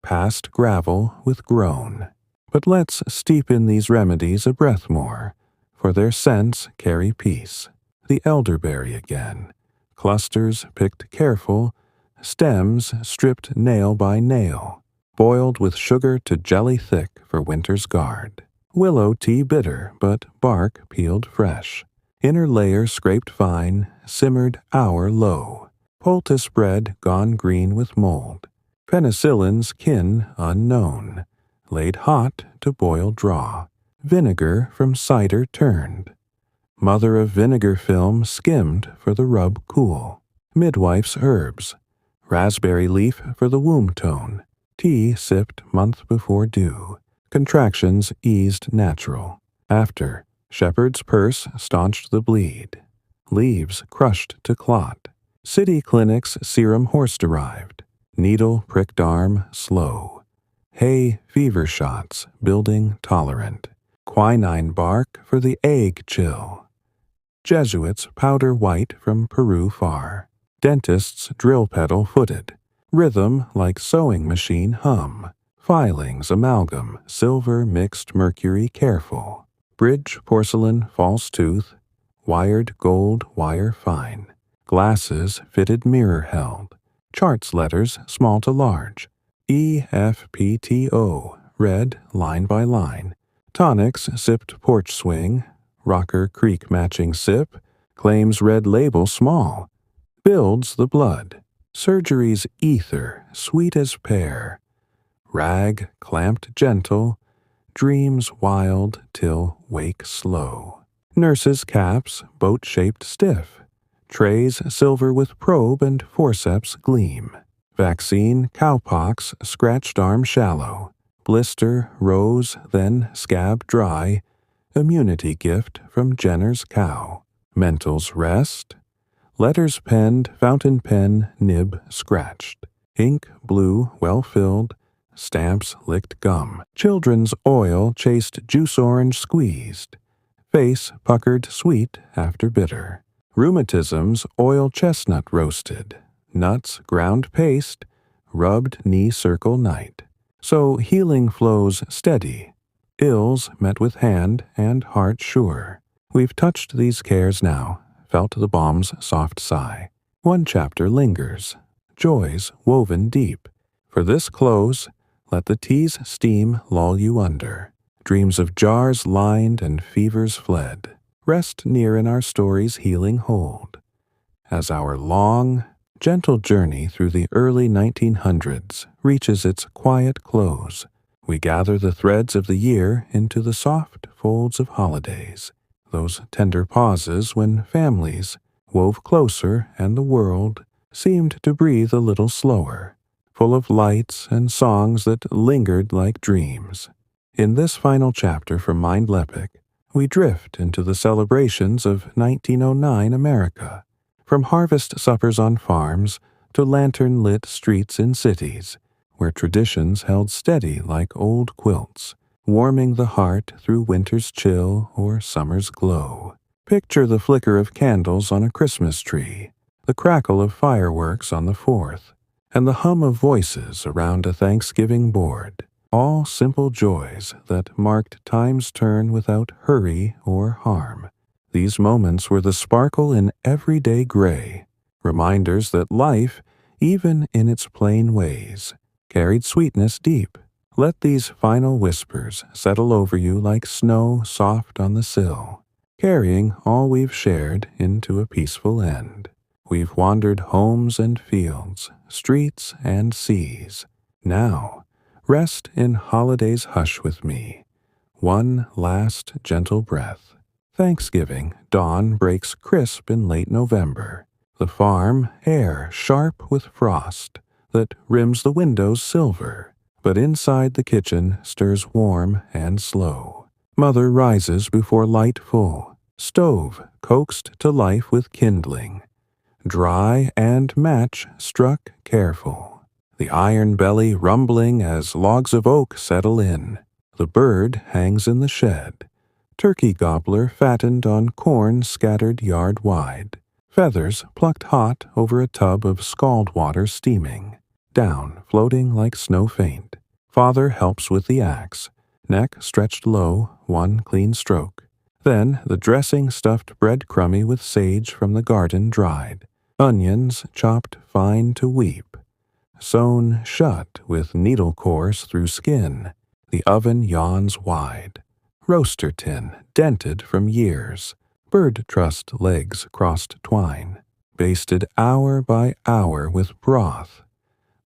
Past gravel with groan. But let's steep in these remedies a breath more, for their scents carry peace. The elderberry again. Clusters picked careful. Stems stripped nail by nail. Boiled with sugar to jelly thick for winter's guard. Willow tea bitter, but bark peeled fresh. Inner layer scraped fine, simmered hour low. Poultice bread gone green with mold. Penicillin's kin unknown. Laid hot to boil draw. Vinegar from cider turned. Mother of vinegar film skimmed for the rub cool. Midwife's herbs. Raspberry leaf for the womb tone. Tea sipped month before due. Contractions eased natural. After, shepherd's purse staunched the bleed. Leaves crushed to clot. City clinics serum horse-derived. Needle pricked arm slow. Hay fever shots building tolerant. Quinine bark for the ague chill. Jesuits powder white from Peru far. Dentists drill pedal footed. Rhythm like sewing machine hum. Filings amalgam silver mixed mercury careful. Bridge porcelain false tooth. Wired gold wire fine. Glasses fitted mirror held. Charts letters small to large. EFPTO read line by line. Tonics sipped porch swing. Rocker creek matching sip. Claims red label small. Builds the blood. Surgery's ether sweet as pear. Rag clamped gentle. Dreams wild till wake slow. Nurses' caps boat-shaped stiff. Trays silver with probe and forceps gleam. Vaccine cowpox scratched arm shallow. Blister rose then scab dry. Immunity gift from Jenner's cow. Mental's rest. Letters penned fountain pen nib scratched. Ink blue well filled. Stamps licked gum. Children's oil chased juice orange squeezed. face puckered sweet after bitter. Rheumatism's oil chestnut roasted, nuts ground paste, rubbed knee circle night. So healing flows steady, ills met with hand and heart sure. We've touched these cares now, felt the balm's soft sigh. One chapter lingers, joys woven deep. For this close, let the tea's steam lull you under. Dreams of jars lined and fevers fled, rest near in our story's healing hold. As our long, gentle journey through the early 1900s reaches its quiet close, we gather the threads of the year into the soft folds of holidays, those tender pauses when families wove closer and the world seemed to breathe a little slower, full of lights and songs that lingered like dreams. In this final chapter from Mindleapic, we drift into the celebrations of 1909 America, from harvest suppers on farms to lantern-lit streets in cities, where traditions held steady like old quilts, warming the heart through winter's chill or summer's glow. Picture the flicker of candles on a Christmas tree, the crackle of fireworks on the 4th, and the hum of voices around a Thanksgiving board. All simple joys that marked time's turn without hurry or harm. These moments were the sparkle in everyday gray, reminders that life, even in its plain ways, carried sweetness deep. Let these final whispers settle over you like snow soft on the sill, carrying all we've shared into a peaceful end. We've wandered homes and fields, streets and seas. Now, rest in holiday's hush with me. One last gentle breath. Thanksgiving dawn breaks crisp in late November. The farm air sharp with frost that rims the windows silver, but inside the kitchen stirs warm and slow. Mother rises before light full, stove coaxed to life with kindling, dry and match struck careful. The iron belly rumbling as logs of oak settle in. The bird hangs in the shed. Turkey gobbler fattened on corn scattered yard wide. Feathers plucked hot over a tub of scald water steaming. Down, floating like snow faint. Father helps with the axe. Neck stretched low, one clean stroke. Then the dressing stuffed bread crumby with sage from the garden dried. Onions chopped fine to weep. Sewn shut with needle course through skin. The oven yawns wide. Roaster tin dented from years. Bird trussed legs crossed twine. Basted hour by hour with broth.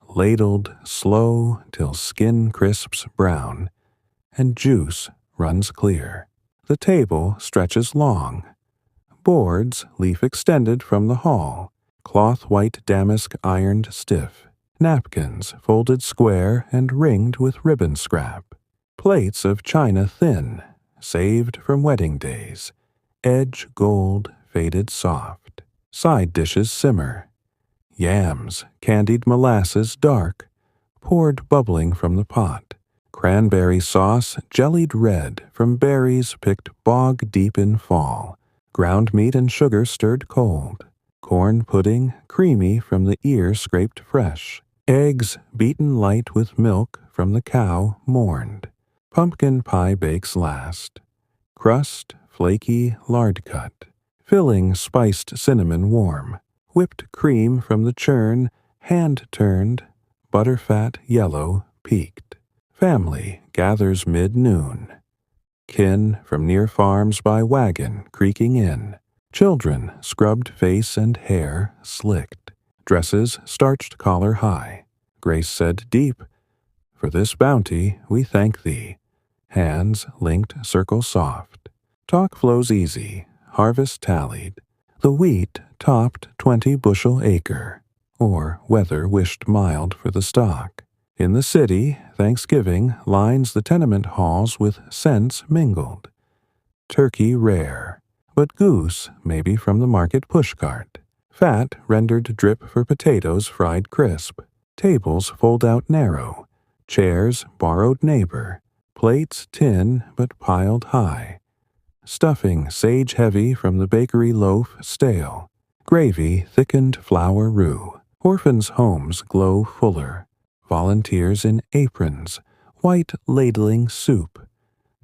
Ladled slow till skin crisps brown, and juice runs clear. The table stretches long. Boards leaf extended from the hall. Cloth white damask ironed stiff. Napkins folded square and ringed with ribbon scrap. Plates of china thin, saved from wedding days. Edge gold faded soft. Side dishes simmer. Yams, candied molasses dark, poured bubbling from the pot. Cranberry sauce jellied red from berries picked bog deep in fall. Ground meat and sugar stirred cold. Corn pudding creamy from the ear scraped fresh. Eggs beaten light with milk from the cow mourned. Pumpkin pie bakes last. Crust flaky lard cut. Filling spiced cinnamon warm. Whipped cream from the churn, hand turned. Butterfat yellow peaked. Family gathers mid-noon. Kin from near farms by wagon creaking in. Children scrubbed face and hair slicked. Dresses starched collar high. Grace said deep, "For this bounty we thank thee." Hands linked circle soft. Talk flows easy, harvest tallied. The wheat topped 20 bushel acre, or weather wished mild for the stock. In the city, Thanksgiving lines the tenement halls with scents mingled. Turkey rare, but goose maybe from the market pushcart. Fat rendered drip for potatoes fried crisp. Tables fold out narrow. Chairs borrowed neighbor. Plates tin but piled high. stuffing sage-heavy from the bakery loaf stale, gravy thickened flour roux. Orphans' homes glow fuller, volunteers in aprons, white ladling soup,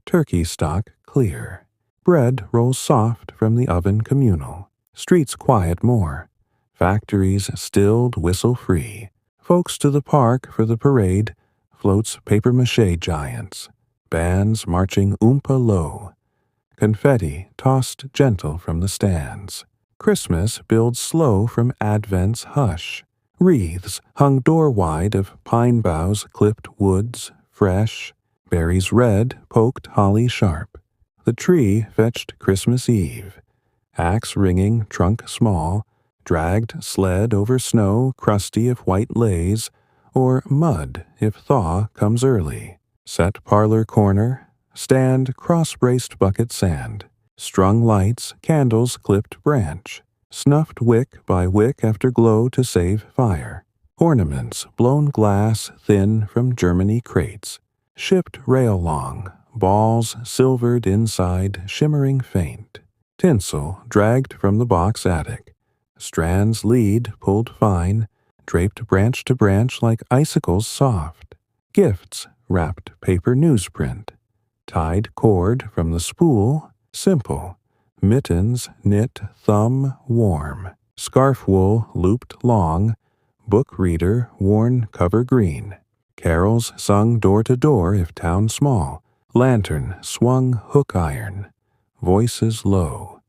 turkey stock clear, bread rolls soft from the oven communal, streets quiet more, factories stilled whistle-free, folks to the park for the parade, floats papier-mâché giants, bands marching oompa low, confetti tossed gentle from the stands. Christmas builds slow from Advent's hush. Wreaths hung door-wide of pine boughs clipped woods, fresh, berries red poked holly sharp. The tree fetched Christmas Eve, axe ringing trunk small, dragged sled over snow crusty if white lays, or mud if thaw comes early. Set parlor corner, stand cross-braced bucket sand, strung lights, candles clipped branch, snuffed wick by wick after glow to save fire, ornaments blown glass thin from Germany crates, shipped rail long, balls silvered inside shimmering faint, tinsel dragged from the box attic, strands lead pulled fine, draped branch to branch like icicles soft, gifts wrapped paper newsprint, tied cord from the spool, simple, mittens knit thumb warm, scarf wool looped long, book reader worn cover green, carols sung door to door if town small, lantern swung hook iron, voices low.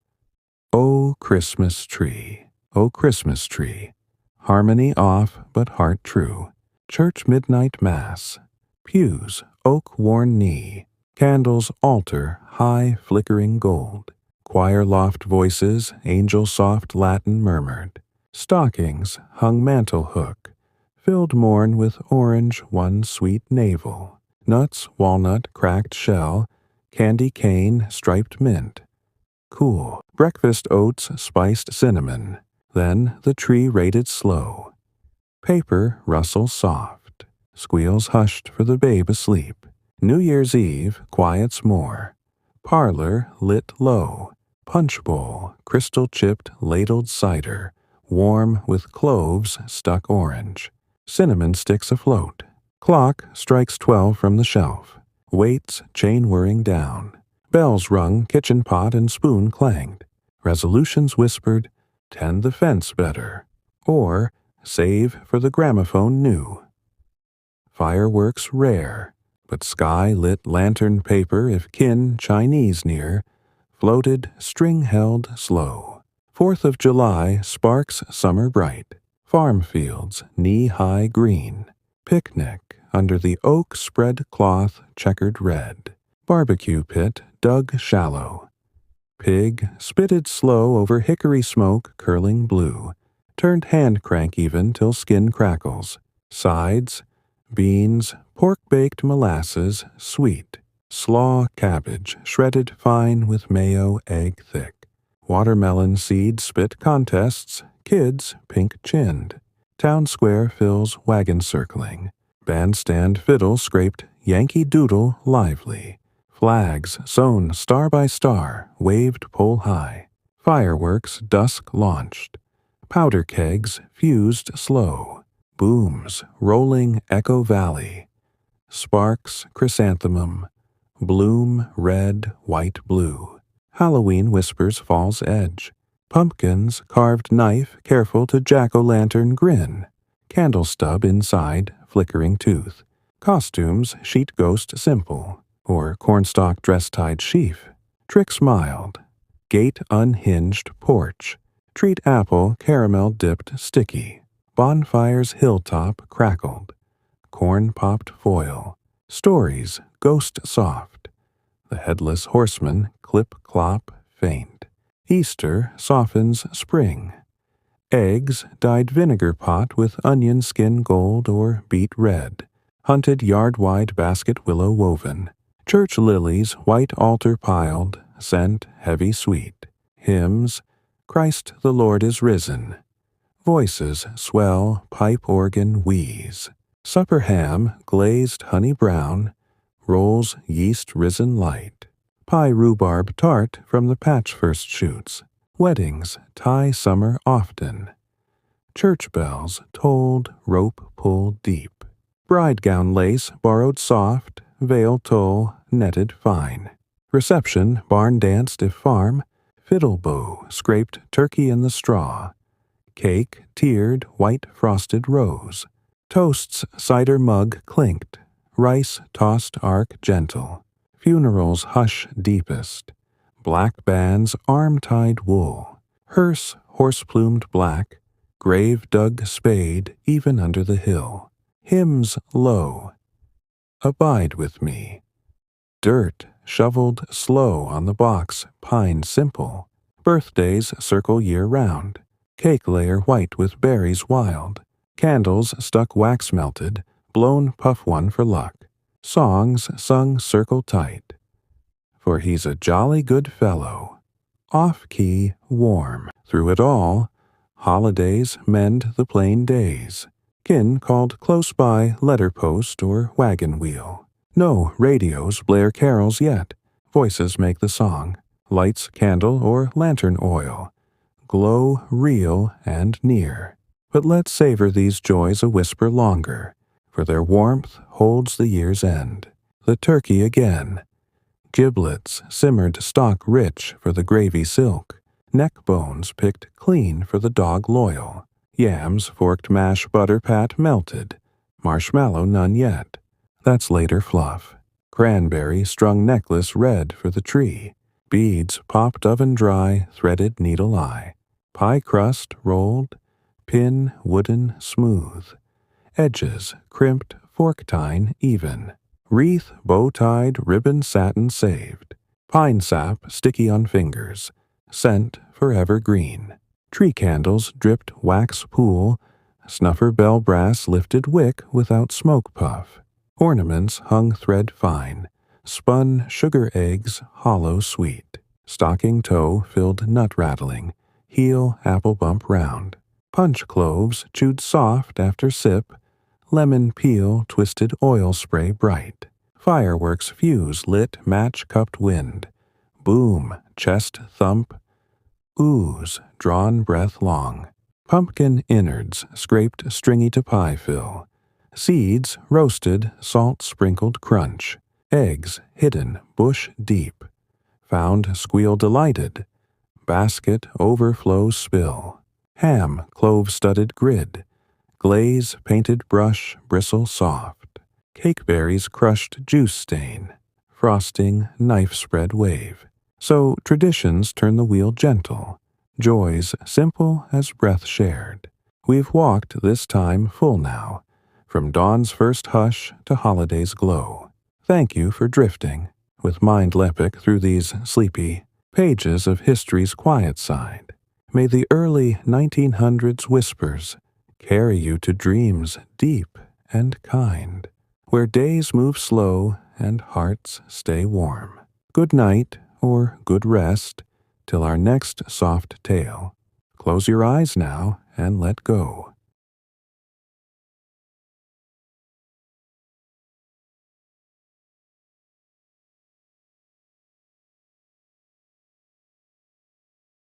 O Christmas tree, O Christmas tree, harmony off but heart true, church midnight mass, pews oak worn knee, candles altar high flickering gold, choir loft voices angel soft Latin murmured, stockings hung mantle hook, filled morn with orange one sweet navel, nuts walnut cracked shell, candy cane striped mint, cool breakfast oats spiced cinnamon, then the tree rated slow, paper rustle soft, squeals hushed for the babe asleep, New Year's Eve quiets more, parlor lit low, punch bowl crystal chipped ladled cider, warm with cloves stuck orange, cinnamon sticks afloat, clock strikes 12 from the shelf, waits chain whirring down, bells rung kitchen pot and spoon clanged, resolutions whispered, tend the fence better, or save for the gramophone new. Fireworks rare, but sky-lit lantern paper if kin Chinese near, floated string-held slow. 4th of July sparks summer bright, farm fields knee-high green, picnic under the oak spread cloth checkered red, barbecue pit dug shallow, pig spitted slow over hickory smoke curling blue, turned hand crank even till skin crackles, sides, beans, pork-baked molasses, sweet, slaw cabbage shredded fine with mayo egg thick, watermelon seed spit contests, kids pink-chinned, town square fills wagon circling, bandstand fiddle scraped Yankee Doodle lively, flags sewn star by star waved pole high, fireworks dusk launched, powder kegs fused slow, booms rolling Echo Valley, sparks chrysanthemum, bloom red white blue, Halloween whispers Fall's Edge, pumpkins carved knife careful to jack-o'-lantern grin, candle stub inside flickering tooth, costumes sheet ghost simple, or cornstalk dress-tied sheaf, tricks mild, gate unhinged porch, treat apple caramel dipped sticky, bonfires hilltop crackled, corn popped foil, stories ghost soft, the headless horseman clip clop faint, Easter softens spring, eggs dyed vinegar pot with onion skin gold or beet red, hunted yard-wide basket willow woven, church lilies white altar piled, scent heavy sweet, hymns, Christ the Lord is risen, voices swell pipe organ wheeze, supper ham glazed honey brown, rolls yeast risen light, Pie rhubarb tart from the patch first shoots. Weddings tie summer often. Church bells tolled, rope pulled deep. Bride gown lace borrowed soft, veil toll netted fine. Reception barn danced if farm, fiddle bow scraped turkey in the straw. Cake tiered white frosted rose. Toasts cider mug clinked, rice tossed arc gentle. Funerals hush deepest. Black bands arm-tied wool. Hearse horse-plumed black. Grave dug spade even under the hill. Hymns low. Abide with me. Dirt shoveled slow on the box, pine simple. Birthdays circle year-round. Cake layer white with berries wild. Candles stuck wax melted, blown puff one for luck. Songs sung circle tight. For he's a jolly good fellow. Off-key, warm. Through it all, holidays mend the plain days. Kin called close by letter post or wagon wheel. No radios blare carols yet. Voices make the song. Lights candle or lantern oil. Glow real and near. But let's savor these joys a whisper longer, for their warmth holds the year's end. The turkey again. Giblets simmered stock rich for the gravy silk. Neck bones picked clean for the dog loyal. Yams forked mash butter pat melted. Marshmallow none yet. That's later fluff. Cranberry strung necklace red for the tree. Beads popped oven dry, threaded needle eye. Pie crust rolled, pin wooden smooth. Edges crimped fork tine even. Wreath bow tied ribbon satin saved. Pine sap sticky on fingers. Scent forever green. Tree candles dripped wax pool. Snuffer bell brass lifted wick without smoke puff. Ornaments hung thread fine. Spun sugar eggs hollow sweet. Stocking toe filled nut rattling. Heel apple bump round. Punch cloves chewed soft after sip. Lemon peel twisted oil spray bright. Fireworks fuse lit match cupped wind. Boom, chest thump. Ooze drawn breath long. Pumpkin innards scraped stringy to pie fill. Seeds roasted salt sprinkled crunch. Eggs hidden bush deep. Found squeal delighted. Basket overflow spill. Ham clove-studded grid. Glaze painted brush bristle soft. Cakeberries crushed juice stain. Frosting knife spread wave. So traditions turn the wheel gentle. Joys simple as breath shared. We've walked this time full now. From dawn's first hush to holiday's glow. Thank you for drifting with Mindleapic through these sleepy pages of history's quiet side. May the early 1900s whispers carry you to dreams deep and kind, where days move slow and hearts stay warm. Good night or good rest till our next soft tale. Close your eyes now and let go.